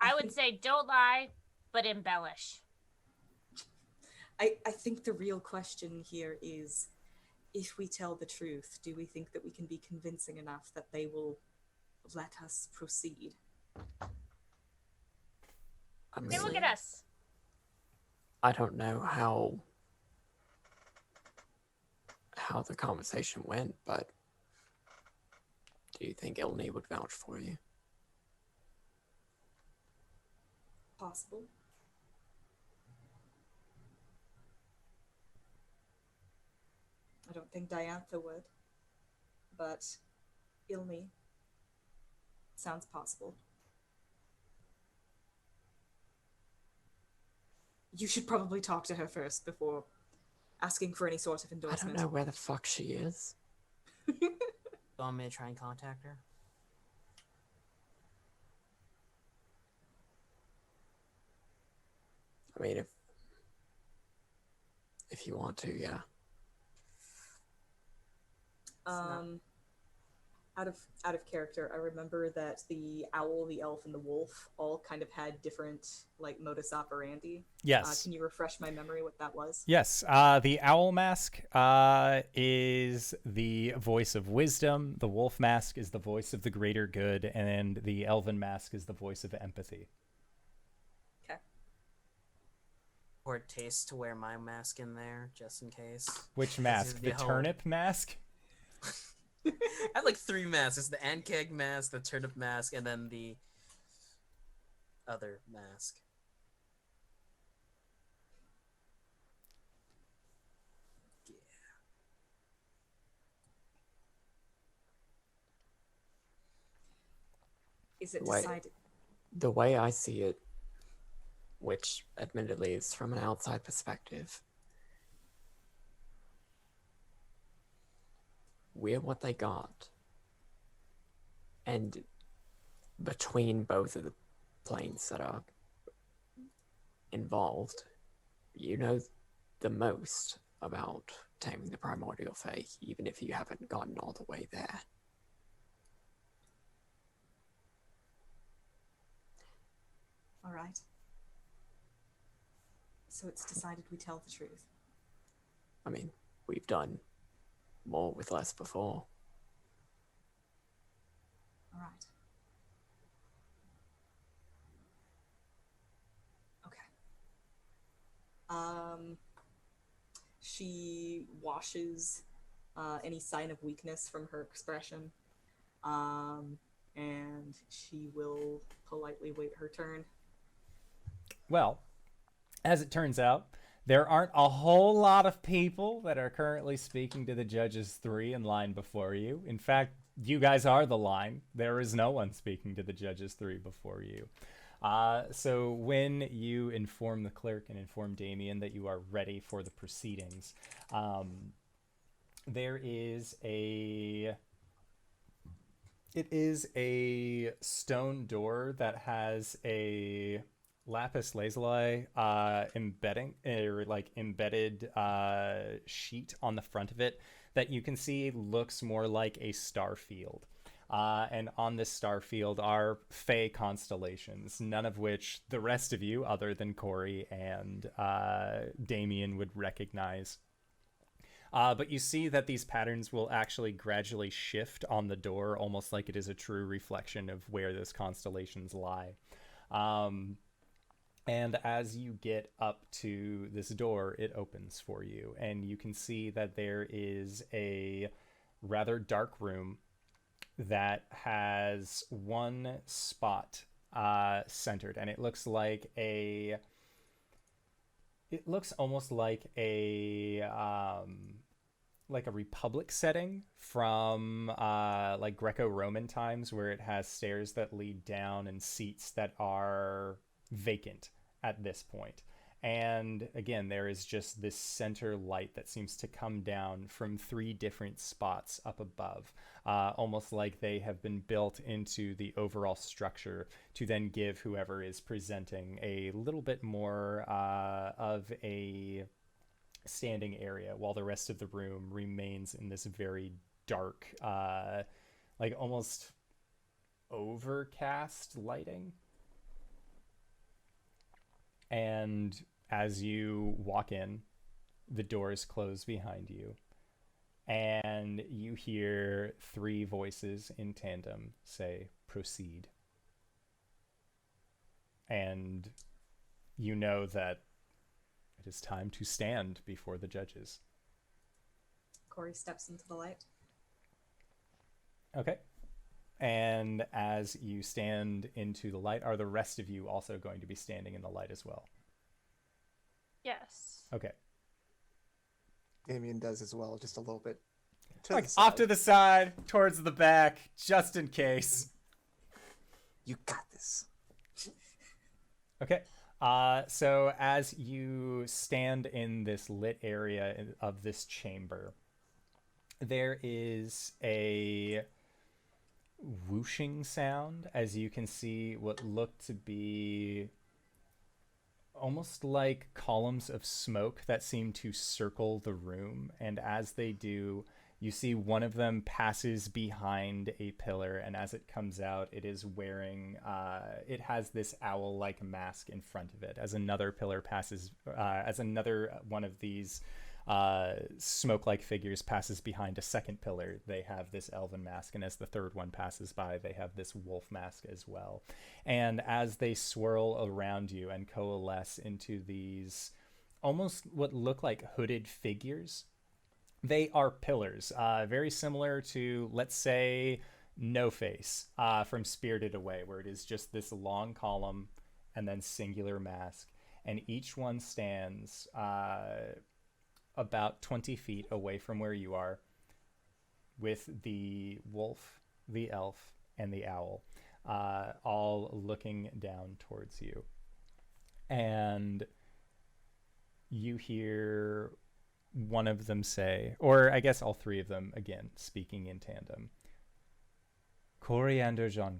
[SPEAKER 3] I would say don't lie, but embellish.
[SPEAKER 5] I think the real question here is, if we tell the truth, do we think that we can be convincing enough that they will let us proceed?
[SPEAKER 3] Hey, look at us.
[SPEAKER 4] I don't know how the conversation went, but do you think Ilni would vouch for you?
[SPEAKER 5] Possible. I don't think Diantha would, but Ilni sounds possible. You should probably talk to her first before asking for any sort of
[SPEAKER 4] I
[SPEAKER 5] endorsement.
[SPEAKER 4] don't know where the fuck she is.
[SPEAKER 2] Want me to try and contact her?
[SPEAKER 4] I mean, if you want to, yeah.
[SPEAKER 5] Um, Out of character, I remember that the owl, the elf, and the wolf all kind of had different like modus operandi.
[SPEAKER 1] Yes.
[SPEAKER 5] Can you refresh my memory what that was?
[SPEAKER 1] Yes, the owl mask is the voice of wisdom, the wolf mask is the voice of the greater good, and the elven mask is the voice of empathy.
[SPEAKER 5] Okay.
[SPEAKER 2] Or it tastes to wear my mask in there, just in case.
[SPEAKER 1] Which mask?
[SPEAKER 2] the
[SPEAKER 1] The
[SPEAKER 2] whole-
[SPEAKER 1] turnip mask?
[SPEAKER 2] I have like 3 masks. It's the Ankeg mask, the turnip mask, and then the other mask.
[SPEAKER 5] Is it
[SPEAKER 4] Wait.
[SPEAKER 5] decided?
[SPEAKER 4] The way I see it, which admittedly is from an outside perspective, we're what they got. And between both of the planes that are involved, you know the most about taming the primordial fae, even if you haven't gotten all the way there.
[SPEAKER 5] All right. So it's decided we tell the truth.
[SPEAKER 4] I mean, we've done more with less before.
[SPEAKER 5] All right. Okay. She washes any sign of weakness from her expression, and she will politely wait her turn.
[SPEAKER 1] Well, as it turns out, there aren't a whole lot of people that are currently speaking to the Judges 3 in line before you. In fact, you guys are the line. There is no one speaking to the Judges 3 before you. So when you inform the clerk and inform Damien that you are ready for the proceedings, there is a... It is a stone door that has a lapis lazuli embedded sheet on the front of it that you can see looks more like a star field. And on this star field are Fey constellations, none of which the rest of you, other than Cori and Damien, would recognize. But you see that these patterns will actually gradually shift on the door, almost like it is a true reflection of where those constellations lie. And as you get up to this door, it opens for you, and you can see that there is a rather dark room that has one spot centered, and it looks almost like a Republic setting from like Greco-Roman times, where it has stairs that lead down and seats that are vacant at this point. And again, there is just this center light that seems to come down from 3 different spots up above, almost like they have been built into the overall structure to then give whoever is presenting a little bit more of a standing area, while the rest of the room remains in this very dark, like almost overcast lighting. And as you walk in, the doors close behind you, and you hear 3 voices in tandem say, "Proceed." And you know that it is time to stand before the judges.
[SPEAKER 5] Cori steps into the light.
[SPEAKER 1] Okay. And as you stand into the light, are the rest of you also going to be standing in the light as well?
[SPEAKER 3] Yes.
[SPEAKER 1] Okay.
[SPEAKER 6] Damien does as well, just a little bit.
[SPEAKER 1] Like off to the side, towards the back, just in case.
[SPEAKER 6] You got this.
[SPEAKER 1] Okay. So as you stand in this lit area of this chamber, there is a whooshing sound, as you can see what look to be almost like columns of smoke that seem to circle the room, and as they do, You see one of them passes behind a pillar, and as it comes out, it is wearing, it has this owl-like mask in front of it. As another pillar passes, as another one of these smoke-like figures passes behind a second pillar, they have this elven mask, and as the third one passes by, they have this wolf mask as well. And as they swirl around you and coalesce into these almost what look like hooded figures, they are pillars, very similar to, let's say, No Face from Spirited Away, where it is just this long column and then singular mask, and each one stands about 20 feet away from where you are, with the wolf, the elf, and the owl all looking down towards you. And you hear one of them say, or I guess all three of them, again, speaking in tandem, Cori and Arjhan,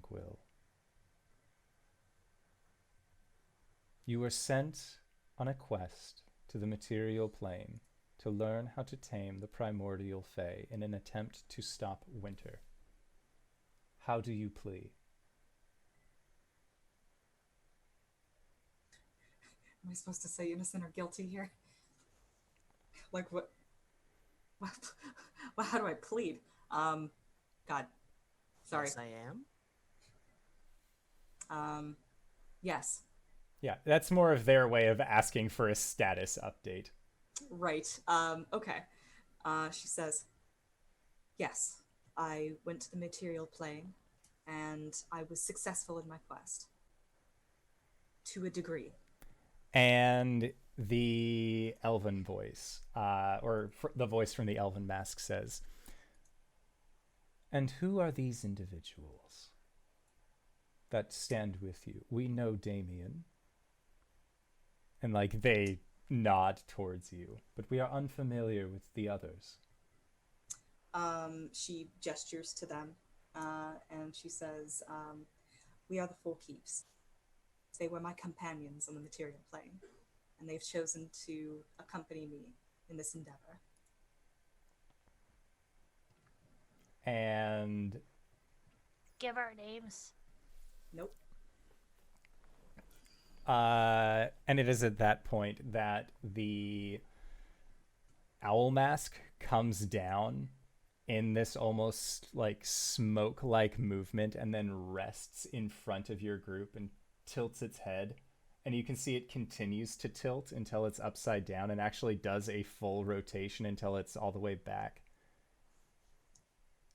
[SPEAKER 1] you were sent on a quest to the material plane to learn how to tame the primordial Fae in an attempt to stop winter. How do you plea?
[SPEAKER 5] Am I supposed to say innocent or guilty here? Like what? How do I plead? God, sorry.
[SPEAKER 2] Yes, I am.
[SPEAKER 5] Yes.
[SPEAKER 1] Yeah, that's more of their way of asking for a status update.
[SPEAKER 5] Right. Okay. She says, yes, I went to the material plane and I was successful in my quest. To a degree.
[SPEAKER 1] And the elven voice, the voice from the elven mask says, and who are these individuals that stand with you? We know Damien. And like they nod towards you, but we are unfamiliar with the others.
[SPEAKER 5] She gestures to them, and she says, we are the Four Keeps. They were my companions on the material plane, and they've chosen to accompany me in this endeavor.
[SPEAKER 1] And
[SPEAKER 3] Give our names.
[SPEAKER 5] Nope.
[SPEAKER 1] And it is at that point that the owl mask comes down in this almost like smoke-like movement and then rests in front of your group and tilts its head. And you can see it continues to tilt until it's upside down and actually does a full rotation until it's all the way back.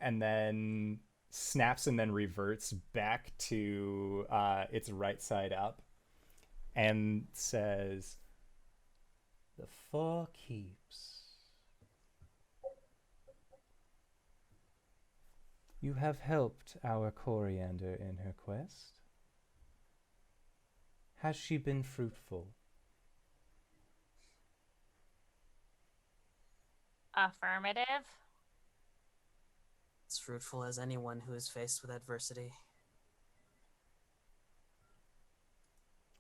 [SPEAKER 1] And then snaps and then reverts back to its right side up. And says, the Four Keeps. You have helped our Coriander in her quest. Has she been fruitful?
[SPEAKER 3] Affirmative.
[SPEAKER 2] As fruitful as anyone who is faced with adversity.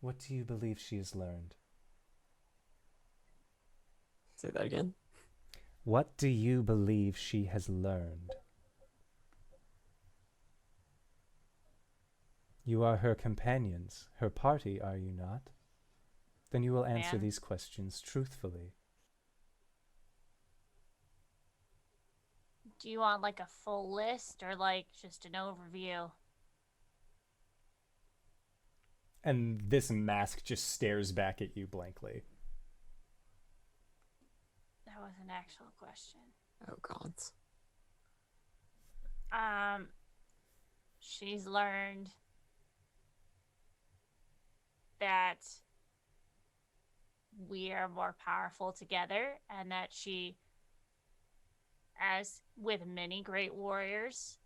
[SPEAKER 1] What do you believe she has learned?
[SPEAKER 4] Say that again.
[SPEAKER 1] What do you believe she has learned? You are her companions, her party, are you not? Then you will answer
[SPEAKER 3] Man.
[SPEAKER 1] these questions truthfully.
[SPEAKER 3] Do you want like a full list or like just an overview?
[SPEAKER 1] And this mask just stares back at you blankly.
[SPEAKER 3] That was an actual question.
[SPEAKER 4] Oh God.
[SPEAKER 3] She's learned that we are more powerful together and that she, as with many great warriors,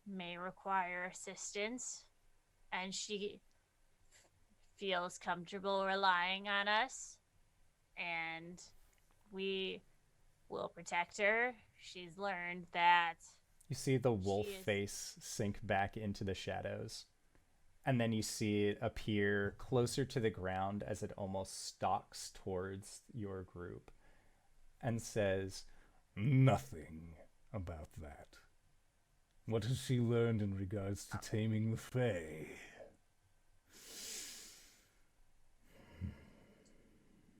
[SPEAKER 3] may require assistance, and she feels comfortable relying on us, and we will protect her. She's learned that
[SPEAKER 1] You see the wolf
[SPEAKER 3] She is-
[SPEAKER 1] face sink back into the shadows. And then you see it appear closer to the ground as it almost stalks towards your group and says, "Nothing about that? What has she learned in regards to taming the Fae?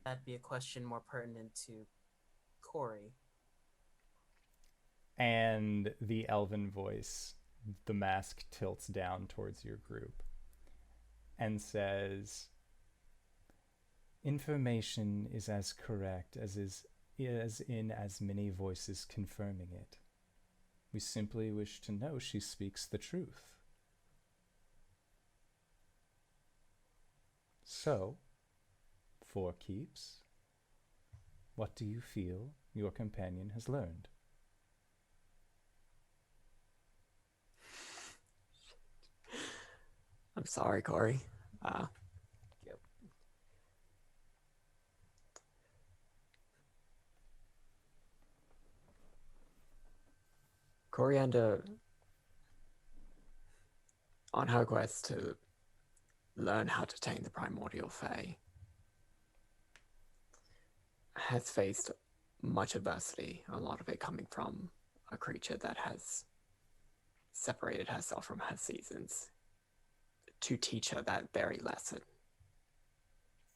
[SPEAKER 2] That'd be a question more pertinent to Cori.
[SPEAKER 1] And the elven voice, the mask tilts down towards your group and says, information is as correct as in as many voices confirming it. We simply wish to know she speaks the truth. So, for keeps, what do you feel your companion has learned?
[SPEAKER 4] I'm sorry, Cori. Yep. Coriander, on her quest to learn how to tame the primordial Fae, has faced much adversity, a lot of it coming from a creature that has separated herself from her seasons to teach her that very lesson.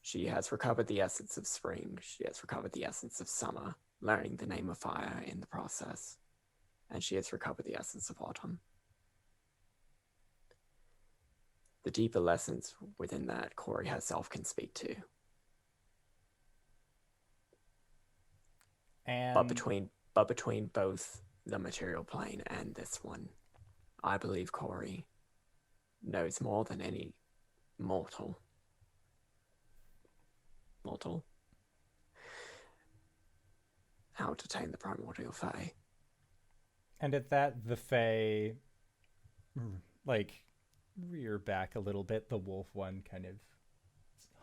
[SPEAKER 4] She has recovered the essence of spring, she has recovered the essence of summer, learning the name of fire in the process, and she has recovered the essence of autumn. The deeper lessons within that Cori herself can speak to.
[SPEAKER 1] And
[SPEAKER 4] But between both the material plane and this one, I believe Cori knows more than any mortal how to tame the primordial Fae.
[SPEAKER 1] And at that, the Fae, like, rear back a little bit. The wolf one kind of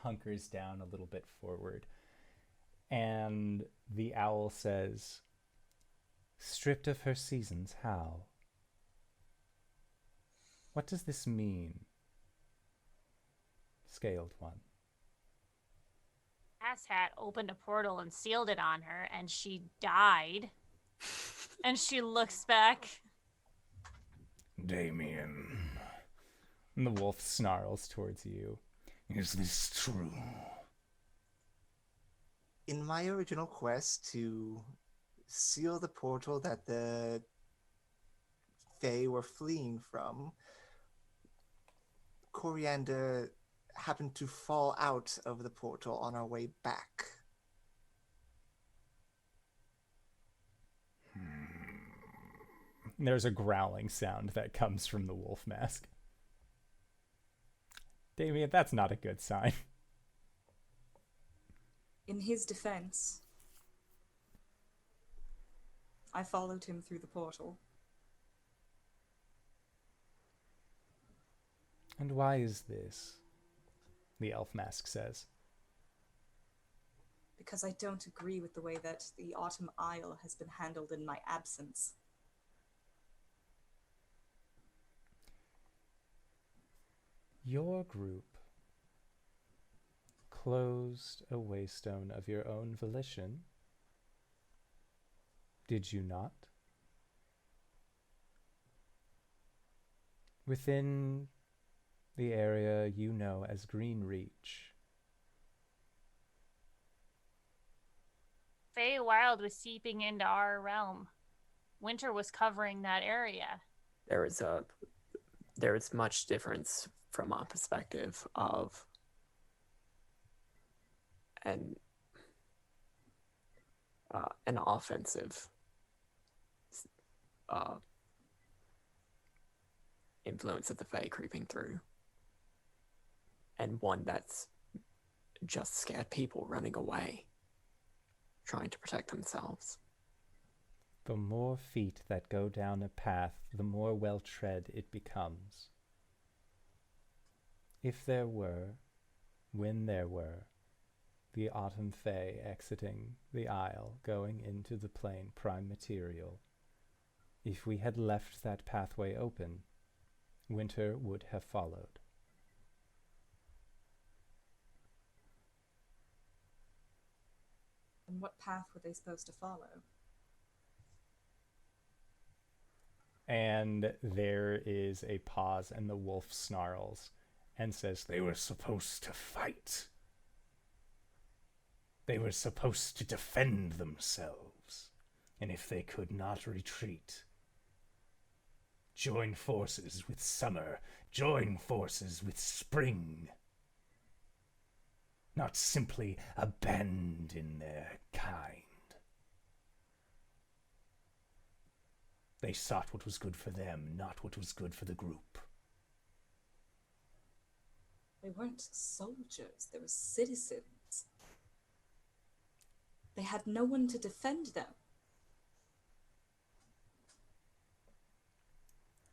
[SPEAKER 1] hunkers down a little bit forward. And the owl says, stripped of her seasons, how? What does this mean? Scaled one.
[SPEAKER 3] Asshat opened a portal and sealed it on her, and she died. And she looks back.
[SPEAKER 1] Damien. And the wolf snarls towards you. Is this true?
[SPEAKER 6] In my original quest to seal the portal that the Fae were fleeing from, Coriander happened to fall out of the portal on our way back.
[SPEAKER 1] There's a growling sound that comes from the wolf mask. Damien, that's not a good sign.
[SPEAKER 5] In his defense, I followed him through the portal.
[SPEAKER 1] And why is this? The elf mask says.
[SPEAKER 5] Because I don't agree with the way that the Autumn Isle has been handled in my absence.
[SPEAKER 1] Your group closed a waystone of your own volition, did you not? Within the area you know as Green Reach.
[SPEAKER 3] Feywild was seeping into our realm. Winter was covering that area.
[SPEAKER 4] There is much difference from our perspective of an offensive influence of the Fae creeping through, and one that's just scared people running away, trying to protect themselves.
[SPEAKER 1] The more feet that go down a path, the more well-tread it becomes. If there were, when there were, the Autumn Fae exiting the Isle, going into the plane prime material, if we had left that pathway open, winter would have followed.
[SPEAKER 5] And what path were they supposed to follow?
[SPEAKER 1] And there is a pause, and the wolf snarls and says, "They were supposed to fight. They were supposed to defend themselves. And if they could not retreat, join forces with summer, join forces with spring. Not simply abandon their kind. They sought what was good for them, not what was good for the group."
[SPEAKER 5] They weren't soldiers, they were citizens. They had no one to defend them.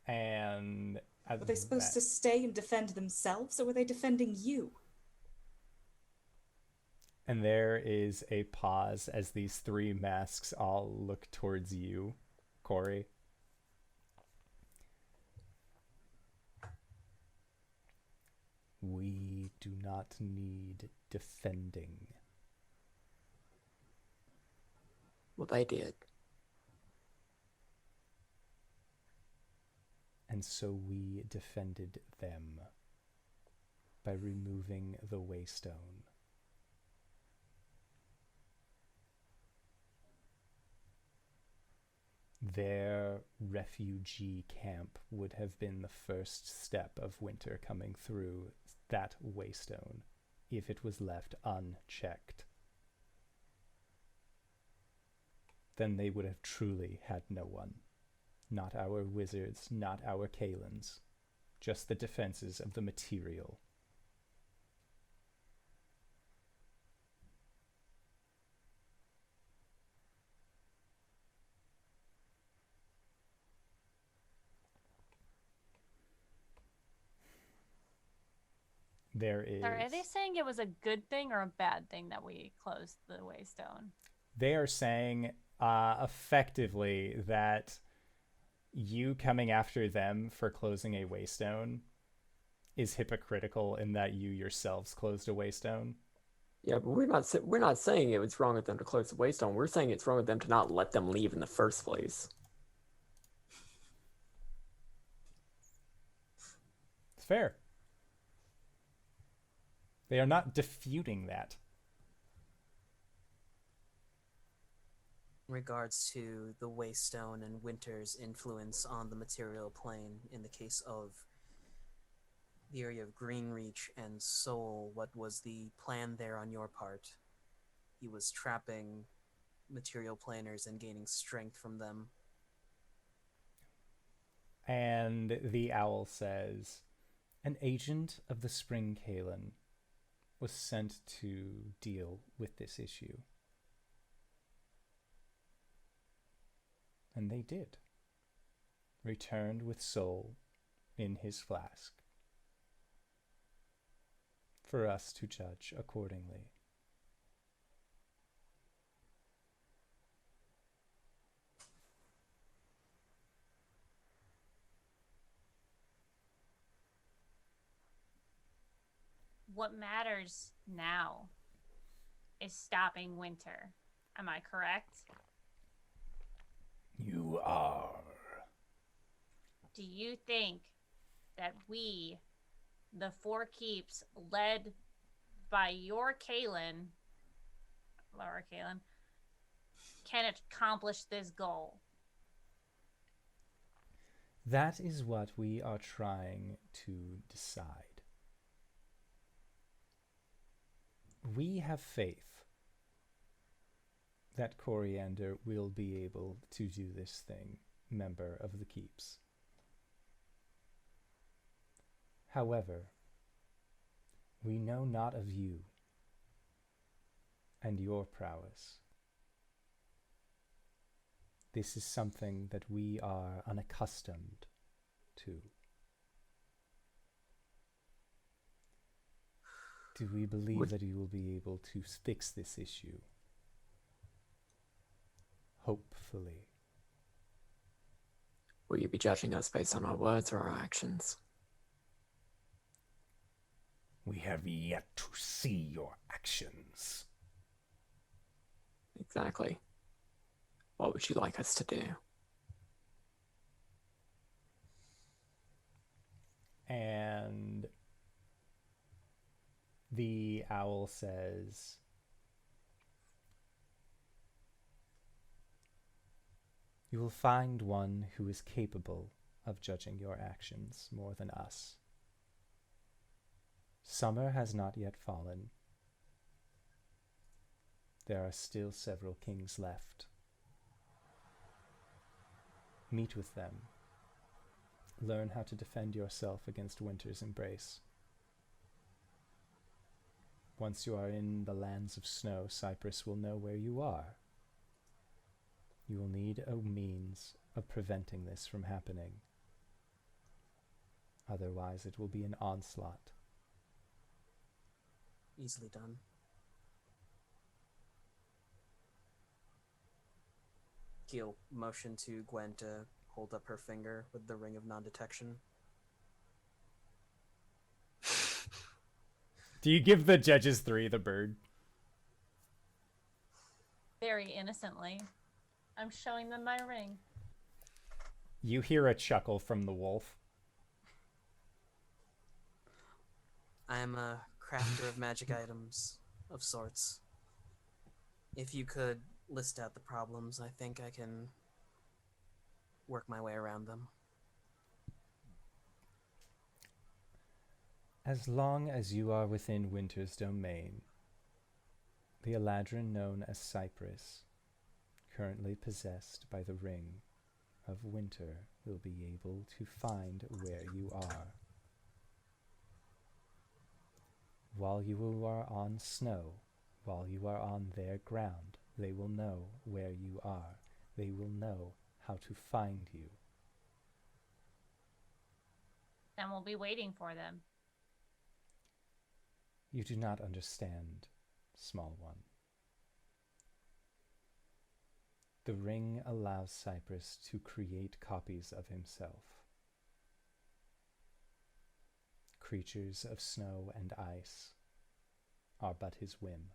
[SPEAKER 1] And
[SPEAKER 5] Were they supposed to stay and defend themselves, or were they defending you?
[SPEAKER 1] And there is a pause as these three masks all look towards you, Cori. We do not need defending.
[SPEAKER 4] Well, they did.
[SPEAKER 1] And so we defended them by removing the Waystone. Their refugee camp would have been the first step of winter coming through that Waystone if it was left unchecked. Then they would have truly had no one. Not our wizards, not our Caelums, just the defenses of the material. There is...
[SPEAKER 7] Are they saying it was a good thing or a bad thing that we closed the Waystone?
[SPEAKER 1] They are saying effectively that you coming after them for closing a Waystone is hypocritical in that you yourselves closed a Waystone.
[SPEAKER 4] Yeah, but we're not saying it was wrong with them to close the Waystone. We're saying it's wrong with them to not let them leave in the first place.
[SPEAKER 1] It's fair. They are not disputing that.
[SPEAKER 2] In regards to the Waystone and Winter's influence on the material plane, in the case of the area of Greenreach and Soul, what was the plan there on your part? He was trapping material planers and gaining strength from them.
[SPEAKER 1] And the owl says, "An agent of the Spring Caelum was sent to deal with this issue. And they did. Returned with Soul in his flask. For us to judge accordingly."
[SPEAKER 3] What matters now is stopping Winter. Am I correct?
[SPEAKER 1] You are.
[SPEAKER 3] Do you think that we, the Four Keeps, led by your Caelum, Laura Caelum, can accomplish this goal?
[SPEAKER 1] That is what we are trying to decide. We have faith that Coriander will be able to do this thing, member of the Keeps. However, we know not of you and your prowess. This is something that we are unaccustomed to. Do we believe that you will be able to fix this issue? Hopefully.
[SPEAKER 4] Will you be judging us based on our words or our actions?
[SPEAKER 1] We have yet to see your actions.
[SPEAKER 4] Exactly. What would you like us to do?
[SPEAKER 1] And the owl says, "You will find one who is capable of judging your actions more than us. Summer has not yet fallen. There are still several kings left. Meet with them. Learn how to defend yourself against winter's embrace. Once you are in the lands of snow, Cyprus will know where you are. You will need a means of preventing this from happening. Otherwise, it will be an onslaught."
[SPEAKER 2] Easily done. He'll motion to Gwen to hold up her finger with the ring of non-detection.
[SPEAKER 1] Do you give the judges 3 the bird?
[SPEAKER 7] Very innocently. I'm showing them my ring.
[SPEAKER 1] You hear a chuckle from the wolf.
[SPEAKER 2] I am a crafter of magic items of sorts. If you could list out the problems, I think I can work my way around them.
[SPEAKER 1] As long as you are within Winter's domain, the Eladrin known as Cyprus, currently possessed by the Ring of Winter, will be able to find where you are. While you are on snow, while you are on their ground, they will know where you are. They will know how to find you.
[SPEAKER 7] And we'll be waiting for them.
[SPEAKER 1] You do not understand, small one. The ring allows Cyprus to create copies of himself. Creatures of snow and ice are but his whim.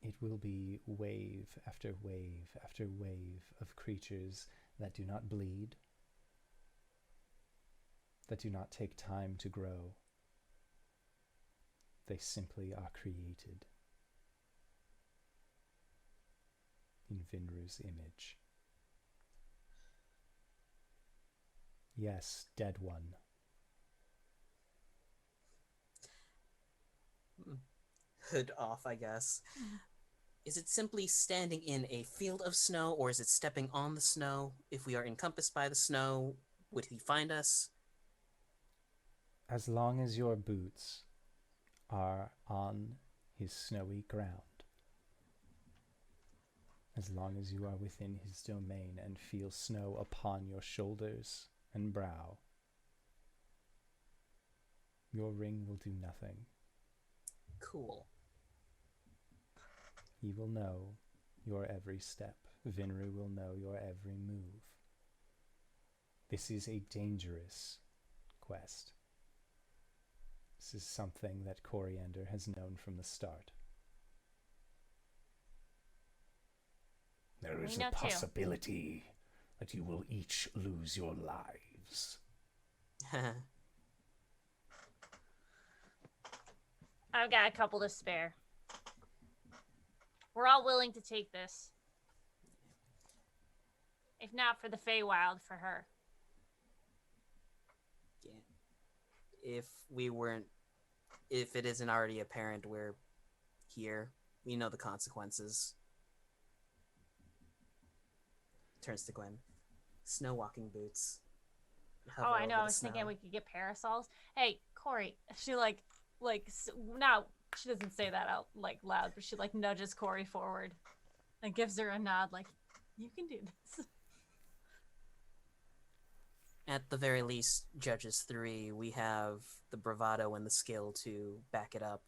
[SPEAKER 1] It will be wave after wave after wave of creatures that do not bleed, that do not take time to grow. They simply are created in Vinru's image. Yes, dead one.
[SPEAKER 2] Hood off, I guess. Is it simply standing in a field of snow, or is it stepping on the snow? If we are encompassed by the snow, would he find us?
[SPEAKER 1] As long as your boots are on his snowy ground, as long as you are within his domain and feel snow upon your shoulders and brow, your ring will do nothing.
[SPEAKER 2] Cool.
[SPEAKER 1] He will know your every step. Vinru will know your every move. This is a dangerous quest. This is something that Coriander has known from the start.
[SPEAKER 8] There is
[SPEAKER 7] We know
[SPEAKER 8] a
[SPEAKER 7] too.
[SPEAKER 8] possibility that you will each lose your lives.
[SPEAKER 3] I've got a couple to spare. We're all willing to take this. If not for the Feywild, for her.
[SPEAKER 2] Yeah. If it isn't already apparent we're here, we know the consequences. Turns to Gwen. Snow walking boots.
[SPEAKER 3] Oh, I know. I was thinking we could get parasols. Hey, Cori. She now she doesn't say that out loud, but she nudges Cori forward and gives her a nod, like, you can do this.
[SPEAKER 2] At the very least, Judges 3, we have the bravado and the skill to back it up.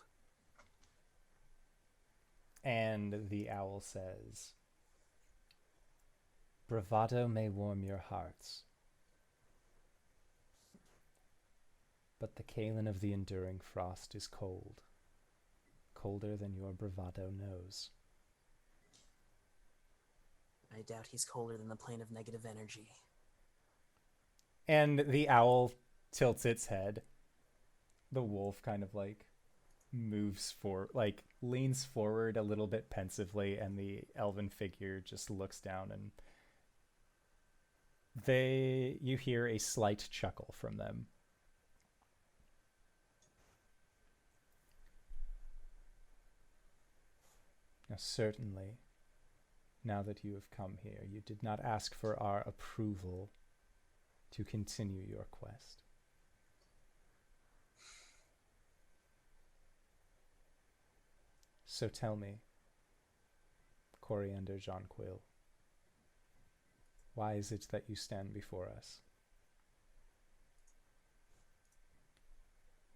[SPEAKER 1] And the owl says, "Bravado may warm your hearts, but the Caelum of the enduring frost is cold, colder than your bravado knows."
[SPEAKER 2] I doubt he's colder than the plane of negative energy.
[SPEAKER 1] And the owl tilts its head. The wolf kind of like moves for like leans forward a little bit pensively, and the elven figure just looks down, and you hear a slight chuckle from them. Now, certainly, now that you have come here, you did not ask for our approval to continue your quest. So tell me, Coriander Jonquil, why is it that you stand before us?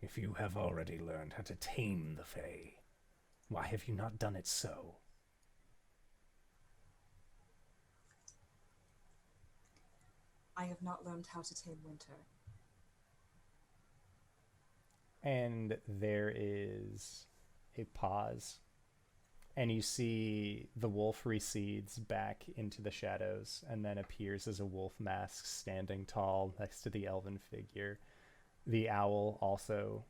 [SPEAKER 8] If you have already learned how to tame the Fae, why have you not done it so?
[SPEAKER 5] I have not learned how to tame winter.
[SPEAKER 1] And there is a pause, and you see the wolf recedes back into the shadows and then appears as a wolf mask standing tall next to the elven figure. The owl also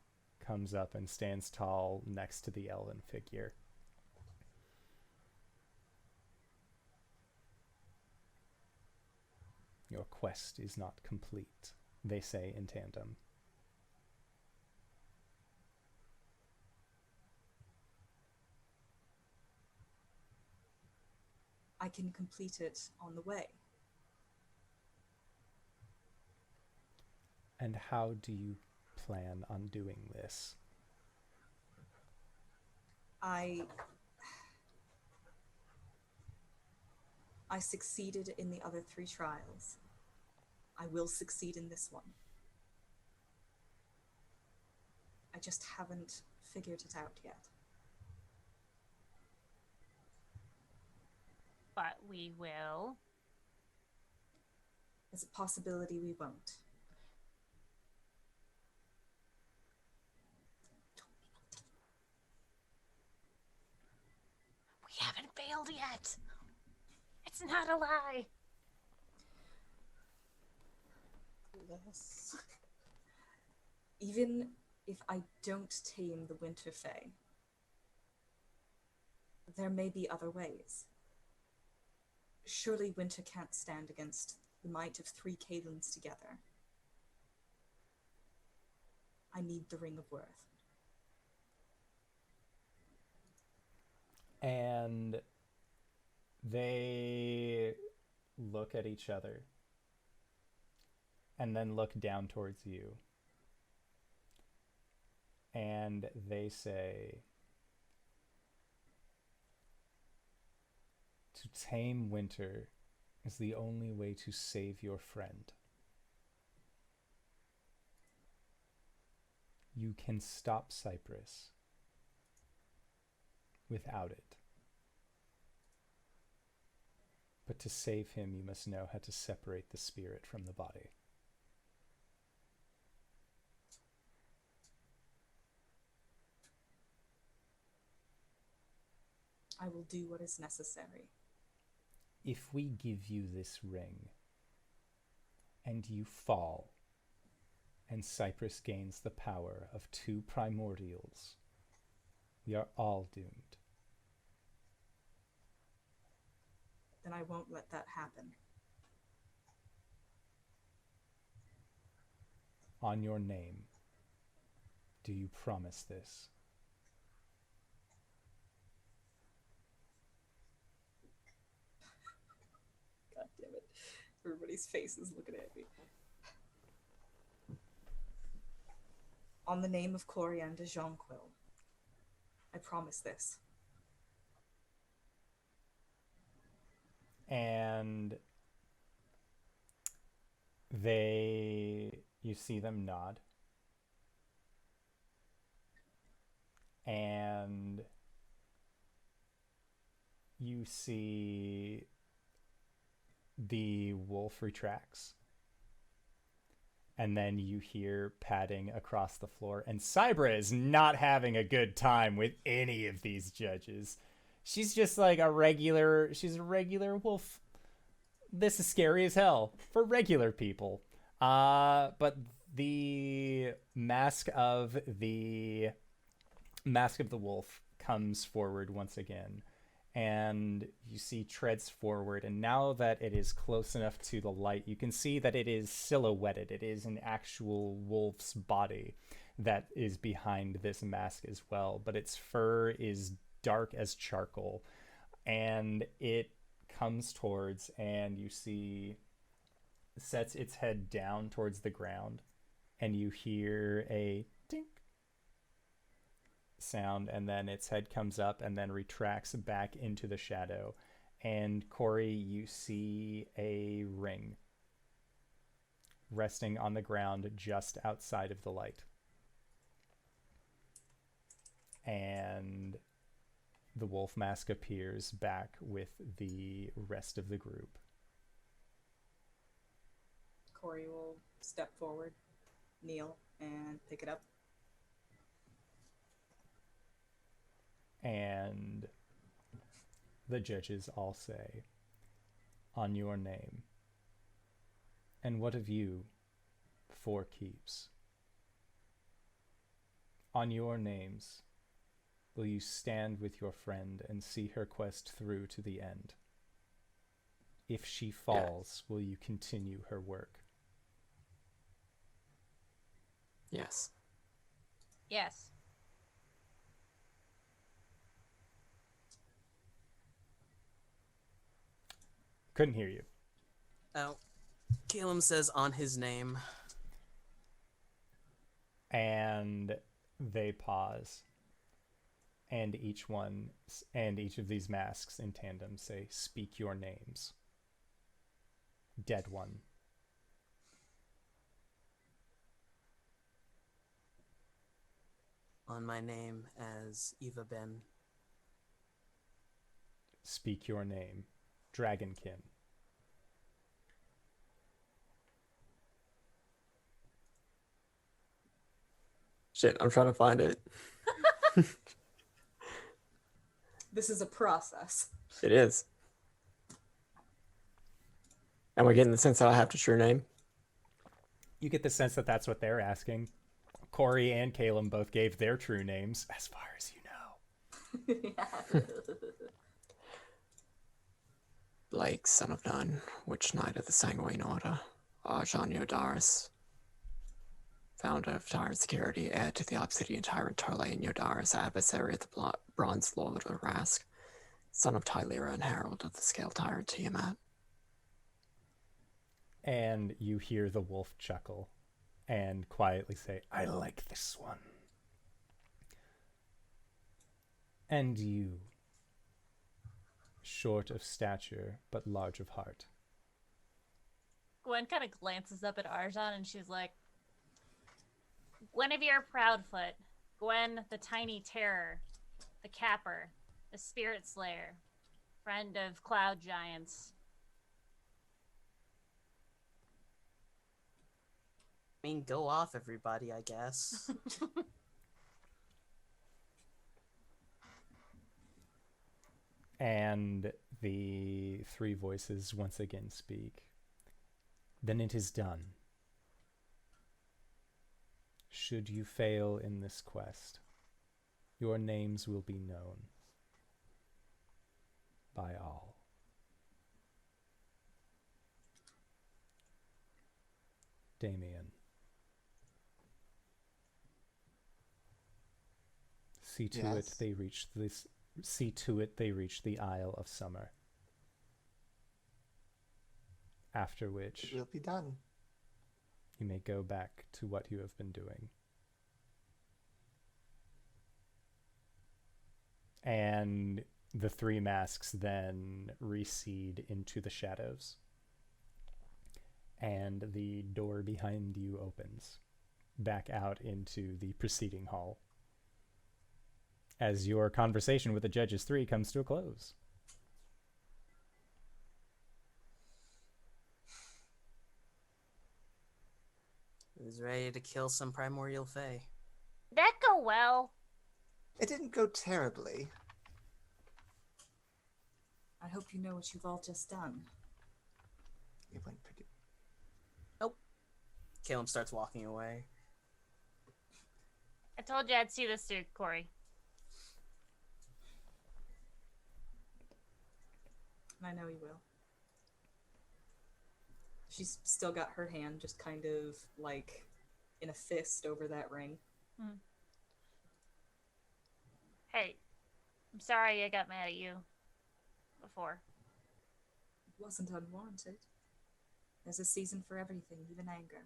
[SPEAKER 1] comes up and stands tall next to the elven figure. Your quest is not complete, they say in tandem.
[SPEAKER 5] I can complete it on the way.
[SPEAKER 1] And how do you plan on doing this?
[SPEAKER 5] I succeeded in the other 3 trials. I will succeed in this one. I just haven't figured it out yet.
[SPEAKER 3] But we will.
[SPEAKER 5] There's a possibility we won't.
[SPEAKER 3] We haven't failed yet. It's not a lie.
[SPEAKER 5] Yes. Even if I don't tame the Winter Fae, there may be other ways. Surely Winter can't stand against the might of 3 Caelums together. I need the Ring of Worth.
[SPEAKER 1] And they look at each other and then look down towards you. And they say, to tame winter is the only way to save your friend. You can stop Cypress without it. But to save him, you must know how to separate the spirit from the body.
[SPEAKER 5] I will do what is necessary.
[SPEAKER 1] If we give you this ring, and you fall, and Cypress gains the power of 2 primordials, we are all doomed.
[SPEAKER 5] Then I won't let that happen.
[SPEAKER 1] On your name, do you promise this?
[SPEAKER 5] God damn it. Everybody's face is looking at me. On the name of Coriander Jonquil, I promise this.
[SPEAKER 1] And you see them nod. And you see the wolf retracts. And then you hear padding across the floor. And Cybra is not having a good time with any of these judges. She's just like she's a regular wolf. This is scary as hell for regular people. But the mask of the wolf comes forward once again, and you see treads forward, and now that it is close enough to the light, you can see that it is silhouetted. It is an actual wolf's body that is behind this mask as well, but its fur is dark as charcoal, and it comes towards, and you see sets its head down towards the ground, and you hear a tink sound, and then its head comes up and then retracts back into the shadow. And Cori, you see a ring resting on the ground just outside of the light. And the wolf mask appears back with the rest of the group.
[SPEAKER 5] Cori will step forward, kneel, and pick it up.
[SPEAKER 1] And the judges all say, "On your name. And what of you, for keeps? On your names, will you stand with your friend and see her quest through to the end? If she falls, will you continue her work?"
[SPEAKER 4] Yes.
[SPEAKER 3] Yes.
[SPEAKER 1] Couldn't hear you.
[SPEAKER 2] Oh, Caelum says on his name.
[SPEAKER 1] And they pause. And each of these masks in tandem say, "Speak your names." Dead one.
[SPEAKER 2] On my name as Eva Ben.
[SPEAKER 1] Speak your name. Dragonkin.
[SPEAKER 4] Shit, I'm trying to find it.
[SPEAKER 5] This is a process.
[SPEAKER 4] It is. Am I getting the sense that I have the true name?
[SPEAKER 1] You get the sense that that's what they're asking. Cori and Caelum both gave their true names, as far as you know.
[SPEAKER 4] Blake, son of Nun, Witch Knight of the Sanguine Order, Arjhan Yodaris, founder of Tyrant Security, heir to the Obsidian Tyrant Torlane Yodaris, adversary of the Bronze Lord of Rask, son of Tylera and Herald of the Scale Tyrant Tiamat.
[SPEAKER 1] And you hear the wolf chuckle and quietly say, "I like this one." And you, short of stature but large of heart.
[SPEAKER 7] Gwen kind of glances up at Arjhan and she's like,
[SPEAKER 3] Guinevere Proudfoot, Gwen the Tiny Terror, the Capper, the Spirit Slayer, friend of Cloud Giants.
[SPEAKER 2] I mean, go off, everybody, I guess.
[SPEAKER 1] And the three voices once again speak. "Then it is done. Should you fail in this quest, your names will be known by all." Damien. See to
[SPEAKER 6] Yes?
[SPEAKER 1] it they reach this. See to it they reach the Isle of Summer. After which
[SPEAKER 6] It will be done.
[SPEAKER 1] you may go back to what you have been doing. And the three masks then recede into the shadows. And the door behind you opens back out into the preceding hall, as your conversation with the Judges 3 comes to a close.
[SPEAKER 2] Who's ready to kill some primordial fae?
[SPEAKER 3] That go well.
[SPEAKER 6] It didn't go terribly.
[SPEAKER 5] I hope you know what you've all just done.
[SPEAKER 6] It went pretty.
[SPEAKER 2] Caelum starts walking away.
[SPEAKER 3] I told you I'd see this through, Cori.
[SPEAKER 5] I know you will. She's still got her hand just kind of like in a fist over that ring.
[SPEAKER 3] Hey, I'm sorry I got mad at you before.
[SPEAKER 5] It wasn't unwarranted. There's a season for everything, even anger.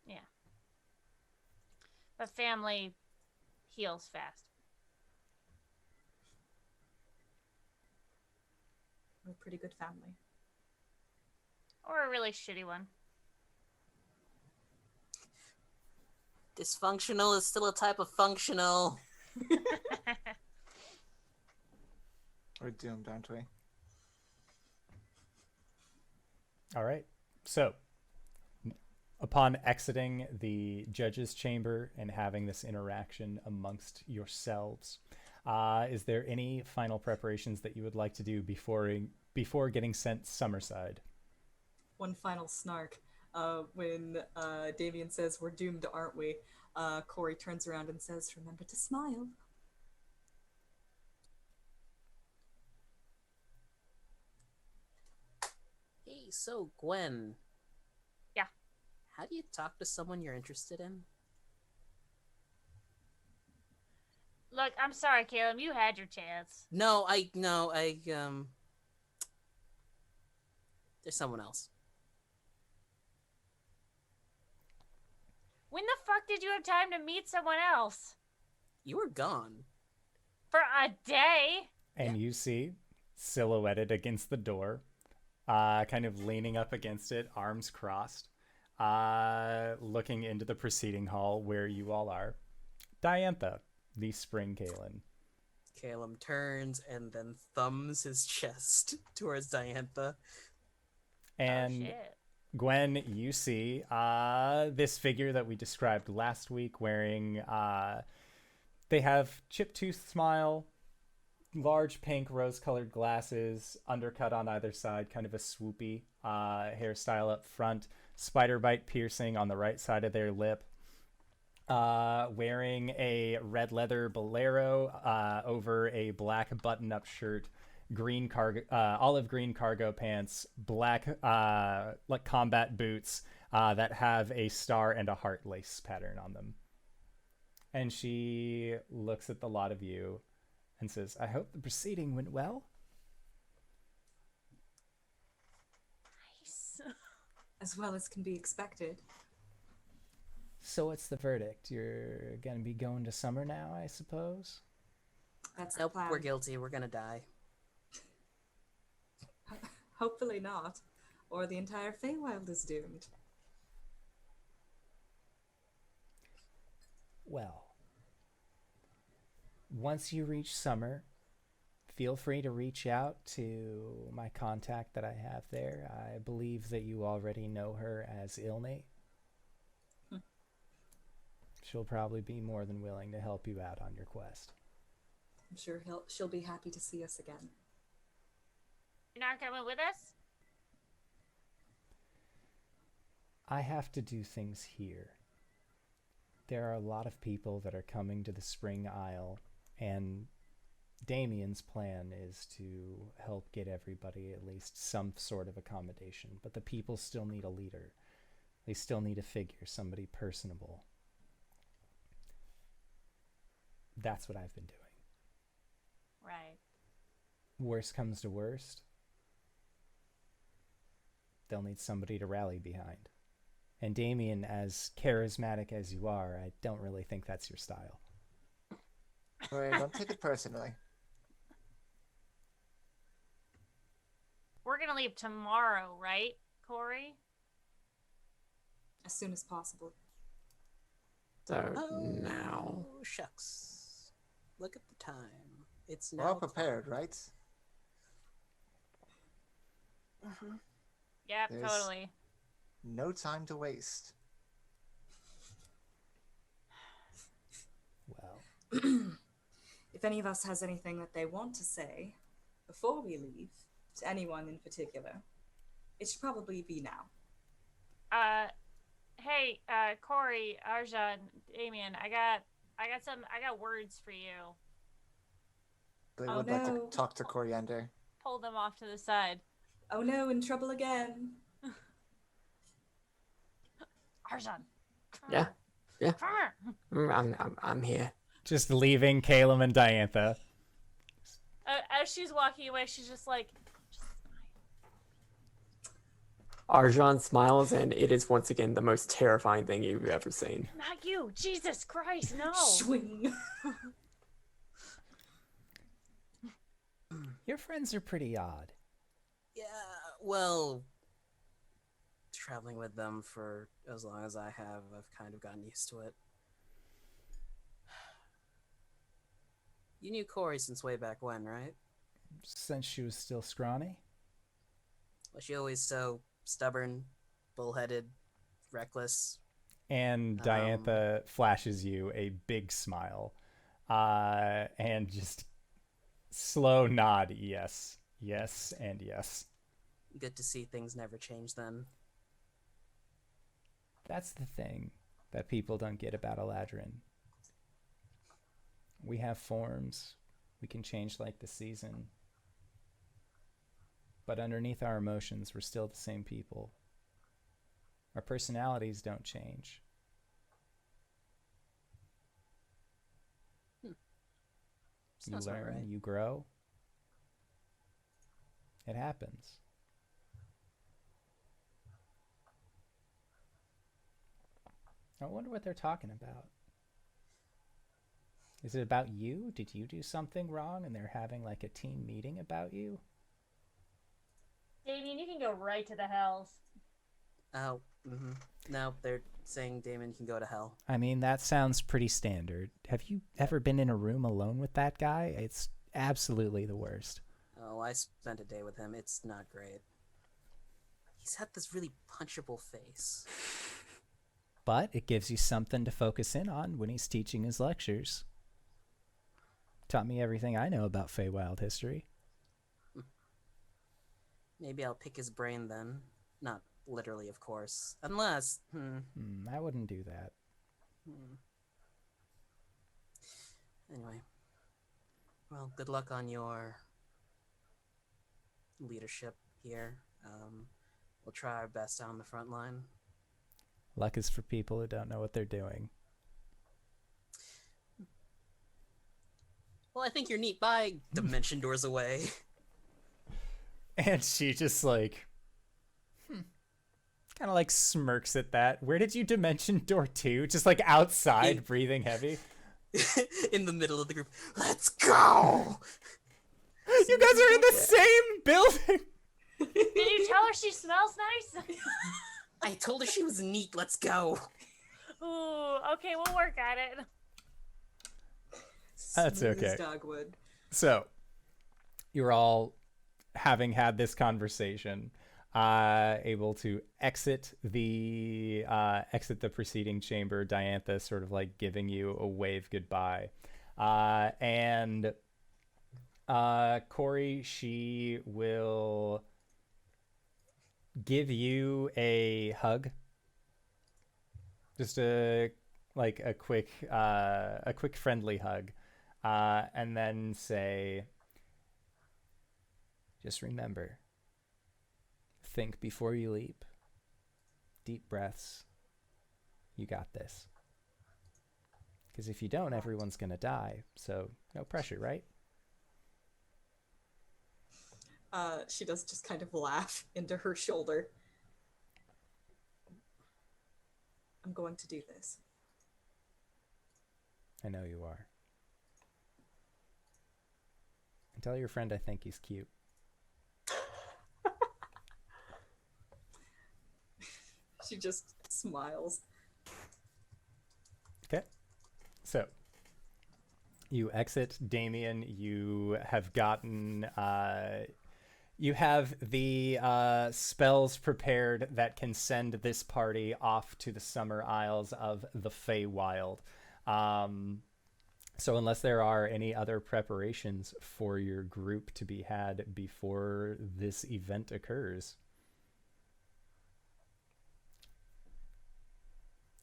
[SPEAKER 3] Yeah. But family heals fast.
[SPEAKER 5] We're a pretty good family.
[SPEAKER 3] Or a really shitty one.
[SPEAKER 2] Dysfunctional is still a type of functional.
[SPEAKER 6] We're doomed, aren't we?
[SPEAKER 1] All right. So, upon exiting the judge's chamber and having this interaction amongst yourselves, is there any final preparations that you would like to do before getting sent Summerside?
[SPEAKER 5] One final snark. When Damien says, "We're doomed, aren't we?" Cori turns around and says, "Remember to smile."
[SPEAKER 2] Hey, so Gwen.
[SPEAKER 3] Yeah.
[SPEAKER 2] How do you talk to someone you're interested in?
[SPEAKER 3] Look, I'm sorry, Caelum. You had your chance.
[SPEAKER 2] No, there's someone else.
[SPEAKER 3] When the fuck did you have time to meet someone else?
[SPEAKER 2] You were gone.
[SPEAKER 3] For a day?
[SPEAKER 1] And you see, silhouetted against the door, kind of leaning up against it, arms crossed, looking into the proceeding hall where you all are, Diantha, the Spring Caelum.
[SPEAKER 2] Caelum turns and then thumbs his chest towards Diantha.
[SPEAKER 1] And
[SPEAKER 3] Oh, shit.
[SPEAKER 1] Gwen, you see this figure that we described last week wearing, they have chip tooth smile, large pink rose-colored glasses, undercut on either side, kind of a swoopy hairstyle up front, spider bite piercing on the right side of their lip, wearing a red leather bolero over a black button-up shirt, green cargo, olive green cargo pants, black like combat boots that have a star and a heart lace pattern on them. And she looks at the lot of you and says, "I hope the proceeding went well."
[SPEAKER 3] Nice.
[SPEAKER 5] As well as can be expected.
[SPEAKER 1] So what's the verdict? You're gonna be going to summer now, I suppose?
[SPEAKER 5] That's the
[SPEAKER 2] Nope,
[SPEAKER 5] plan.
[SPEAKER 2] we're guilty. We're gonna die.
[SPEAKER 5] Hopefully not. Or the entire Feywild is doomed.
[SPEAKER 1] Well, once you reach summer, feel free to reach out to my contact that I have there. I believe that you already know her as Ilne. She'll probably be more than willing to help you out on your quest.
[SPEAKER 5] I'm sure she'll be happy to see us again.
[SPEAKER 3] You're not coming with us?
[SPEAKER 1] I have to do things here. There are a lot of people that are coming to the Spring Isle, and Damien's plan is to help get everybody at least some sort of accommodation. But the people still need a leader. They still need a figure, somebody personable. That's what I've been doing.
[SPEAKER 3] Right.
[SPEAKER 1] Worst comes to worst, they'll need somebody to rally behind. And Damien, as charismatic as you are, I don't really think that's your style.
[SPEAKER 6] Wait, don't take it personally.
[SPEAKER 3] We're gonna leave tomorrow, right, Cori?
[SPEAKER 5] As soon as possible.
[SPEAKER 4] So
[SPEAKER 2] Oh,
[SPEAKER 4] now,
[SPEAKER 2] shucks. Look at the time. It's
[SPEAKER 6] We're
[SPEAKER 2] now.
[SPEAKER 6] all prepared, right?
[SPEAKER 3] Yep,
[SPEAKER 6] There's-
[SPEAKER 3] totally.
[SPEAKER 6] No time to waste.
[SPEAKER 1] Well,
[SPEAKER 5] If any of us has anything that they want to say before we leave, to anyone in particular, it should probably be now.
[SPEAKER 3] Hey, Cori, Arjhan, Damien, I got words for you.
[SPEAKER 6] They
[SPEAKER 7] Oh,
[SPEAKER 6] would like to
[SPEAKER 5] no.
[SPEAKER 6] talk to Coriander.
[SPEAKER 7] Pull them off to the side.
[SPEAKER 5] Oh no, in trouble again.
[SPEAKER 3] Arjhan.
[SPEAKER 4] Yeah, yeah.
[SPEAKER 3] Come here.
[SPEAKER 4] I'm here.
[SPEAKER 1] Just leaving Caelum and Diantha.
[SPEAKER 7] As she's walking away, she's just like,
[SPEAKER 4] Arjhan smiles, and it is once again the most terrifying thing you've ever seen.
[SPEAKER 3] Not you. Jesus Christ, no.
[SPEAKER 5] Swing.
[SPEAKER 1] Your friends are pretty odd.
[SPEAKER 2] Yeah, well, traveling with them for as long as I have, I've kind of gotten used to it. You knew Cori since way back when, right?
[SPEAKER 1] Since she was still scrawny.
[SPEAKER 2] Was she always so stubborn, bullheaded, reckless?
[SPEAKER 1] And Diantha flashes you a big smile. And just slow nod. Yes. Yes and yes.
[SPEAKER 2] Good to see things never change then.
[SPEAKER 1] That's the thing that people don't get about Eladrin. We have forms. We can change like the season. But underneath our emotions, we're still the same people. Our personalities don't change. You
[SPEAKER 2] Sounds about
[SPEAKER 1] learn,
[SPEAKER 2] right.
[SPEAKER 1] you grow. It happens. I wonder what they're talking about. Is it about you? Did you do something wrong and they're having like a team meeting about you?
[SPEAKER 3] Damien, you can go right to the hells.
[SPEAKER 2] Oh, no, they're saying Damon can go to hell.
[SPEAKER 1] I mean, that sounds pretty standard. Have you ever been in a room alone with that guy? It's absolutely the worst.
[SPEAKER 2] Oh, I spent a day with him. It's not great. He's had this really punchable face.
[SPEAKER 1] But it gives you something to focus in on when he's teaching his lectures. Taught me everything I know about Feywild history.
[SPEAKER 2] Maybe I'll pick his brain then. Not literally, of course. Unless,
[SPEAKER 1] I wouldn't do that.
[SPEAKER 2] Anyway. Well, good luck on your leadership here. We'll try our best on the front line.
[SPEAKER 1] Luck is for people who don't know what they're doing.
[SPEAKER 2] Well, I think you're neat. Bye. Dimension doors away.
[SPEAKER 1] And she just like, kind of like smirks at that. Where did you dimension door to? Just like outside, breathing heavy.
[SPEAKER 2] In the middle of the group. Let's go!
[SPEAKER 1] You guys are in the same building!
[SPEAKER 3] Did you tell her she smells nice?
[SPEAKER 2] I told her she was neat. Let's go.
[SPEAKER 3] Ooh, okay, we'll work at it.
[SPEAKER 1] That's
[SPEAKER 5] Smooth
[SPEAKER 1] okay.
[SPEAKER 5] as dogwood.
[SPEAKER 1] So, you're all, having had this conversation, able to exit the preceding chamber. Diantha sort of like giving you a wave goodbye, and Cori, she will give you a hug, just a quick friendly hug, and then say, just remember, think before you leap. Deep breaths. You got this. Because if you don't, everyone's going to die. So no pressure, right?
[SPEAKER 5] She does just kind of laugh into her shoulder. I'm going to do this.
[SPEAKER 1] I know you are. And tell your friend I think he's cute.
[SPEAKER 5] She just smiles.
[SPEAKER 1] Okay. So, you exit. Damien, you have gotten... you have the spells prepared that can send this party off to the Summer Isles of the Feywild. So unless there are any other preparations for your group to be had before this event occurs.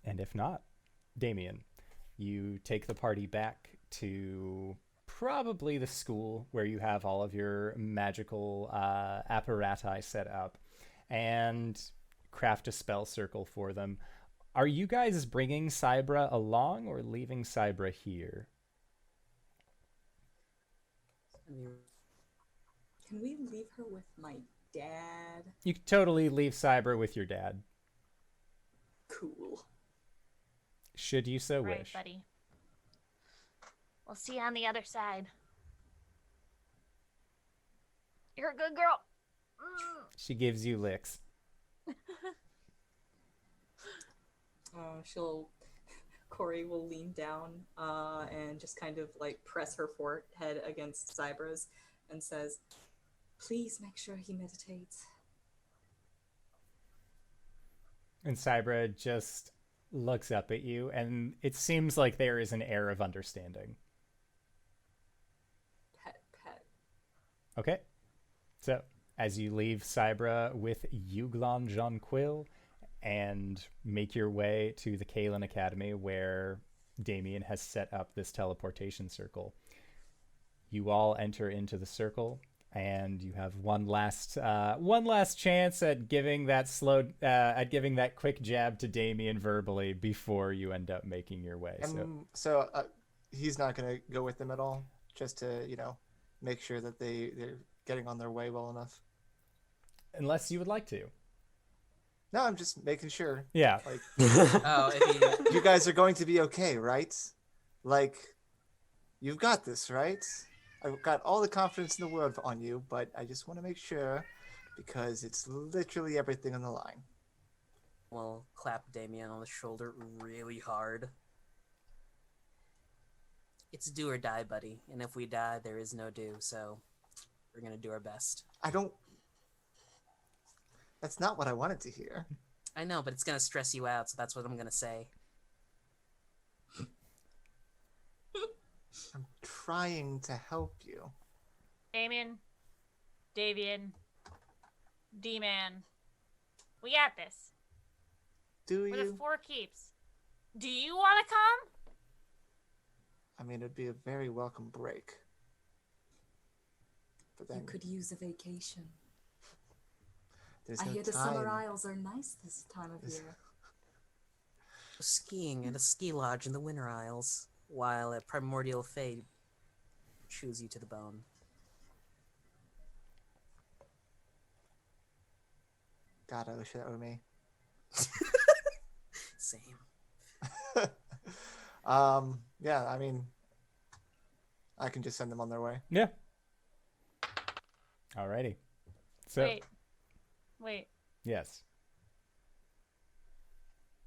[SPEAKER 1] And if not, Damien, you take the party back to probably the school where you have all of your magical apparati set up and craft a spell circle for them. Are you guys bringing Cybra along or leaving Cybra here?
[SPEAKER 5] Can we leave her with my dad?
[SPEAKER 1] You can totally leave Cybra with your dad,
[SPEAKER 5] Cool.
[SPEAKER 1] should you so
[SPEAKER 3] Right,
[SPEAKER 1] wish.
[SPEAKER 3] buddy. We'll see you on the other side. You're a good girl.
[SPEAKER 1] She gives you licks.
[SPEAKER 5] Cori will lean down and just kind of like press her forehead against Cybra's and says, please make sure he meditates.
[SPEAKER 1] And Cybra just looks up at you, and it seems like there is an air of understanding.
[SPEAKER 5] Pet, pet.
[SPEAKER 1] Okay. So, as you leave Cybra with Euglon Jonquil and make your way to the Caelum Academy where Damien has set up this teleportation circle, you all enter into the circle, and you have one last chance at giving that quick jab to Damien verbally before you end up making your way.
[SPEAKER 6] So he's not going to go with them at all, just to make sure that they're getting on their way well enough.
[SPEAKER 1] Unless you would like to.
[SPEAKER 6] No, I'm just making sure.
[SPEAKER 1] Yeah.
[SPEAKER 6] Like,
[SPEAKER 2] Oh, if
[SPEAKER 6] you guys are going to be okay, right? Like, you've got this, right? I've got all the confidence in the world on you, but I just want to make sure because it's literally everything on the line.
[SPEAKER 2] we'll clap Damien on the shoulder really hard. It's do or die, buddy. And if we die, there is no do, so we're gonna do our best.
[SPEAKER 6] That's not what I wanted to hear.
[SPEAKER 2] I know, but it's gonna stress you out, so that's what I'm gonna say.
[SPEAKER 6] I'm trying to help you.
[SPEAKER 3] Damien, Davian, D-Man. We got this.
[SPEAKER 6] Do
[SPEAKER 3] We're the
[SPEAKER 6] you?
[SPEAKER 3] four keeps. Do you want to come?
[SPEAKER 6] I mean, it'd be a very welcome break. But then
[SPEAKER 5] You could use a vacation.
[SPEAKER 6] there's
[SPEAKER 5] I
[SPEAKER 6] no
[SPEAKER 5] hear the
[SPEAKER 6] time.
[SPEAKER 5] summer isles are nice this time of year.
[SPEAKER 2] Skiing at a ski lodge in the Winter Isles, while a primordial fate chews you to the bone.
[SPEAKER 6] God, I wish that were me.
[SPEAKER 2] Same.
[SPEAKER 6] Yeah, I mean, I can just send them on their way.
[SPEAKER 1] Yeah. Alrighty. So,
[SPEAKER 7] Wait.
[SPEAKER 1] yes.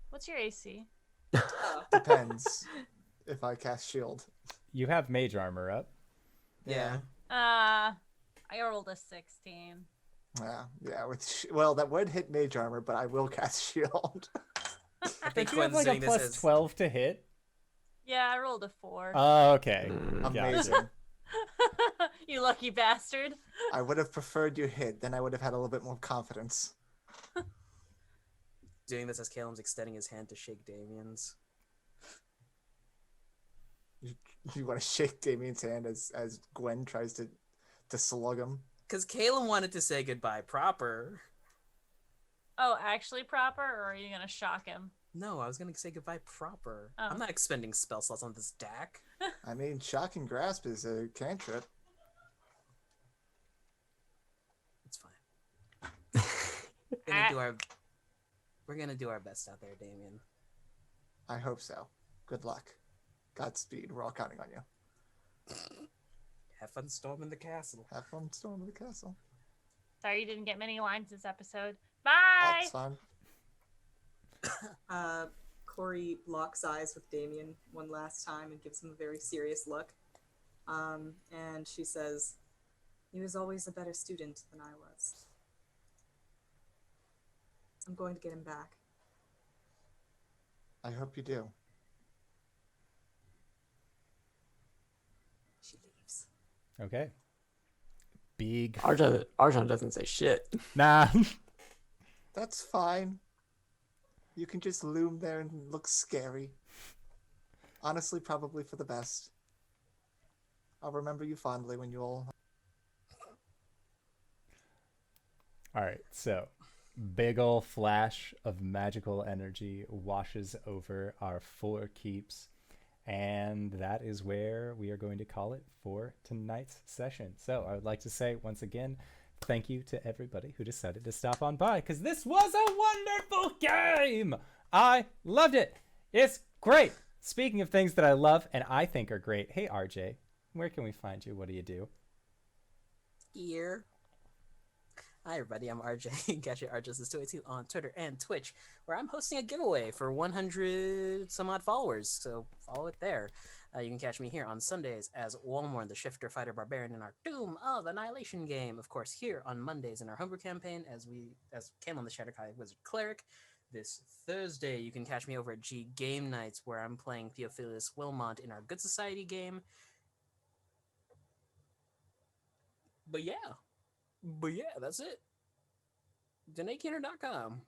[SPEAKER 7] What's your AC?
[SPEAKER 6] Depends if I cast shield.
[SPEAKER 1] You have mage armor up.
[SPEAKER 2] Yeah.
[SPEAKER 7] I rolled a 16.
[SPEAKER 6] Yeah. Well, that would hit mage armor, but I will cast shield.
[SPEAKER 2] I think
[SPEAKER 1] Don't you have
[SPEAKER 2] Gwen's
[SPEAKER 1] like a
[SPEAKER 2] doing this
[SPEAKER 1] plus
[SPEAKER 2] as
[SPEAKER 1] 12 to hit?
[SPEAKER 7] Yeah, I rolled a 4.
[SPEAKER 1] Oh, okay.
[SPEAKER 6] Amazing.
[SPEAKER 7] You lucky bastard.
[SPEAKER 6] I would have preferred you hit. Then I would have had a little bit more confidence.
[SPEAKER 2] doing this as Caelum's extending his hand to shake Damien's.
[SPEAKER 6] You want to shake Damien's hand as Gwen tries to slug him.
[SPEAKER 2] Because Caelum wanted to say goodbye proper.
[SPEAKER 7] Oh, actually proper, or are you gonna shock him?
[SPEAKER 2] No, I was going to say goodbye proper.
[SPEAKER 7] Oh.
[SPEAKER 2] I'm not expending spell slots on this deck.
[SPEAKER 6] I mean, shocking grasp is a cantrip.
[SPEAKER 2] It's fine. We're gonna do our best out there, Damien.
[SPEAKER 6] I hope so. Good luck. Godspeed. We're all counting on you.
[SPEAKER 2] Have fun storming the castle.
[SPEAKER 6] Have fun storming the castle.
[SPEAKER 3] Sorry you didn't get many lines this episode. Bye!
[SPEAKER 6] That's fine.
[SPEAKER 5] Cori locks eyes with Damien one last time and gives him a very serious look. And she says, "He was always a better student than I was. I'm going to get him back."
[SPEAKER 6] I hope you do.
[SPEAKER 5] She leaves.
[SPEAKER 1] Okay. Big.
[SPEAKER 4] Arjhan doesn't say shit.
[SPEAKER 1] Nah.
[SPEAKER 6] That's fine. You can just loom there and look scary. Honestly, probably for the best. I'll remember you fondly when you all...
[SPEAKER 1] All right, so big ol' flash of magical energy washes over our 4 keeps, and that is where we are going to call it for tonight's session. So I would like to say once again, thank you to everybody who decided to stop on by, because this was a wonderful game. I loved it. It's great. Speaking of things that I love and I think are great, hey RJ, where can we find you? What do you do?
[SPEAKER 2] Here. Hi everybody, I'm RJ. Catch it RJustice282 on Twitter and Twitch, where I'm hosting a giveaway for 100 some odd followers, so follow it there. You can catch me here on Sundays as Walmorn, the Shifter Fighter Barbarian in our Doom of Annihilation game. Of course, here on Mondays in our Homebrew campaign as Caelum the Shatterkai Wizard Cleric. This Thursday, you can catch me over at G Game Nights, where I'm playing Theophilus Wilmont in our Good Society game. But yeah, that's it. DonateKeener.com.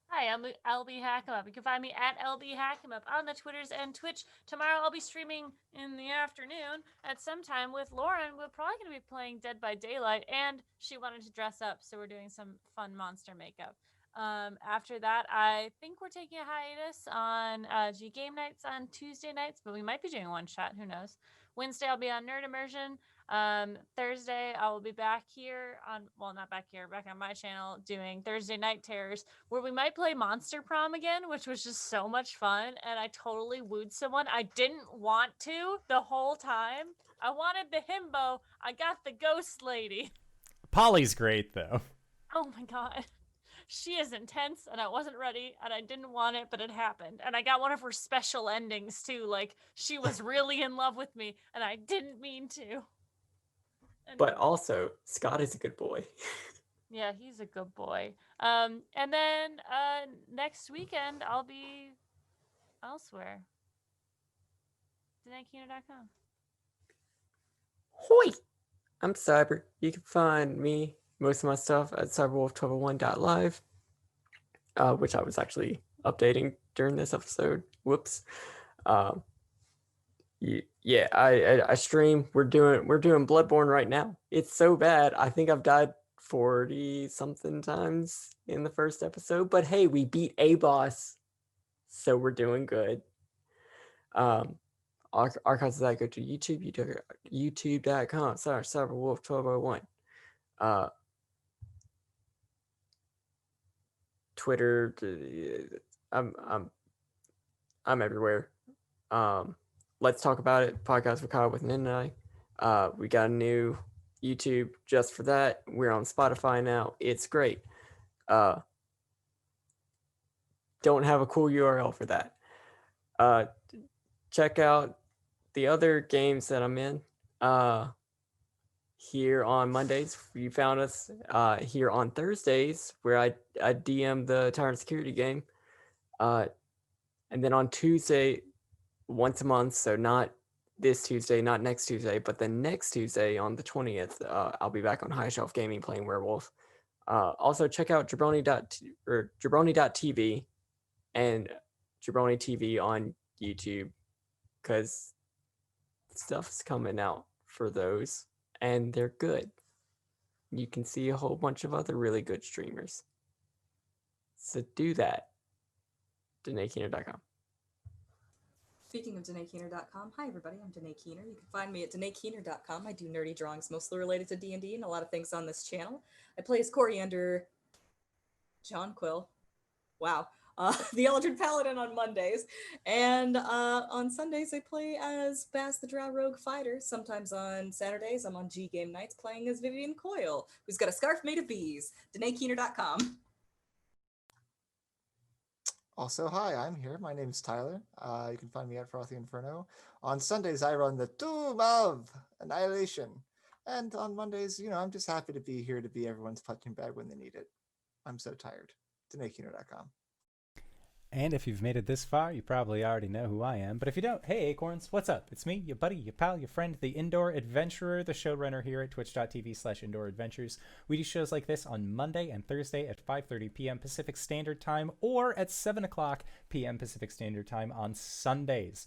[SPEAKER 3] Hi, I'm LBHackEmUp. You can find me at LBHackEmUp on the Twitters and Twitch. Tomorrow I'll be streaming in the afternoon at some time with Lauren. We're probably going to be playing Dead by Daylight, and she wanted to dress up, so we're doing some fun monster makeup. After that, I think we're taking a hiatus on G Game Nights on Tuesday nights, but we might be doing one shot. Who knows? Wednesday, I'll be on Nerd Immersion. Thursday, I will be back here on, well, not back here, back on my channel doing Thursday Night Terrors, where we might play Monster Prom again, which was just so much fun. And I totally wooed someone. I didn't want to the whole time. I wanted the himbo. I got the ghost lady.
[SPEAKER 1] Polly's great, though.
[SPEAKER 3] Oh my God. She is intense, and I wasn't ready, and I didn't want it, but it happened. And I got one of her special endings, too. Like, she was really in love with me, and I didn't mean to. And
[SPEAKER 4] But also, Scott is a good boy.
[SPEAKER 3] yeah, he's a good boy. And then next weekend, I'll be elsewhere. DanaeKeener.com.
[SPEAKER 4] Hoi! I'm Cyber. You can find me, most of my stuff, at cyberwolf1201.live, which I was actually updating during this episode. Whoops. Yeah, I stream. We're doing Bloodborne right now. It's so bad. I think I've died 40 something times in the first episode, but hey, we beat a boss, so we're doing good. Archives of that go to YouTube, youtube.com/cyberwolf1201. Twitter, I'm everywhere. Let's talk about it. Podcast with Kyle with Nin and I. We got a new YouTube just for that. We're on Spotify now. It's great. Don't have a cool URL for that. Check out the other games that I'm in. Here on Mondays, you found us. Here on Thursdays, where I DM the Tyrant Security game. And then on Tuesday, once a month, so not this Tuesday, not next Tuesday, but the next Tuesday on the 20th, I'll be back on High Shelf Gaming playing Werewolf. Also, check out jabroni.tv and Jabroni TV on YouTube, because stuff's coming out for those, and they're good. You can see a whole bunch of other really good streamers. So do that. DanaeKeener.com.
[SPEAKER 5] Speaking of DanaeKeener.com, hi everybody, I'm Danae Keener. You can find me at DanaeKeener.com. I do nerdy drawings mostly related to D&D and a lot of things on this channel. I play as Cori under John Quill. Wow. The Eldred Paladin on Mondays. And on Sundays, I play as Baz the Drow Rogue Fighter. Sometimes on Saturdays, I'm on G Game Nights playing as Vivian Coyle, who's got a scarf made of bees. DanaeKeener.com.
[SPEAKER 6] Also, hi, I'm here. My name's Tyler. You can find me at Frothy Inferno. On Sundays, I run the Doom of Annihilation. And on Mondays, I'm just happy to be here to be everyone's punching bag when they need it. I'm so tired. DanaeKeener.com.
[SPEAKER 1] And if you've made it this far, you probably already know who I am. But if you don't, hey Acorns, what's up? It's me, your buddy, your pal, your friend, the Indoor Adventurer, the showrunner here at twitch.tv/Indoor Adventures. We do shows like this on Monday and Thursday at 5:30 p.m. Pacific Standard Time or at 7 o'clock p.m. Pacific Standard Time on Sundays.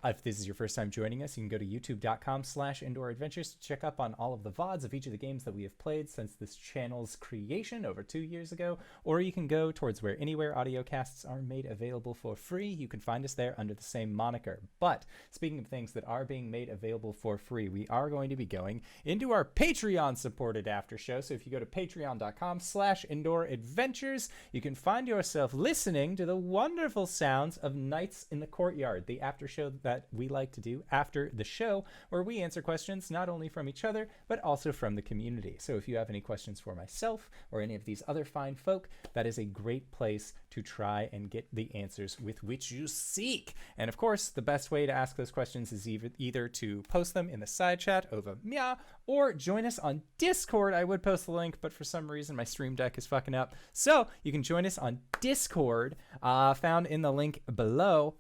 [SPEAKER 1] If this is your first time joining us, you can go to youtube.com/Indoor Adventures to check up on all of the VODs of each of the games that we have played since this channel's creation over 2 years ago, or you can go towards where anywhere audio casts are made available for free. You can find us there under the same moniker. But speaking of things that are being made available for free, we are going to be going into our Patreon supported after show. So if you go to patreon.com/Indoor Adventures, you can find yourself listening to the wonderful sounds of Nights in the Courtyard, the after show that we like to do after the show, where we answer questions not only from each other, but also from the community. So if you have any questions for myself or any of these other fine folk, that is a great place to try and get the answers with which you seek. And of course, the best way to ask those questions is either to post them in the side chat over Mia or join us on Discord. I would post the link, but for some reason my stream deck is fucking up. So you can join us on Discord, found in the link below.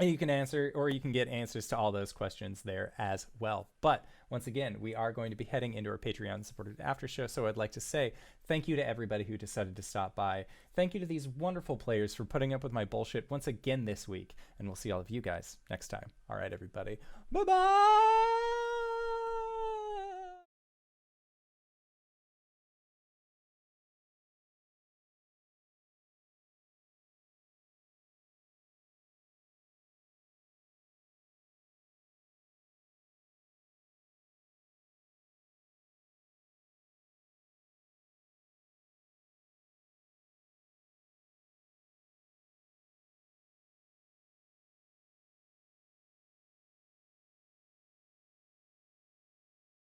[SPEAKER 1] And you can answer, or you can get answers to all those questions there as well. But once again, we are going to be heading into our Patreon supported after show. So I'd like to say thank you to everybody who decided to stop by. Thank you to these wonderful players for putting up with my bullshit once again this week. And we'll see all of you guys next time. All right, everybody. Bye-bye.